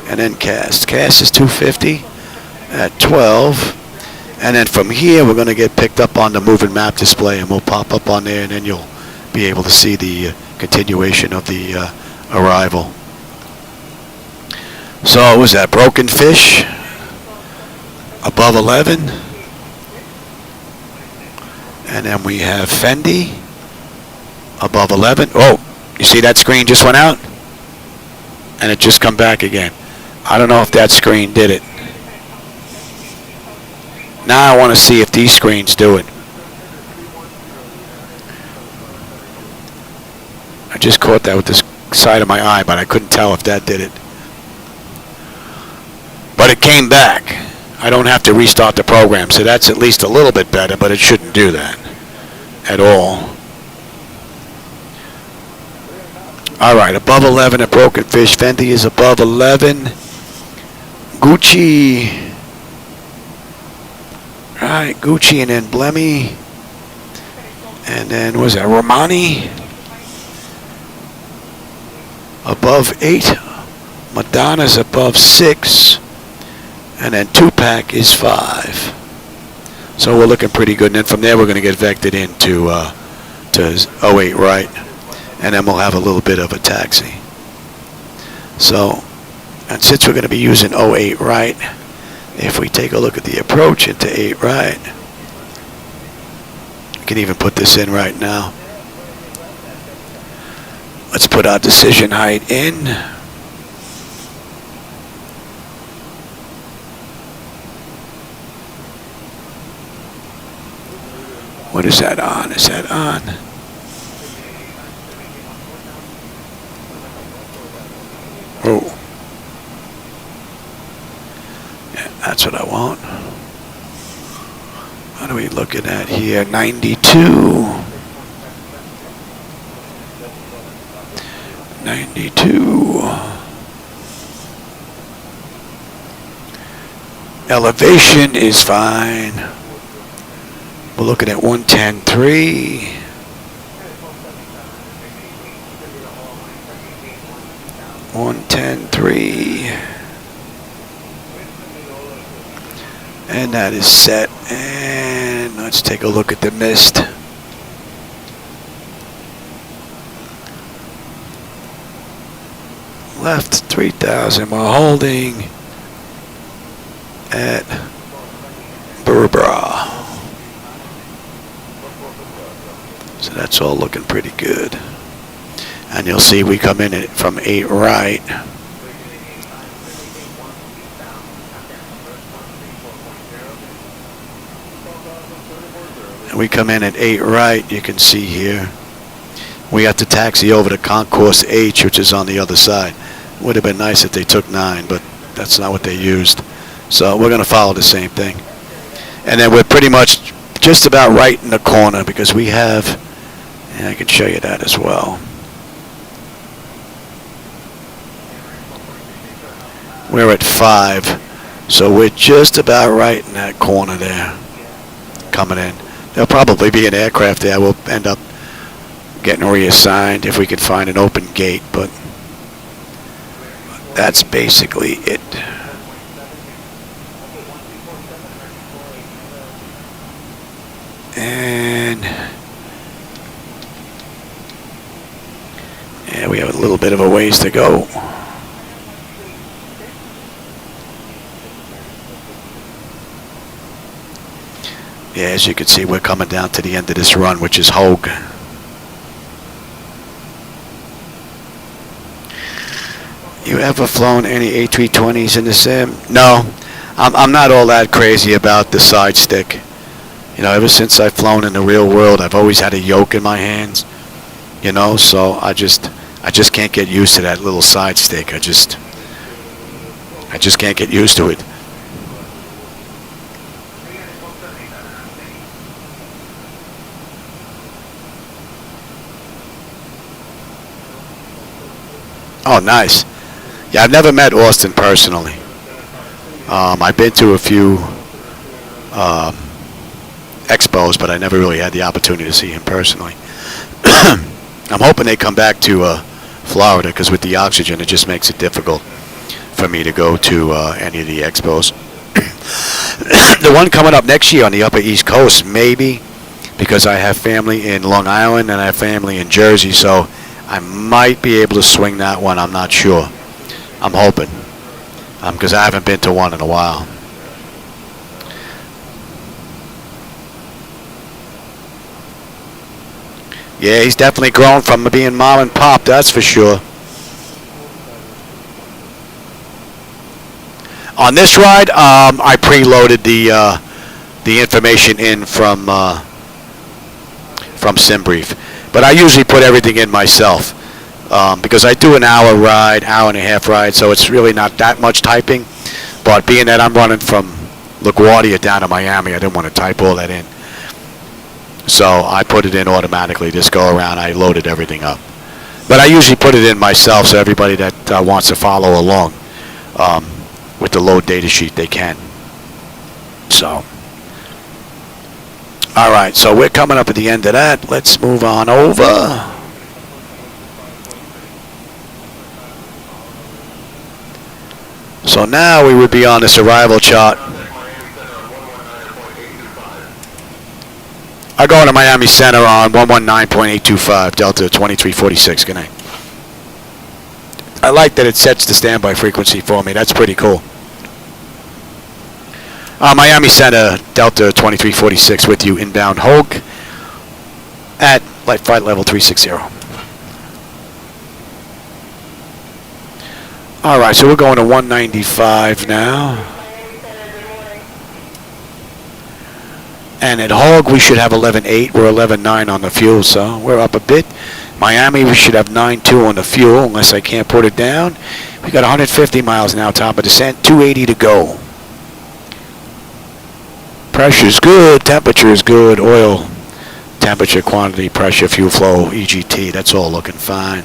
And then Cast. Cast is 250 at 12. And then from here, we're going to get picked up on the moving map display, and we'll pop up on there, and then you'll be able to see the continuation of the arrival. So was that Broken Fish above 11. And then we have Fendi above 11. Oh, you see that screen just went out? And it just come back again. I don't know if that screen did it. Now I want to see if these screens do it. I just caught that with the side of my eye, but I couldn't tell if that did it. But it came back. I don't have to restart the program, so that's at least a little bit better, but it shouldn't do that at all. All right, above 11 at Broken Fish. Fendi is above 11. Gucci. All right, Gucci and then Blemmy. And then, was that Romani? Above 8. Madonna's above 6. And then Tupac is 5. So we're looking pretty good. And then from there, we're going to get vectored into to 08 right. And then we'll have a little bit of a taxi. So, and since we're going to be using 08 right, if we take a look at the approach into 8 right, we can even put this in right now. Let's put our decision height in. What is that on? Is that on? Oh. Yeah, that's what I want. What are we looking at here? 92. 92. Elevation is fine. We're looking at 110.3. 110.3. And that is set. And let's take a look at the mist. Left 3,000. We're holding at Berbera. So that's all looking pretty good. And you'll see we come in at, from 8 right. And we come in at 8 right, you can see here. We have to taxi over to Concourse H, which is on the other side. Would have been nice if they took 9, but that's not what they used. So we're going to follow the same thing. And then we're pretty much just about right in the corner because we have, and I can show you that as well. We're at 5, so we're just about right in that corner there, coming in. There'll probably be an aircraft there. We'll end up getting reassigned if we can find an open gate, but that's basically it. And yeah, we have a little bit of a ways to go. Yeah, as you can see, we're coming down to the end of this run, which is Hogue. You ever flown any A320s in the sim? No, I'm not all that crazy about the side stick. You know, ever since I've flown in the real world, I've always had a yoke in my hands. You know, so I just can't get used to that little side stick. I just can't get used to it. Oh, nice. Yeah, I've never met Austin personally. I've been to a few expos, but I never really had the opportunity to see him personally. I'm hoping they come back to Florida, because with the oxygen, it just makes it difficult for me to go to any of the expos. The one coming up next year on the Upper East Coast, maybe, because I have family in Long Island and I have family in Jersey, so I might be able to swing that one. I'm not sure. I'm hoping, because I haven't been to one in a while. Yeah, he's definitely grown from being mom and pop, that's for sure. On this ride, I preloaded the information in from SimBrief, but I usually put everything in myself because I do an hour and a half ride, so it's really not that much typing. But being that I'm running from LaGuardia down to Miami, I didn't want to type all that in. So I put it in automatically. Just go around, I loaded everything up. But I usually put it in myself, so everybody that wants to follow along with the load data sheet, they can. So, all right, so we're coming up at the end of that. Let's move on over. So now we would be on this arrival chart. I'm going to Miami Center on 119.825, Delta 2346. Good night. I like that it sets the standby frequency for me. That's pretty cool. Miami Center, Delta 2346 with you, inbound Hogue at flight level 360. All right, so we're going to 195 now. And at Hogue, we should have 11.8. We're 11.9 on the fuel, so we're up a bit. Miami, we should have 9.2 on the fuel, unless I can't put it down. We got 150 miles now, top of descent, 280 to go. Pressure's good, temperature is good, oil, temperature, quantity, pressure, fuel flow, EGT, that's all looking fine.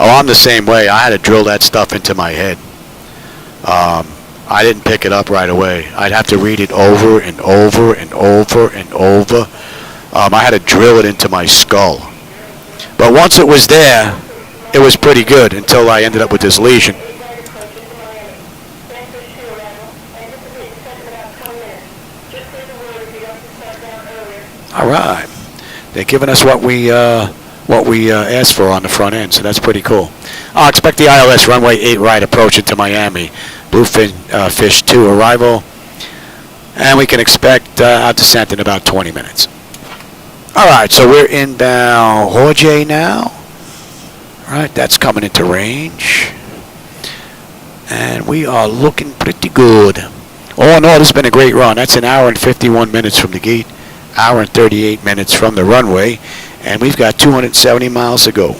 Oh, I'm the same way. I had to drill that stuff into my head. I didn't pick it up right away. I'd have to read it over and over and over and over. I had to drill it into my skull. But once it was there, it was pretty good until I ended up with this lesion. All right. They're giving us what we asked for on the front end, so that's pretty cool. I'll expect the ILS runway 8 right approaching to Miami. Bluefish 2 arrival, and we can expect our descent in about 20 minutes. All right, so we're inbound Jorge now. All right, that's coming into range, and we are looking pretty good. All in all, this has been a great run. That's an hour and 51 minutes from the gate, hour and 38 minutes from the runway, and we've got 270 miles to go.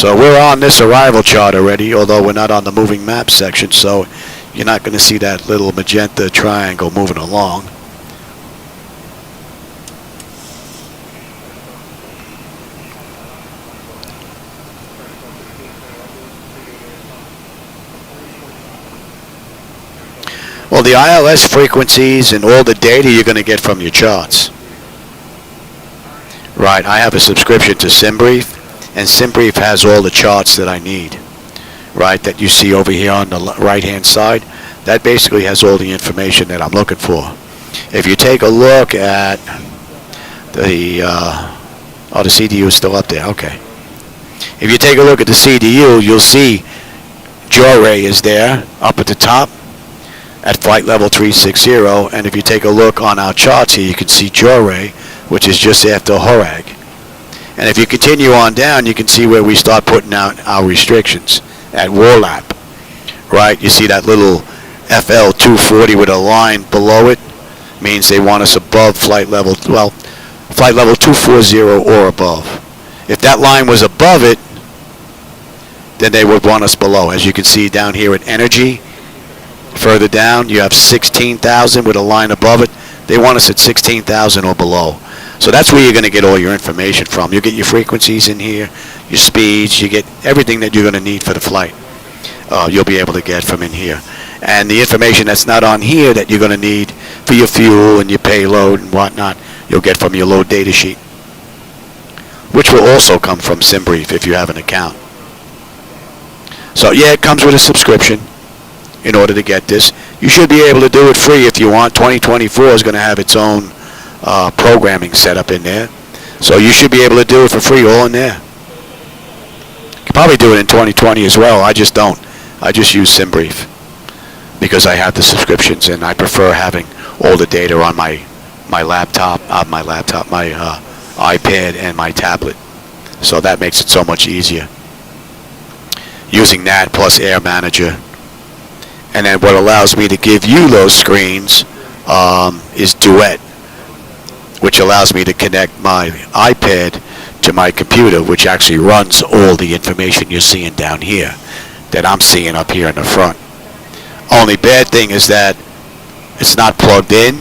So we're on this arrival chart already, although we're not on the moving map section, so you're not going to see that little magenta triangle moving along. Well, the ILS frequencies and all the data you're going to get from your charts. Right, I have a subscription to SimBrief, and SimBrief has all the charts that I need. Right, that you see over here on the right-hand side. That basically has all the information that I'm looking for. If you take a look at the, the CDU is still up there, okay. If you take a look at the CDU, you'll see jaw ray is there, up at the top, at flight level 360, and if you take a look on our charts here, you can see jaw ray, which is just after HORAG. And if you continue on down, you can see where we start putting out our restrictions at WARLAP, right? You see that little FL 240 with a line below it, means they want us above flight level, well, flight level 240 or above. If that line was above it, then they would want us below. As you can see down here at energy, further down, you have 16,000 with a line above it. They want us at 16,000 or below. So that's where you're going to get all your information from. You get your frequencies in here, your speeds, you get everything that you're going to need for the flight. You'll be able to get from in here. And the information that's not on here that you're going to need for your fuel and your payload and whatnot, you'll get from your load data sheet, which will also come from SimBrief if you have an account. So yeah, it comes with a subscription in order to get this. You should be able to do it free if you want. 2024 is going to have its own programming set up in there. So you should be able to do it for free all in there. You could probably do it in 2020 as well. I just don't. I just use SimBrief because I have the subscriptions and I prefer having all the data on my laptop, my iPad and my tablet. So that makes it so much easier. Using that plus Air Manager. And then what allows me to give you those screens is Duet, which allows me to connect my iPad to my computer, which actually runs all the information you're seeing down here that I'm seeing up here in the front. Only bad thing is that it's not plugged in.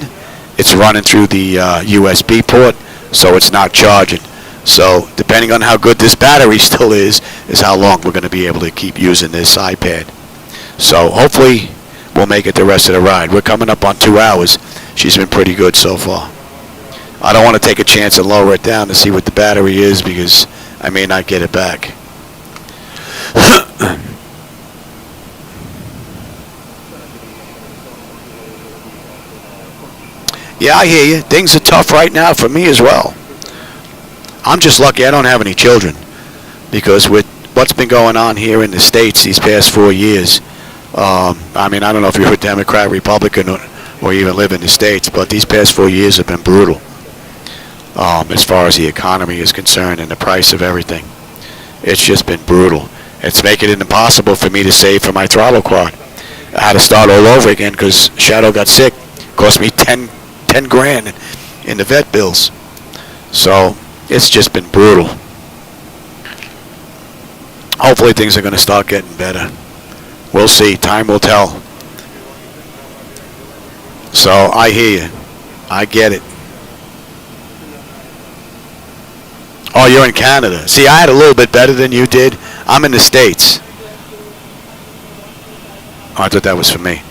It's running through the USB port, so it's not charging. So depending on how good this battery still is how long we're going to be able to keep using this iPad. So hopefully we'll make it the rest of the ride. We're coming up on 2 hours. She's been pretty good so far. I don't want to take a chance and lower it down to see what the battery is because I may not get it back. Yeah, I hear you. Things are tough right now for me as well. I'm just lucky I don't have any children because with what's been going on here in the States these past 4 years, I mean, I don't know if you're a Democrat, Republican, or even live in the States, but these past 4 years have been brutal as far as the economy is concerned and the price of everything. It's just been brutal. It's making it impossible for me to save for my throttle quad. I had to start all over again because Shadow got sick. Cost me 10 grand in the vet bills. So it's just been brutal. Hopefully things are going to start getting better. We'll see. Time will tell. So I hear you. I get it. Oh, you're in Canada. See, I had a little bit better than you did. I'm in the States. Oh, I thought that was for me.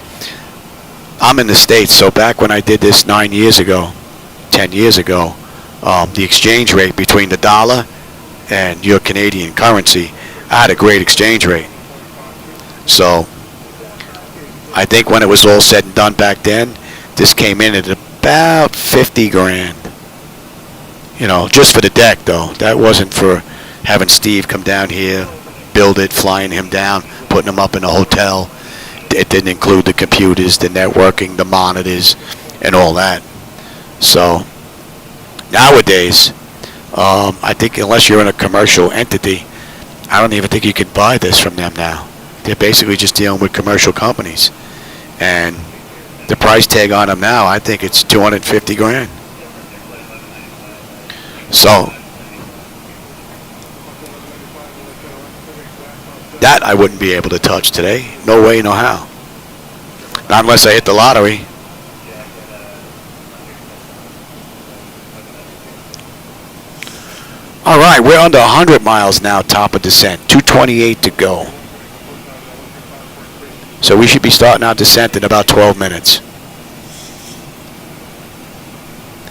I'm in the States, so back when I did this 9 years ago, 10 years ago, the exchange rate between the dollar and your Canadian currency, I had a great exchange rate. So I think when it was all said and done back then, this came in at about 50 grand. You know, just for the deck though. That wasn't for having Steve come down here, build it, flying him down, putting him up in a hotel. It didn't include the computers, the networking, the monitors, and all that. So nowadays, I think unless you're in a commercial entity, I don't even think you can buy this from them now. They're basically just dealing with commercial companies. And the price tag on them now, I think it's 250 grand. So That I wouldn't be able to touch today. No way, no how. Not unless I hit the lottery. All right, we're under 100 miles now, top of descent. 228 to go. So we should be starting our descent in about 12 minutes.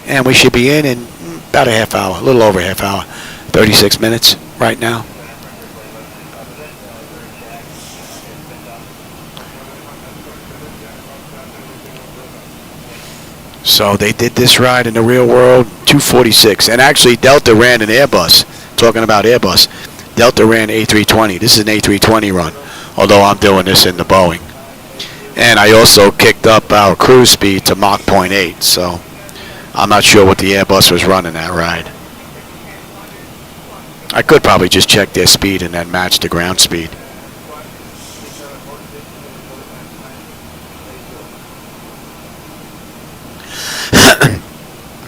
And we should be in about a half hour, a little over a half hour. 36 minutes right now. So they did this ride in the real world, 246. And actually, Delta ran an Airbus. Talking about Airbus, Delta ran A320. This is an A320 run, although I'm doing this in the Boeing. And I also kicked up our cruise speed to Mach 0.8. So I'm not sure what the Airbus was running that ride. I could probably just check their speed and then match the ground speed.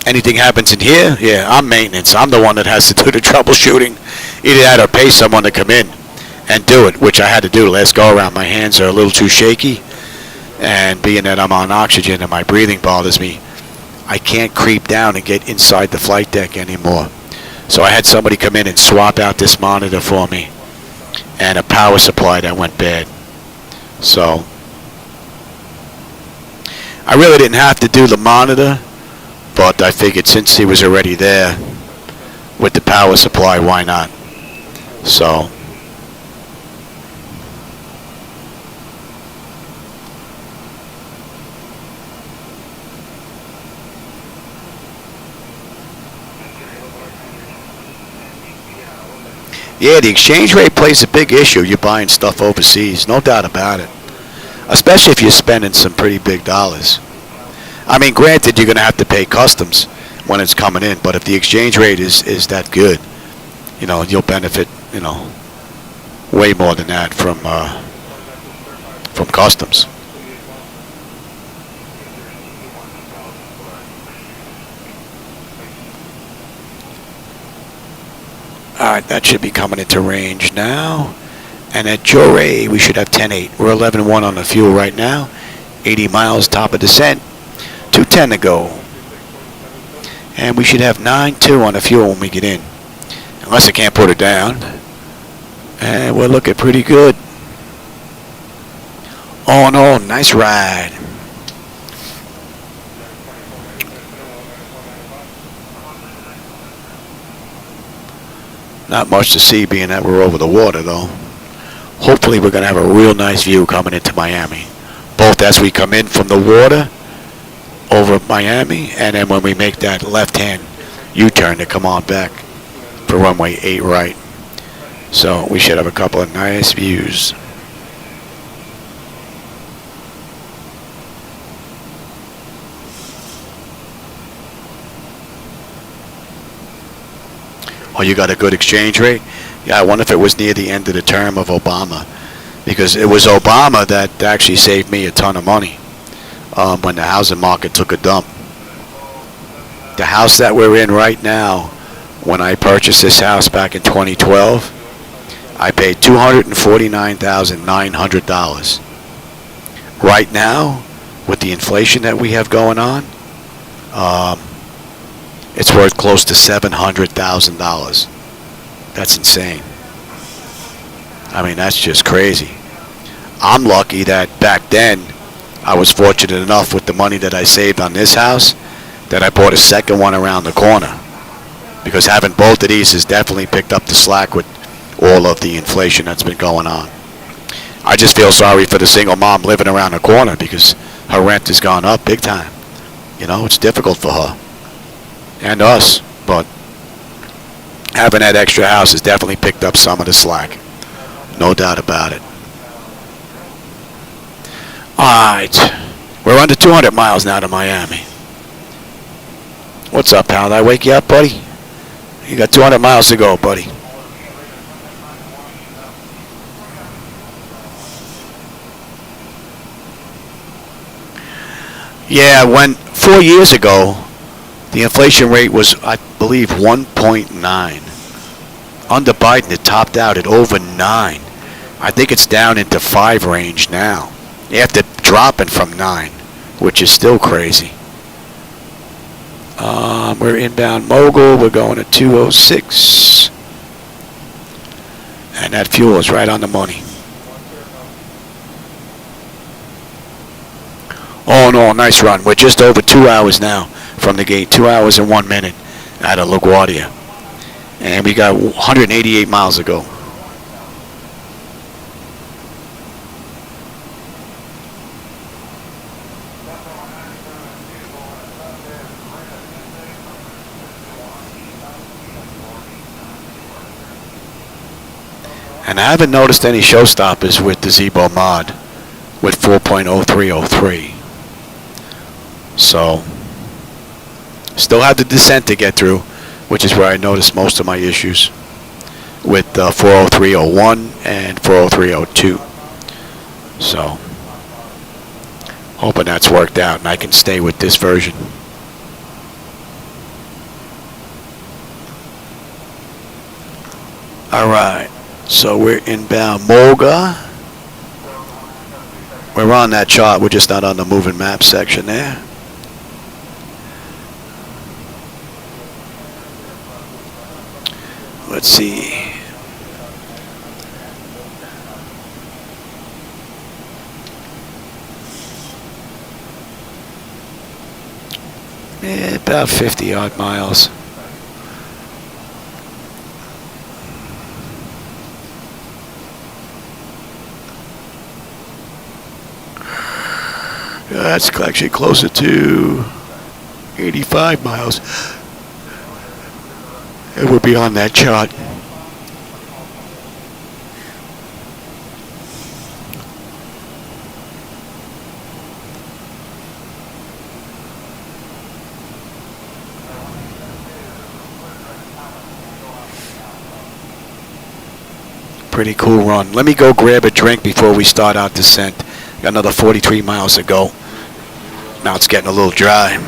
Anything happens in here, yeah, I'm maintenance. I'm the one that has to do the troubleshooting. Either that or pay someone to come in and do it, which I had to do last go around. My hands are a little too shaky, and being that I'm on oxygen and my breathing bothers me, I can't creep down and get inside the flight deck anymore. So I had somebody come in and swap out this monitor for me and a power supply that went bad. So I really didn't have to do the monitor, but I figured since he was already there with the power supply, why not? So yeah, the exchange rate plays a big issue. You're buying stuff overseas, no doubt about it. Especially if you're spending some pretty big dollars. I mean, granted, you're going to have to pay customs when it's coming in, but if the exchange rate is that good, you know, you'll benefit, you know, way more than that from customs. All right, that should be coming into range now. And at Jore, we should have 10.8. We're 11.1 on the fuel right now. 80 miles, top of descent. 210 to go. And we should have 9.2 on the fuel when we get in. Unless I can't put it down. And we're looking pretty good. All in all, nice ride. Not much to see being that we're over the water though. Hopefully we're going to have a real nice view coming into Miami. Both as we come in from the water over Miami, and then when we make that left-hand U-turn to come on back for runway 8 right. So we should have a couple of nice views. Oh, you got a good exchange rate? Yeah, I wonder if it was near the end of the term of Obama, because it was Obama that actually saved me a ton of money when the housing market took a dump. The house that we're in right now, when I purchased this house back in 2012, I paid $249,900. Right now, with the inflation that we have going on, it's worth close to $700,000. That's insane. I mean, that's just crazy. I'm lucky that back then I was fortunate enough with the money that I saved on this house that I bought a second one around the corner, because having both of these has definitely picked up the slack with all of the inflation that's been going on. I just feel sorry for the single mom living around the corner because her rent has gone up big time. You know, it's difficult for her and us, but having that extra house has definitely picked up some of the slack. No doubt about it. Alright, we're under 200 miles now to Miami. What's up, pal? Did I wake you up, buddy? You got 200 miles to go, buddy. Yeah, when 4 years ago, the inflation rate was, I believe, 1.9. Under Biden, it topped out at over 9. I I think it's down into 5 range now, after dropping from 9, which is still crazy. We're inbound Mogul. We're going to 206. And that fuel is right on the money. All in all, nice run. We're just over 2 hours now from the gate. 2 hours and 1 minute out of LaGuardia. And we got 188 miles to go. And I haven't noticed any showstoppers with the Zibo-Mod with 4.0303. So, still have the descent to get through, which is where I noticed most of my issues with 40301 and 40302. So, hoping that's worked out and I can stay with this version. Alright. So we're inbound Moga. We're on that chart. We're just not on the moving map section there. Let's see. Yeah, about 50 odd miles. That's actually closer to 85 miles. It would be on that chart. Pretty cool run. Let me go grab a drink before we start our descent. Got another 43 miles to go. Now it's getting a little dry.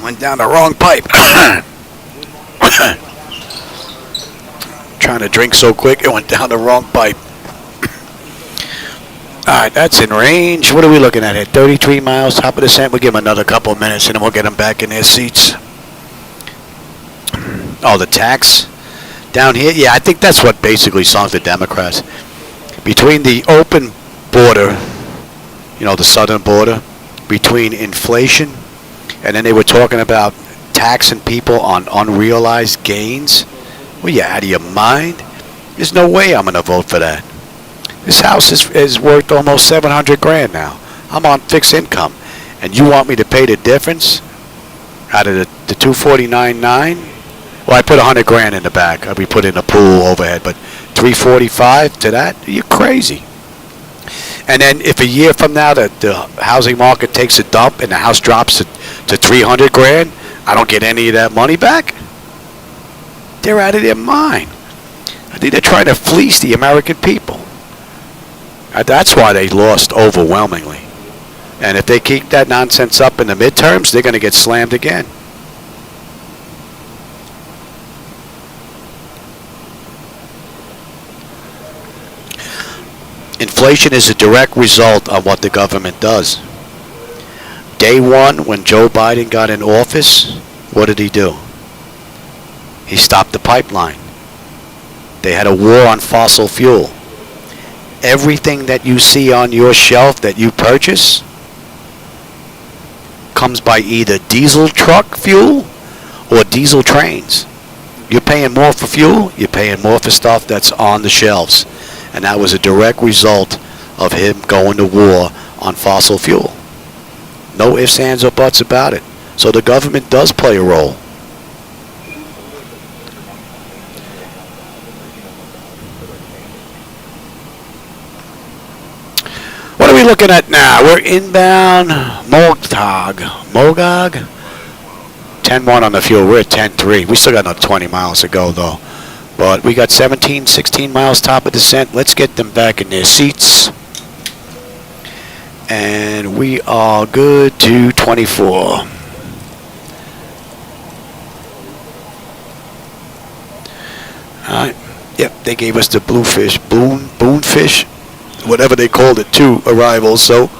Went down the wrong pipe. Trying to drink so quick, it went down the wrong pipe. Alright, that's in range. What are we looking at here? 33 miles, top of descent. We'll give them another couple of minutes and then we'll get them back in their seats. Oh, the tax down here? Yeah, I think that's what basically songs the Democrats. Between the open border, you know, the southern border, between inflation, and then they were talking about taxing people on unrealized gains. Well, you out of your mind? There's no way I'm going to vote for that. This house is worth almost 700 grand now. I'm on fixed income. And you want me to pay the difference out of the 249.9? Well, I put 100 grand in the back. We put in a pool overhead, but 345 to that? You're crazy. And then if a year from now the housing market takes a dump and the house drops to 300 grand, I don't get any of that money back? They're out of their mind. I think they're trying to fleece the American people. That's why they lost overwhelmingly. And if they keep that nonsense up in the midterms, they're going to get slammed again. Inflation is a direct result of what the government does. Day one, when Joe Biden got in office, what did he do? He stopped the pipeline. They had a war on fossil fuel. Everything that you see on your shelf that you purchase comes by either diesel truck fuel or diesel trains. You're paying more for fuel, you're paying more for stuff that's on the shelves. And that was a direct result of him going to war on fossil fuel. No ifs, ands, or buts about it. So the government does play a role. What are we looking at now? We're inbound Mogog. 10-1 on the fuel. We're at 10-3. We still got another 20 miles to go, though. But we got 17, 16 miles top of descent. Let's get them back in their seats. And we are good to 24. All right. Yep, they gave us the bluefish, boonfish, whatever they called it, 2 arrivals. So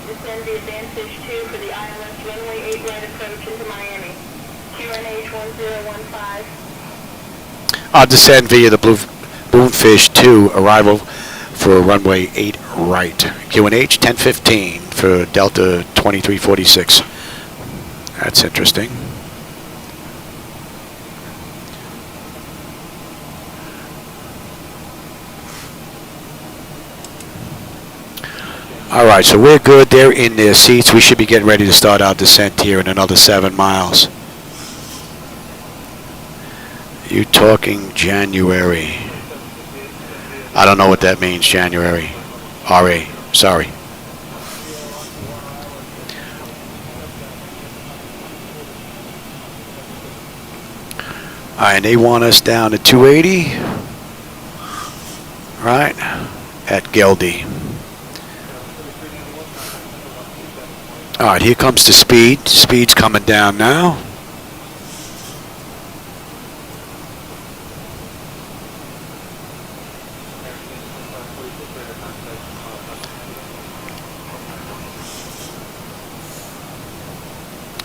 descend the AdvanceFish 2 for the ILS runway 8 right approach into Miami. QNH 1015. I'll descend via the Boonfish 2 arrival for runway 8 right. QNH 1015 for Delta 2346. That's interesting. All right, so we're good. They're in their seats. We should be getting ready to start our descent here in another 7 miles. You talking January? I don't know what that means, January. RA, sorry. All right, and they want us down to 280, right, at KLGA. All right, here comes the speed. Speed's coming down now.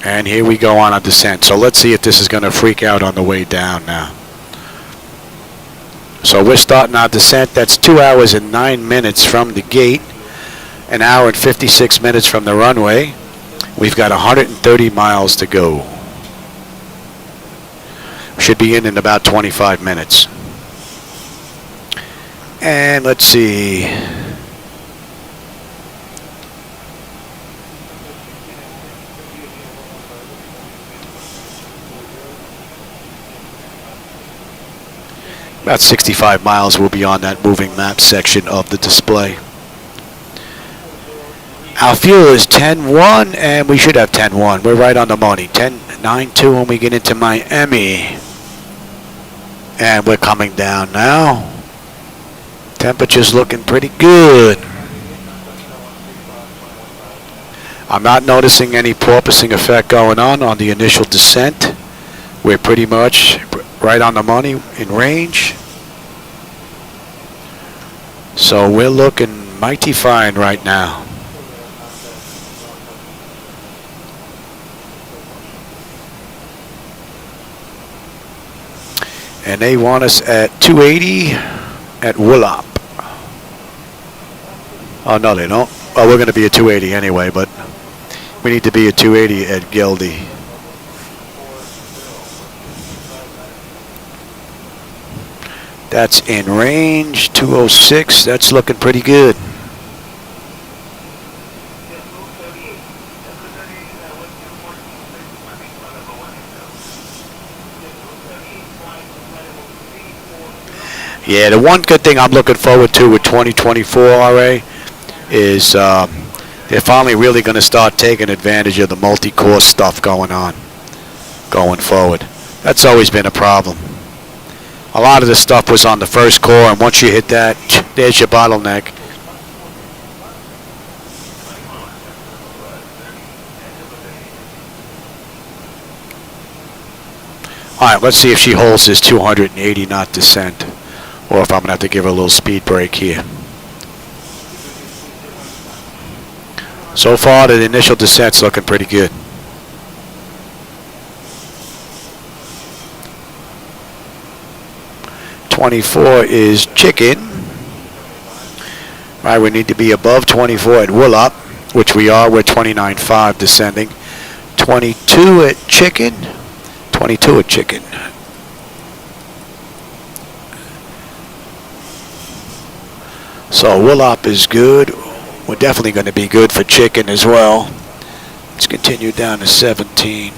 And here we go on a descent. So let's see if this is going to freak out on the way down now. So we're starting our descent. That's 2 hours and 9 minutes from the gate. An hour and 56 minutes from the runway. We've got 130 miles to go. Should be in about 25 minutes. And let's see. About 65 miles will be on that moving map section of the display. Our fuel is 10-1, and we should have 10-1. We're right on the money. 10-9-2 when we get into Miami. And we're coming down now. Temperature's looking pretty good. I'm not noticing any porpoising effect going on the initial descent. We're pretty much right on the money in range. So we're looking mighty fine right now. And they want us at 280 at Woolop. Oh, no, they don't. Oh, we're going to be at 280 anyway, but we need to be at 280 at KLGA. That's in range, 206. That's looking pretty good. Yeah, the one good thing I'm looking forward to with 2024 RA is they're finally really going to start taking advantage of the multi-course stuff going on going forward. That's always been a problem. A lot of the stuff was on the first core, and once you hit that, there's your bottleneck. Alright, let's see if she holds this 280 knot descent, or if I'm going to have to give her a little speed break here. So far, the initial descent's looking pretty good. .24 is chicken. Right, we need to be above 24 at Woolop, which we are. We're 29.5 descending. 22 at chicken. 22 at chicken. So Woolop is good. We're definitely going to be good for chicken as well. Let's continue down to 17.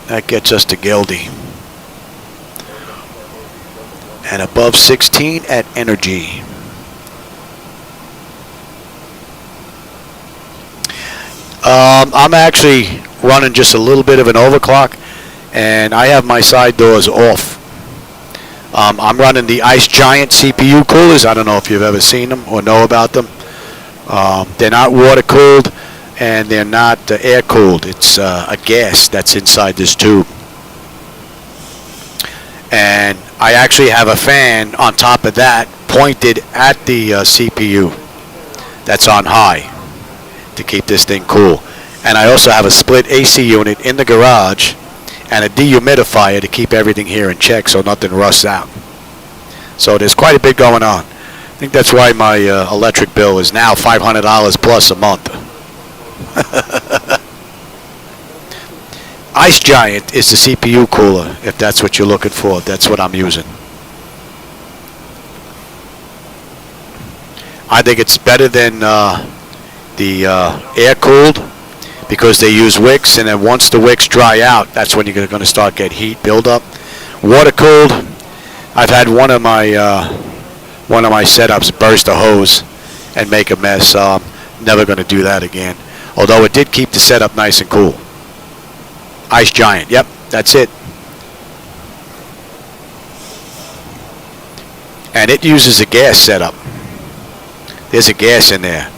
That gets us to Gildy. And above 16 at Energy. I'm actually running just a little bit of an overclock, and I have my side doors off. I'm running the Ice Giant CPU coolers. I don't know if you've ever seen them or know about them. They're not water cooled, and they're not air cooled. It's a gas that's inside this tube. And I actually have a fan on top of that pointed at the CPU that's on high to keep this thing cool. And I also have a split AC unit in the garage and a dehumidifier to keep everything here in check so nothing rusts out. So there's quite a bit going on. I think that's why my electric bill is now $500 plus a month. Ice Giant is the CPU cooler, if that's what you're looking for. That's what I'm using. I think it's better than the air-cooled because they use wicks, and then once the wicks dry out, that's when you're going to start get heat buildup. Water-cooled, I've had one of my setups burst a hose and make a mess, so I'm never going to do that again. Although it did keep the setup nice and cool. Ice Giant, yep, that's it. And it uses a gas setup. There's a gas in there.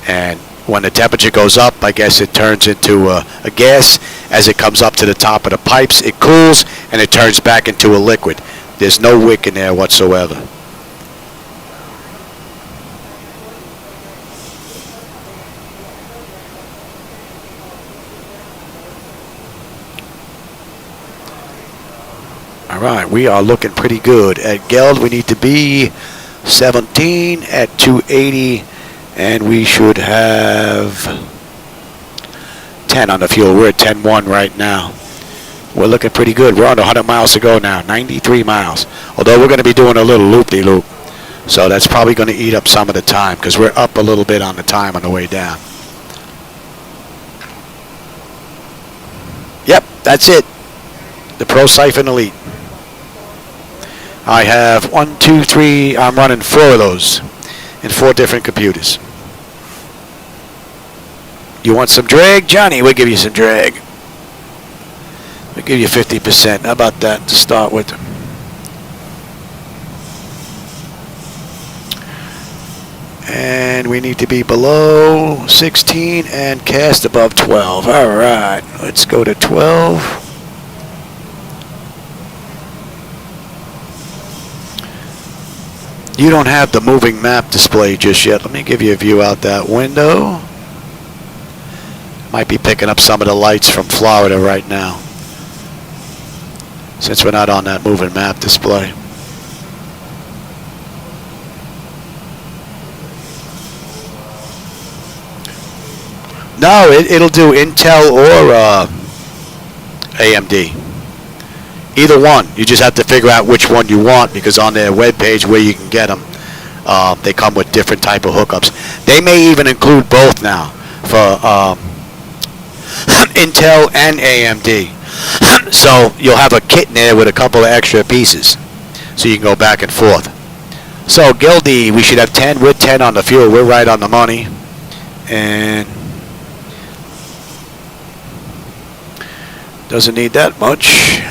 And when the temperature goes up, I guess it turns into a gas. As it comes up to the top of the pipes, it cools and it turns back into a liquid. There's no wick in there whatsoever. All right, we are looking pretty good. At Geld, we need to be 17 at 280, and we should have 10 on the fuel. We're at 10.1 right now. We're looking pretty good. We're on 100 miles to go now, 93 miles. Although we're going to be doing a little loop-de-loop, so that's probably going to eat up some of the time because we're up a little bit on the time on the way down. Yep, that's it. The Pro Siphon Elite. I have 1, 2, 3, I'm running 4 of those in 4 different computers. You want some drag? Johnny, we'll give you some drag. We'll give you 50%. How about that to start with? And we need to be below 16 and cast above 12. All right, let's go to 12. You don't have the moving map display just yet. Let me give you a view out that window. Might be picking up some of the lights from Florida right now, since we're not on that moving map display. No, it'll do Intel or AMD. Either one. You just have to figure out which one you want, because on their webpage where you can get them, they come with different type of hookups. They may even include both now for Intel and AMD. So you'll have a kit in there with a couple of extra pieces, so you can go back and forth. So Gildy, we should have 10. We're 10 on the fuel. We're right on the money. And doesn't need that much.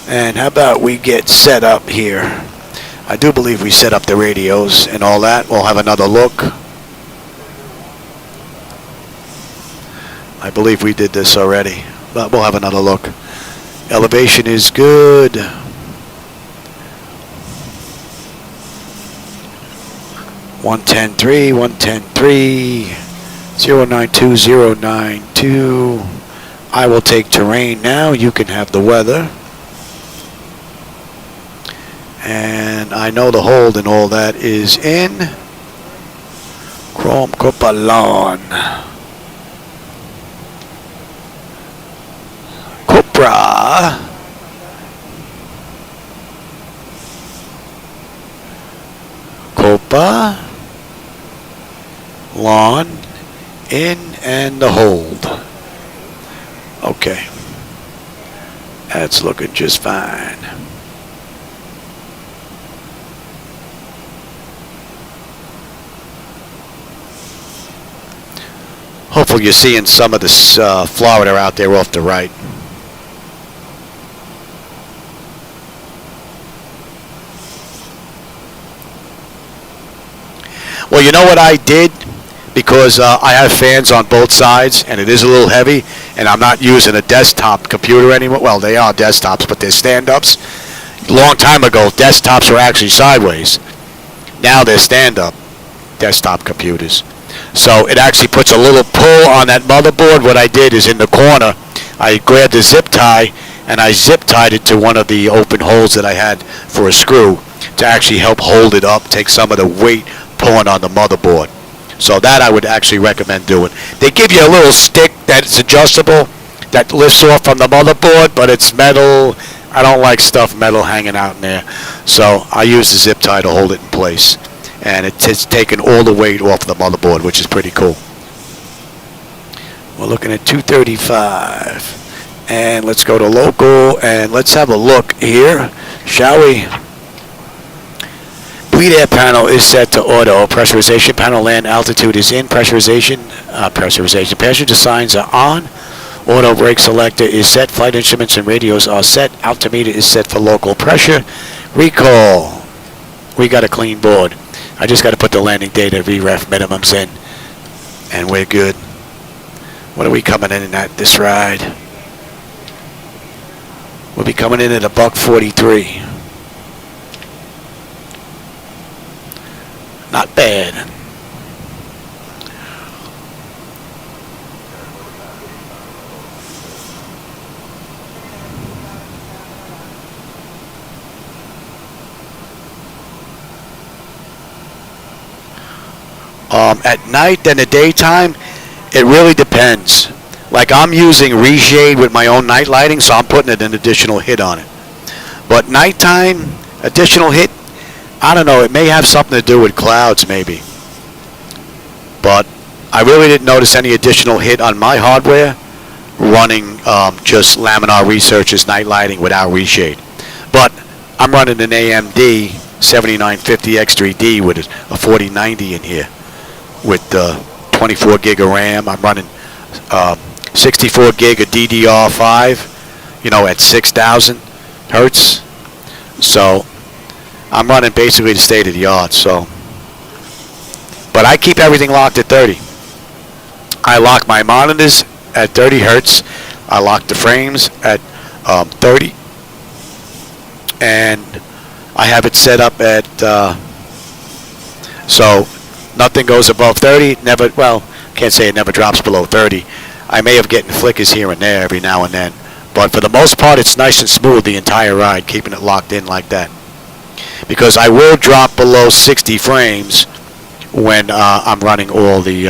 And how about we get set up here? I do believe we set up the radios and all that. We'll have another look. I believe we did this already, but we'll have another look. Elevation is good. 110.3, 110.3, 092, 092. I will take terrain now. You can have the weather. And I know the hold and all that is in. Chrome Copalon. Copra. Copa. Lawn. In and the hold. Okay. That's looking just fine. Hopefully you're seeing some of this Florida out there off the right. Well, you know what I did? Because I have fans on both sides, and it is a little heavy, and I'm not using a desktop computer anymore. Well, they are desktops, but they're stand-ups. A long time ago, desktops were actually sideways. Now they're stand-up desktop computers. So it actually puts a little pull on that motherboard. What I did is in the corner, I grabbed the zip tie, and I zip-tied it to one of the open holes that I had for a screw to actually help hold it up, take some of the weight pulling on the motherboard. So that I would actually recommend doing. They give you a little stick that's adjustable that lifts off from the motherboard, but it's metal. I don't like stuff metal hanging out in there. So I use the zip tie to hold it in place. And it's taken all the weight off the motherboard, which is pretty cool. We're looking at 235. And let's go to local, and let's have a look here, shall we? Bleed air panel is set to auto. Pressurization panel, land altitude is in. Pressurization. Passenger signs are on. Auto brake selector is set. Flight instruments and radios are set. Altimeter is set for local pressure. Recall. We got a clean board. I just got to put the landing data VREF minimums in, and we're good. What are we coming in at this ride? We'll be coming in at $143. Not bad. At night and the daytime, it really depends. Like I'm using reshade with my own night lighting, so I'm putting an additional hit on it. But nighttime, additional hit, I don't know, it may have something to do with clouds maybe. But I really didn't notice any additional hit on my hardware running just laminar research's night lighting without reshade. But I'm running an AMD 7950 X3D with a 4090 in here with 24 gig of RAM. I'm running 64 gig of DDR5, you know, at 6,000 hertz. So I'm running basically the state of the art. So, but I keep everything locked at 30. I lock my monitors at 30 hertz. I lock the frames at 30, and I have it set up at so nothing goes above 30. Never, well, can't say it never drops below 30. I may have getting flickers here and there every now and then, but for the most part, it's nice and smooth the entire ride, keeping it locked in like that. Because I will drop below 60 frames when I'm running all the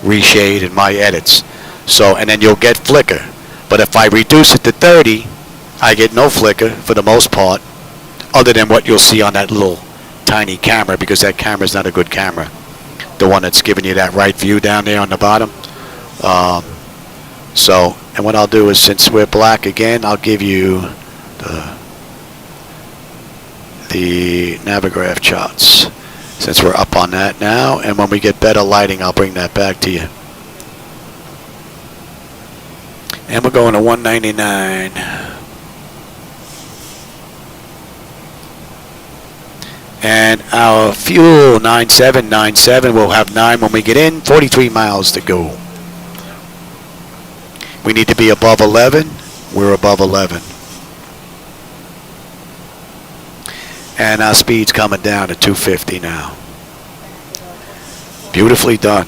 reshade and my edits. So, and then you'll get flicker. But if I reduce it to 30, I get no flicker for the most part, other than what you'll see on that little tiny camera, because that camera's not a good camera. The one that's giving you that right view down there on the bottom. So, and what I'll do is, since we're black again, I'll give you the Navigraph charts, since we're up on that now, and when we get better lighting, I'll bring that back to you. And we're going to 199. And our fuel, 9797, we'll have 9 when we get in, 43 miles to go. We need to be above 11. We're above 11. And our speed's coming down to 250 now. Beautifully done.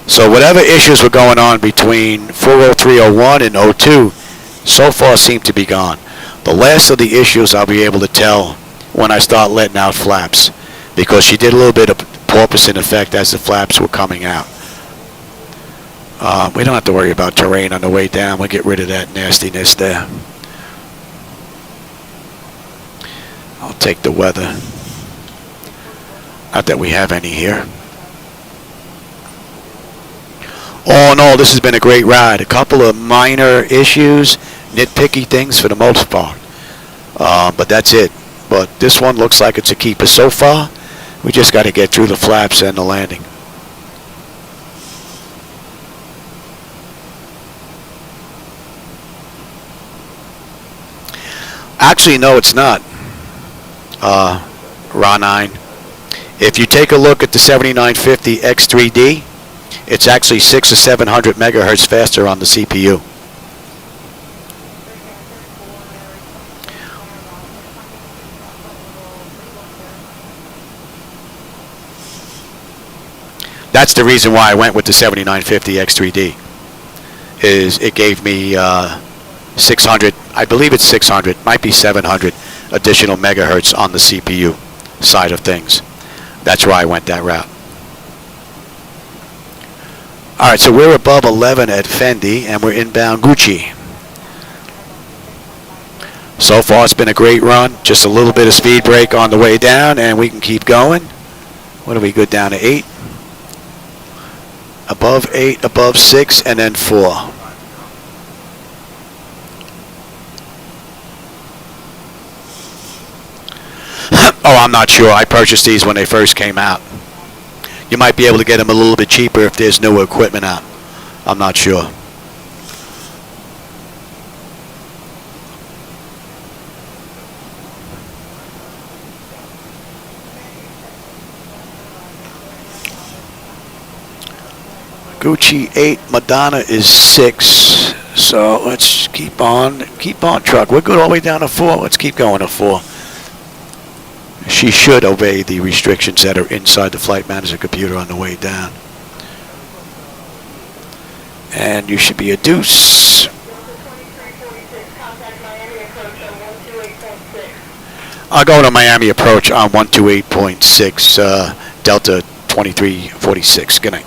So whatever issues were going on between 40301 and 02 so far seem to be gone. The last of the issues I'll be able to tell when I start letting out flaps, because she did a little bit of porpoising effect as the flaps were coming out. We don't have to worry about terrain on the way down. We'll get rid of that nastiness there. I'll take the weather. Not that we have any here. All in all, this has been a great ride. A couple of minor issues, nitpicky things for the most part. But that's it. But this one looks like it's a keeper so far. We just got to get through the flaps and the landing. Actually, no, it's not. RA9. If you take a look at the 7950 X3D, it's actually 600 or 700 megahertz faster on the CPU. That's the reason why I went with the 7950 X3D. Is it gave me 600, I believe it's 600, might be 700 additional megahertz on the CPU side of things. That's why I went that route. Alright, so we're above 11 at Fendi and we're inbound Gucci. So far it's been a great run. Just a little bit of speed break on the way down and we can keep going. What are we good down to 8? Above 8, above 6, and then 4. Oh, I'm not sure. I purchased these when they first came out. You might be able to get them a little bit cheaper if there's new equipment out. I'm not sure. Gucci 8, Madonna is 6. So let's keep on truck. We're good all the way down to 4. Let's keep going to 4. She should obey the restrictions that are inside the flight manager computer on the way down. And you should be a deuce. I'll go to Miami approach on 128.6, Delta 2346. Good night.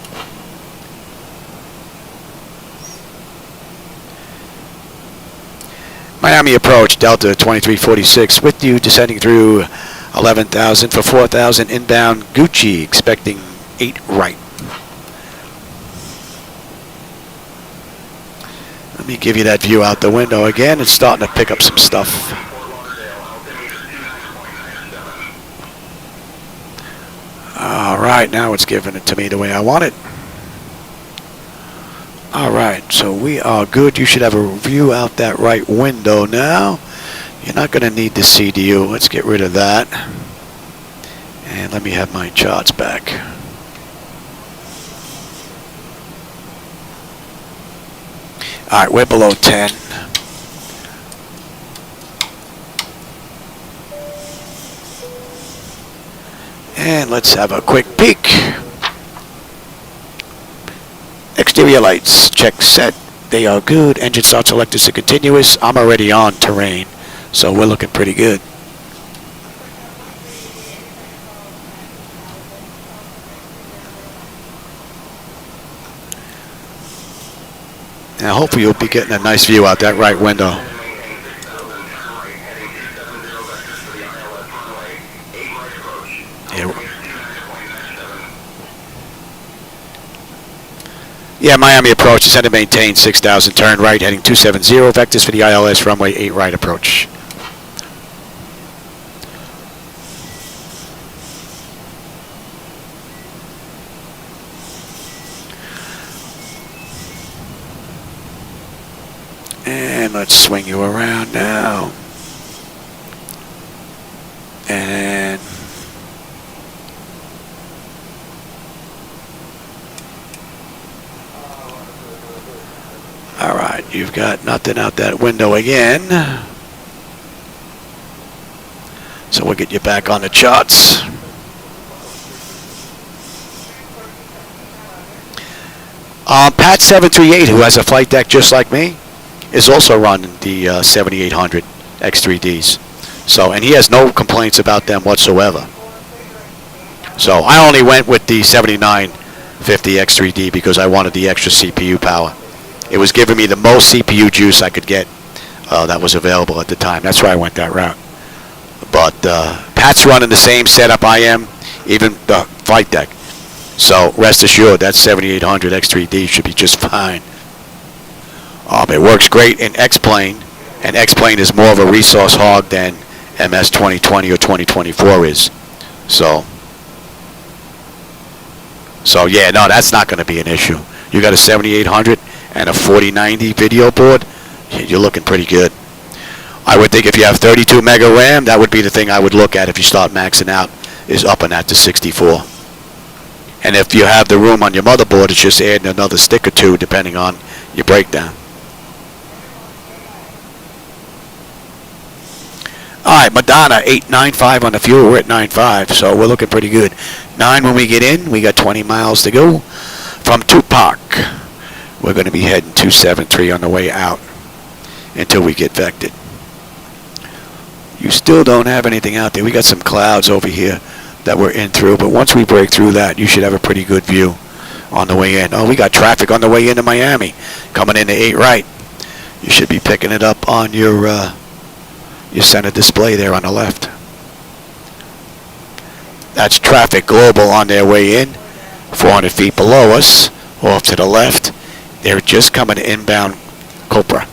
Miami approach, Delta 2346, with you descending through 11,000 for 4,000 inbound Gucci, expecting 8 right. Let me give you that view out the window again. It's starting to pick up some stuff. All right, now it's giving it to me the way I want it. All right, so we are good. You should have a view out that right window now. You're not going to need the CDU. Let's get rid of that. And let me have my charts back. All right, we're below 10. And let's have a quick peek. Exterior lights, check set. They are good. Engine start selected to continuous. I'm already on terrain, so we're looking pretty good. Now hopefully you'll be getting a nice view out that right window. Yeah, Miami approach, descend and maintain 6,000, turn right, heading 270, vectors for the ILS runway 8 right approach. And let's swing you around now. And all You've got nothing out that window again. So we'll get you back on the charts. Pat 738, who has a flight deck just like me, is also running the 7800 X3Ds. So, and he has no complaints about them whatsoever. So I only went with the 7950 X3D because I wanted the extra CPU power. It was giving me the most CPU juice I could get that was available at the time. That's why I went that route. But Pat's running the same setup I am, even the flight deck. So rest assured that 7800 X3D should be just fine. It works great in XPlane, and XPlane is more of a resource hog than MS 2020 or 2024 is. So yeah, no, that's not going to be an issue. You got a 7800 and a 4090 video board, you're looking pretty good. I would think if you have 32 mega RAM, that would be the thing I would look at if you start maxing out, is upping that to 64. And if you have the room on your motherboard, it's just adding another stick or two depending on your breakdown. Alright, Madonna, 895 on the fuel. We're at 9.5, so we're looking pretty good. 9 when we get in. We got 20 miles to go. From Tupac, we're going to be heading 273 on the way out until we get vectored. You still don't have anything out there. We got some clouds over here that we're in through, but once we break through that, you should have a pretty good view on the way in. Oh, we got traffic on the way into Miami, coming into 8 right. You should be picking it up on your center display there on the left. That's traffic global on their way in, 400 feet below us, off to the left. They're just coming inbound Copra.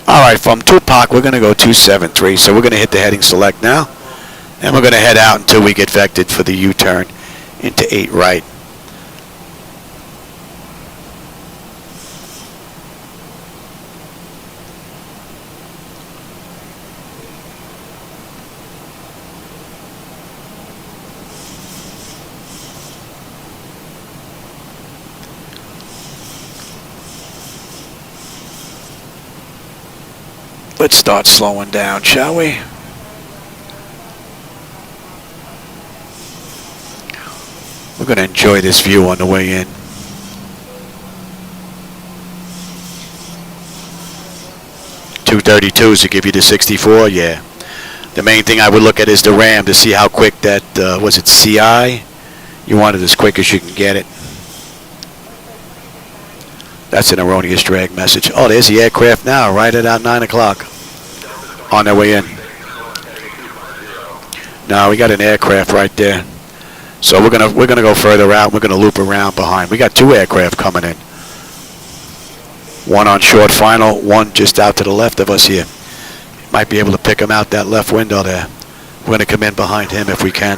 Alright, from Tupac, we're going to go 273, so we're going to hit the heading select now, and we're going to head out until we get vectored for the U-turn into 8 right. Let's start slowing down, shall we? We're going to enjoy this view on the way in. .232s to give you the 64, yeah. The main thing I would look at is the RAM to see how quick that, was it CI? You want it as quick as you can get it. That's an erroneous drag message. Oh, there's the aircraft now, right at 9 o'clock. On their way in. No, we got an aircraft right there. So we're gonna go further out. We're gonna loop around behind. We got 2 aircraft coming in. One on short final, one just out to the left of us here. Might be able to pick him out that left window there. We're gonna come in behind him if we can.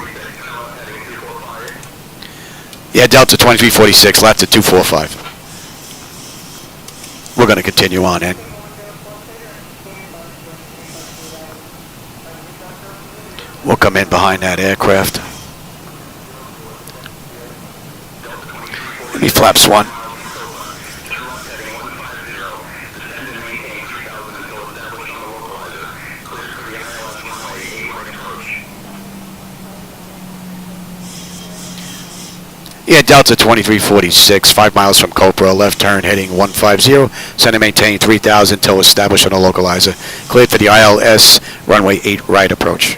Yeah, Delta 2346, left at 245. We're gonna continue on in. We'll come in behind that aircraft. Let me flaps 1. Yeah, Delta 2346, 5 miles from Copra, left turn heading 150, center maintain 3000 till established on a localizer. Cleared for the ILS runway 8 right approach.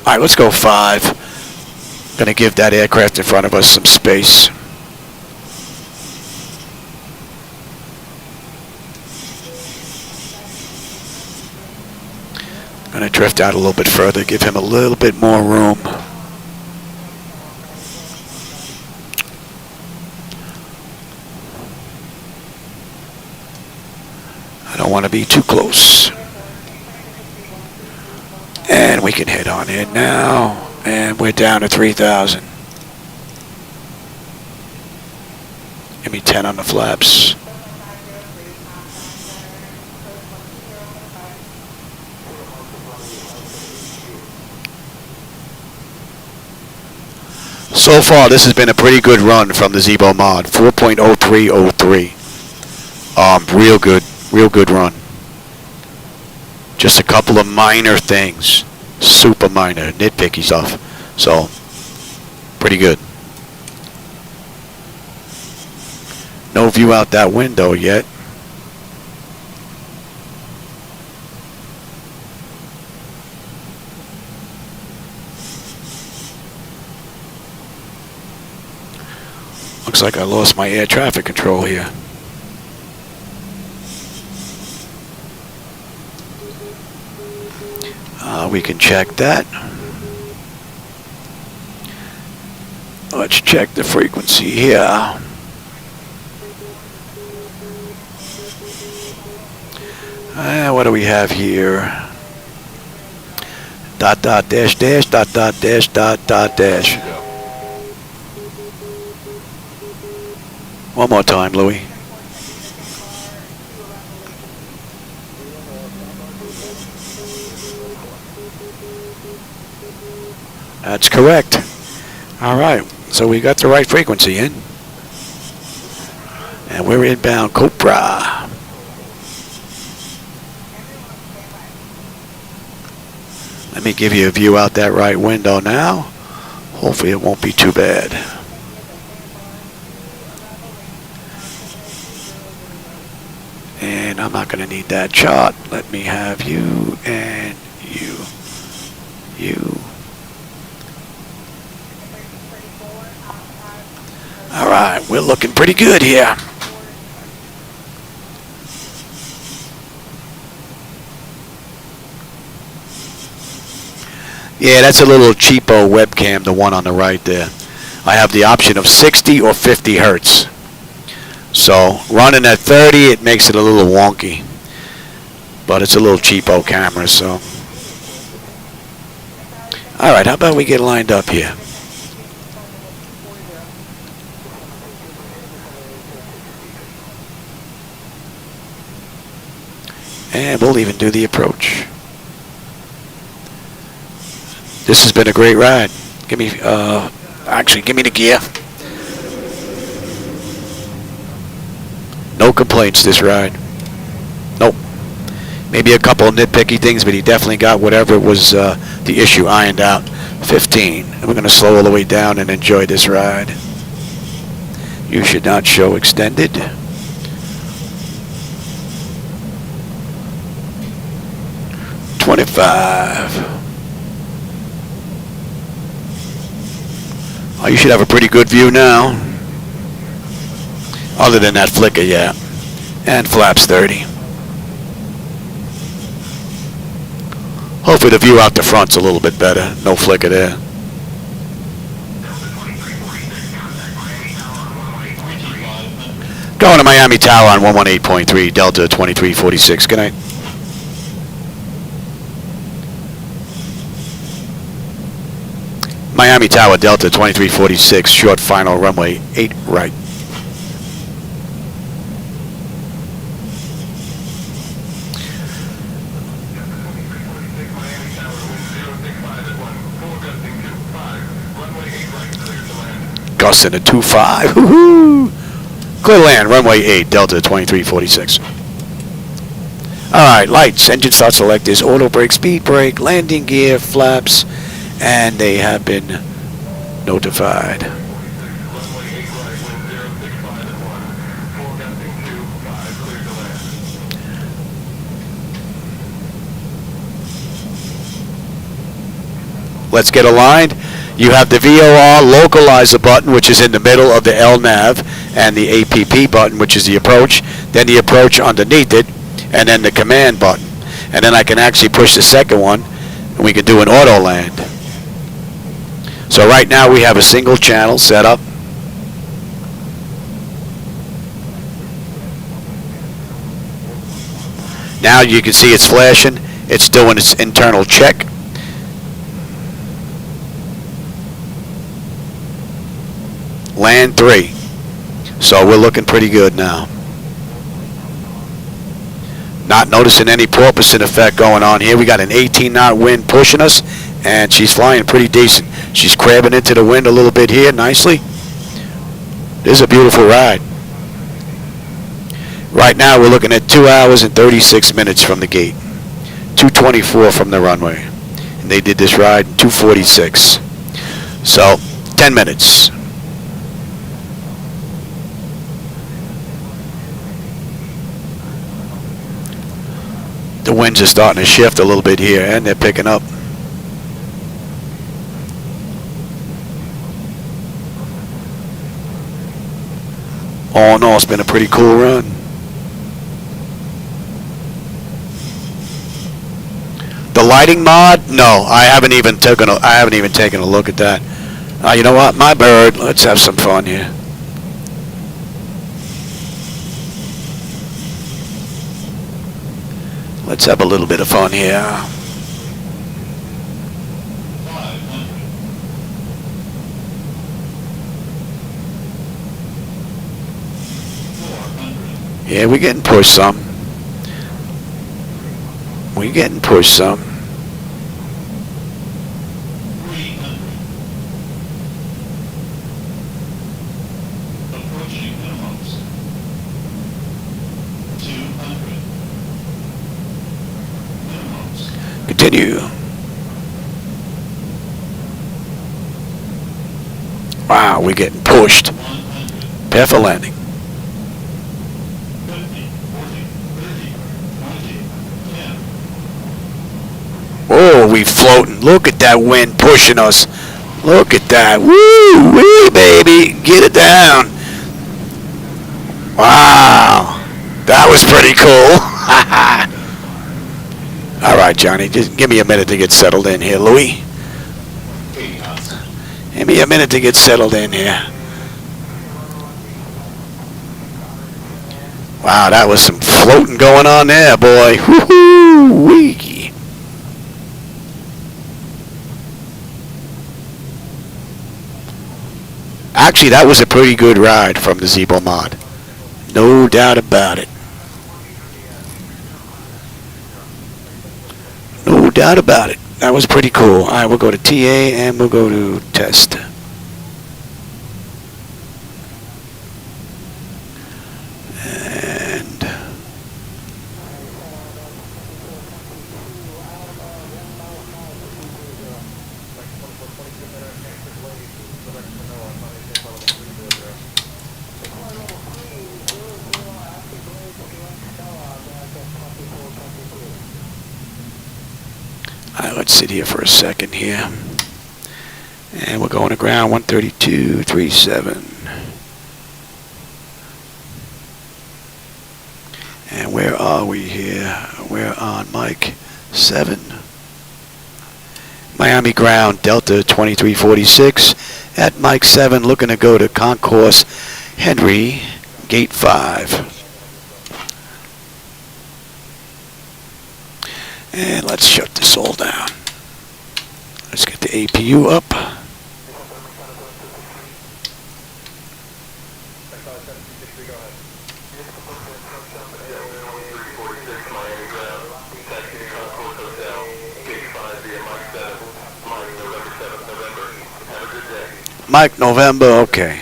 Alright, let's go 5. Gonna give that aircraft in front of us some space. Gonna drift out a little bit further, give him a little bit more room. I don't want to be too close. And we can head on in now. And we're down to 3,000. Give me 10 on the flaps. So far, this has been a pretty good run from the Zibo-Mod. 4.0303. Real good run. Just a couple of minor things. Super minor, nitpicky stuff. So, pretty good. No view out that window yet. Looks like I lost my air traffic control here. We can check that. Let's check the frequency here. What do we have here? Dot dot dash dash dot dot dash dot dot dash. One more time, Louis. That's correct. All right, so we got the right frequency in. And we're inbound Cobra. Let me give you a view out that right window now. Hopefully it won't be too bad. And I'm not going to need that chart. Let me have you and you. All right, we're looking pretty good here. Yeah, that's a little cheapo webcam, the one on the right there. I have the option of 60 or 50 hertz. So running at 30, it makes it a little wonky. But it's a little cheapo camera, so. All right, how about we get lined up here? And we'll even do the approach. This has been a great ride. Give me the gear. No complaints this ride. Nope. Maybe a couple of nitpicky things, but he definitely got whatever was the issue ironed out. 15. And we're going to slow all the way down and enjoy this ride. You should not show extended. $25. Oh, you should have a pretty good view now. Other than that flicker, yeah. And flaps 30. Hopefully the view out the front's a little bit better. No flicker there. Going to Miami Tower on 118.3, Delta 2346. Good night. Miami Tower, Delta 2346, short final runway 8 right. Gusting at 25. Woohoo! Clear land, runway 8, Delta 2346. Alright, lights, engine start selectors, auto brake, speed brake, landing gear, flaps, and they have been notified. Let's get aligned. You have the VOR localizer button, which is in the middle of the LNAV, and the APP button, which is the approach, then the approach underneath it, and then the command button. And then I can actually push the second one, and we can do an auto land. So right now we have a single channel set up. Now you can see it's flashing. It's doing its internal check. Land 3. So we're looking pretty good now. Not noticing any porpoising effect going on here. We got an 18-knot wind pushing us, and she's flying pretty decent. She's crabbing into the wind a little bit here nicely. This is a beautiful ride. Right now we're looking at 2 hours and 36 minutes from the gate. 2:24 from the runway. And they did this ride in 2:46. So, 10 minutes. The winds are starting to shift a little bit here, and they're picking up. All in all, it's been a pretty cool run. The lighting mod? No, I haven't even taken a look at that. You know what? My bird. Let's have some fun here. Let's have a little bit of fun here. Yeah, we're getting pushed some. We're getting pushed some. Approaching minimums. 200. Minimums. Continue. Wow, we're getting pushed. 100. Prepare for landing. 50, 40, 30, 20, 10. Oh, we floating. Look at that wind pushing us. Look at that. Woo, wee, baby. Get it down. Wow. That was pretty cool. All right, Johnny. Just give me a minute to get settled in here, Louis. Give me a minute to get settled in here. Wow, that was some floating going on there, boy. Woo-hoo-wee. Actually, that was a pretty good ride from the Zibo-Mod. No doubt about it. No doubt about it. That was pretty cool. All right, we'll go to TA and we'll go to test. And all right, let's sit here for a second here. And we're going to ground 132.37. And where are we here? We're on Mike 7. Miami ground, Delta 2346 at Mike 7, looking to go to Concourse Henry, Gate 5. And let's shut this all down. Let's get the APU up. Mike November, okay.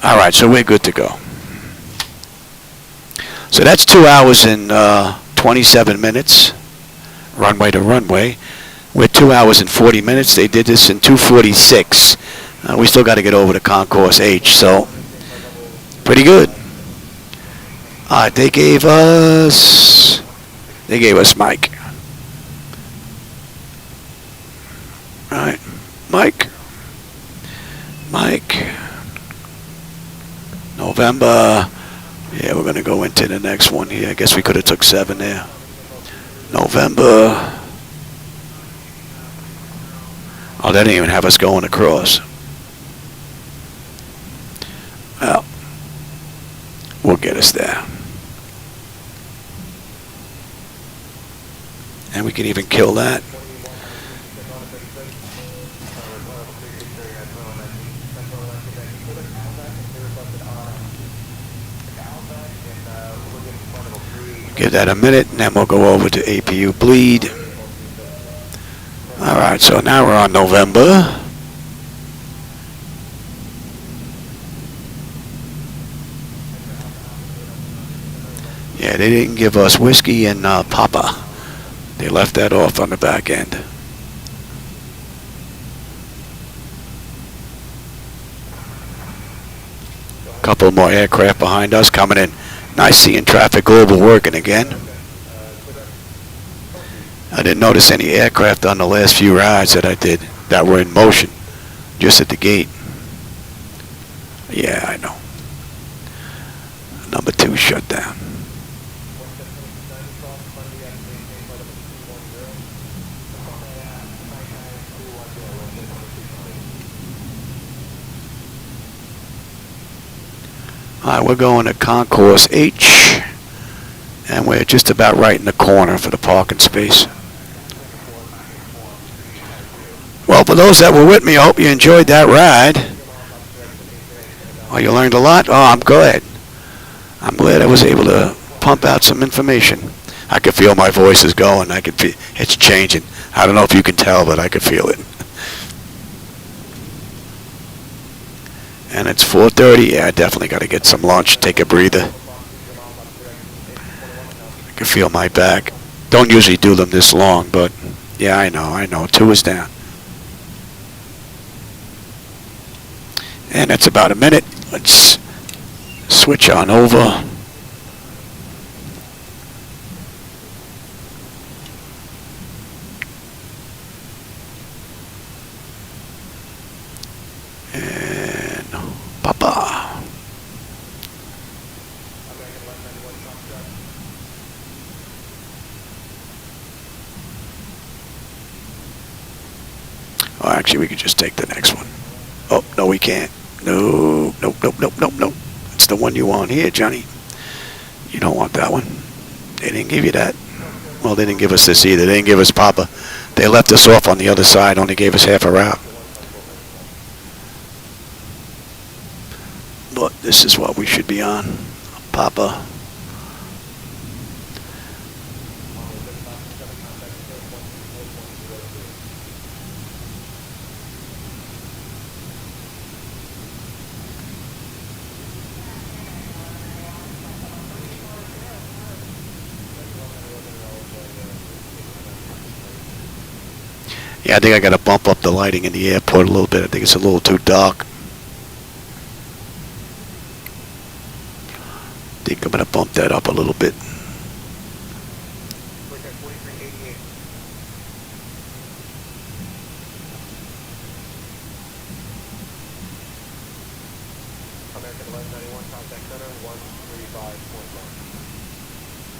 All right, so we're good to go. So that's 2 hours and 27 minutes, runway to runway. We're 2 hours and 40 minutes. They did this in 2:46. We still got to get over to Concourse H, so pretty good. They gave us Mike. All right, Mike. November. Yeah, we're going to go into the next one here. I guess we could have took 7 there. November. Oh, they didn't even have us going across. Well, we'll get us there. And we can even kill that. Give that a minute, and then we'll go over to APU bleed. Alright, so now we're on November. Yeah, they didn't give us whiskey and Papa. They left that off on the back end. Couple more aircraft behind us coming in. Nice seeing Traffic Global working again. I didn't notice any aircraft on the last few rides that I did that were in motion, just at the gate. Yeah, I know. Number 2 shutdown. Alright, we're going to Concourse H, and we're just about right in the corner for the parking space. Well, for those that were with me, I hope you enjoyed that ride. Oh, you learned a lot? Oh, I'm glad. I'm glad I was able to pump out some information. I could feel my voice is going. I could feel it's changing. I don't know if you can tell, but I could feel it. And it's 4:30. Yeah, I definitely got to get some lunch, take a breather. I can feel my back. Don't usually do them this long, but yeah, I know. 2 is down. And that's about a minute. Let's switch on over. And Papa. Oh, actually, we could just take the next one. Oh, no, we can't. No. It's the one you want here, Johnny. You don't want that one. They didn't give you that. Well, they didn't give us this either. They didn't give us Papa. They left us off on the other side, only gave us half a route. But this is what we should be on. Papa. Yeah, I think I got to bump up the lighting in the airport a little bit. I think it's a little too dark. I think I'm going to bump that up a little bit. American 1191, contact center, 135.1.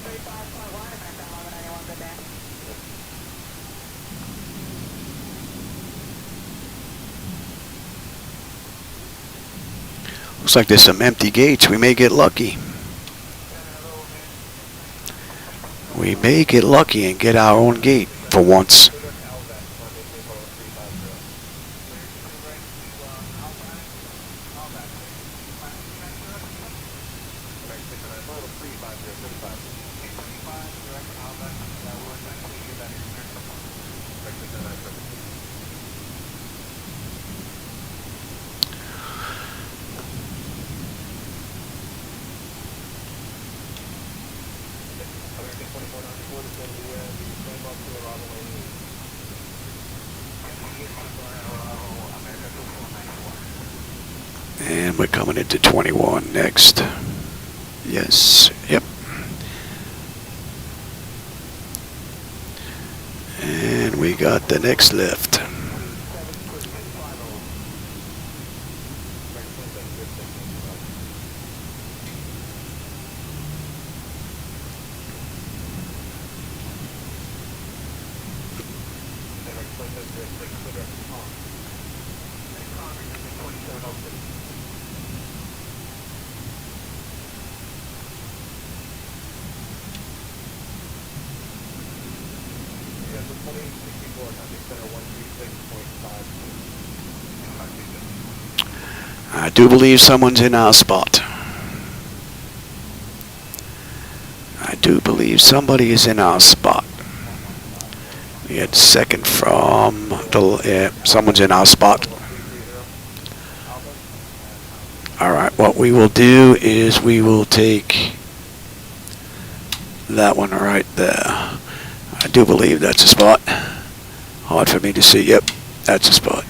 35.1, American 1191, good day. Looks like there's some empty gates. We may get lucky. We may get lucky and get our own gate for once. And we're coming into 21 next. Yes, yep. And we got the next lift. I do believe someone's in our spot. I do believe somebody is in our spot. We had second from someone's in our spot. All right, what we will do is we will take that one right there. I do believe that's a spot. Hard for me to see. Yep, that's a spot.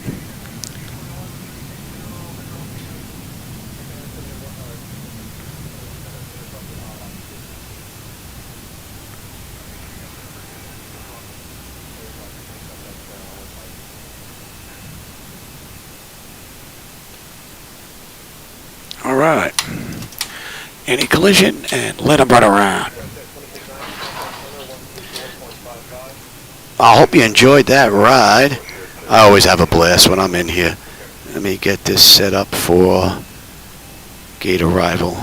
All right. Any collision and let them run around. I hope you enjoyed that ride. I always have a blast when I'm in here. Let me get this set up for gate arrival.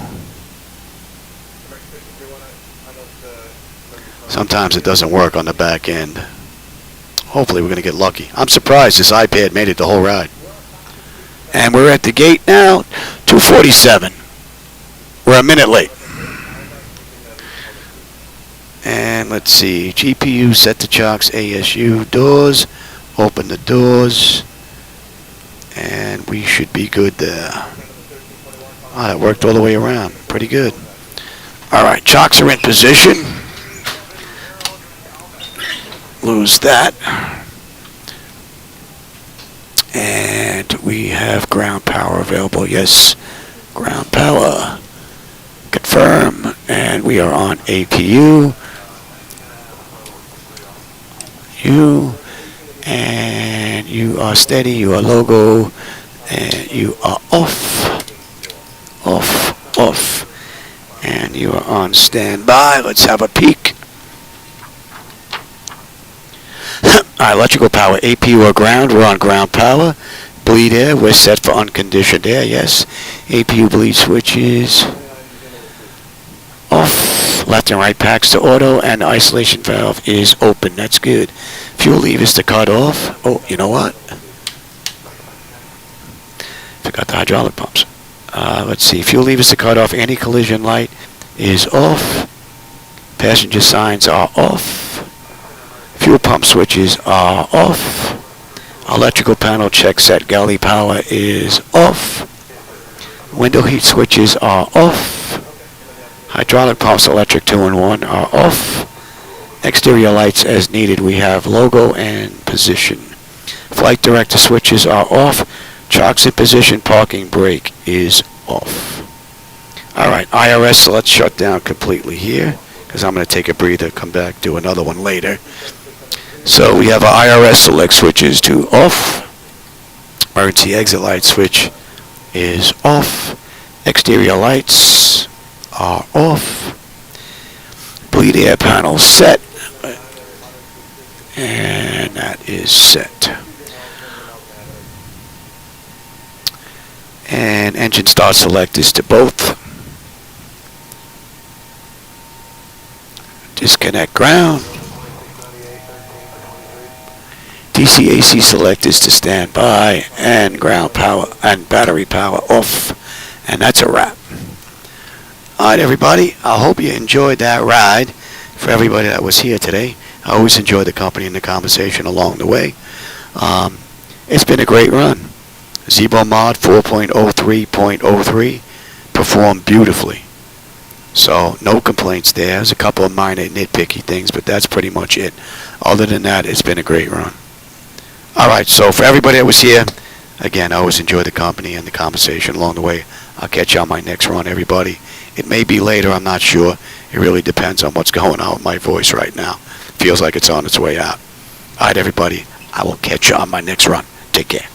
Sometimes it doesn't work on the back end. Hopefully we're going to get lucky. I'm surprised this iPad made it the whole ride. And we're at the gate now, 2:47. We're a minute late. And let's see, GPU set the chocks, ASU doors, open the doors, and we should be good there. Ah, that worked all the way around. Pretty good. All right, chocks are in position. Lose that. And we have ground power available. Yes, ground power. Confirm. And we are on APU. And you are steady. You are logo. And you are off. And you are on standby. Let's have a peek. Alright, electrical power, APU or ground, we're on ground power. Bleed air, we're set for unconditioned air, yes. APU bleed switches off. Left and right packs to auto, and the isolation valve is open. That's good. Fuel levers to cut off. Oh, you know what? Forgot the hydraulic pumps. Let's see, fuel levers to cut off. Anti-collision light is off. Passenger signs are off. Fuel pump switches are off. Electrical panel check set galley power is off. Window heat switches are off. Hydraulic pumps electric 2-in-1 are off. Exterior lights as needed. We have logo and position. Flight director switches are off. Chocks in position. Parking brake is off. Alright, IRS, so let's shut down completely here because I'm going to take a breather, come back, do another one later. So we have our IRS select switches to off. Emergency exit light switch is off. Exterior lights are off. Bleed air panel set. And that is set. And engine start select is to both. Disconnect ground. DC-AC select is to standby, and ground power and battery power off, and that's a wrap. Alright everybody, I hope you enjoyed that ride. For everybody that was here today, I always enjoy the company and the conversation along the way. It's been a great run. Zibo-Mod 4.03.03 performed beautifully. So no complaints there. There's a couple of minor nitpicky things, but that's pretty much it. Other than that, it's been a great run. Alright, so for everybody that was here, again, I always enjoy the company and the conversation along the way. I'll catch you on my next run, everybody. It may be later, I'm not sure. It really depends on what's going on with my voice right now. Feels like it's on its way out. Alright, everybody, I will catch you on my next run. Take care.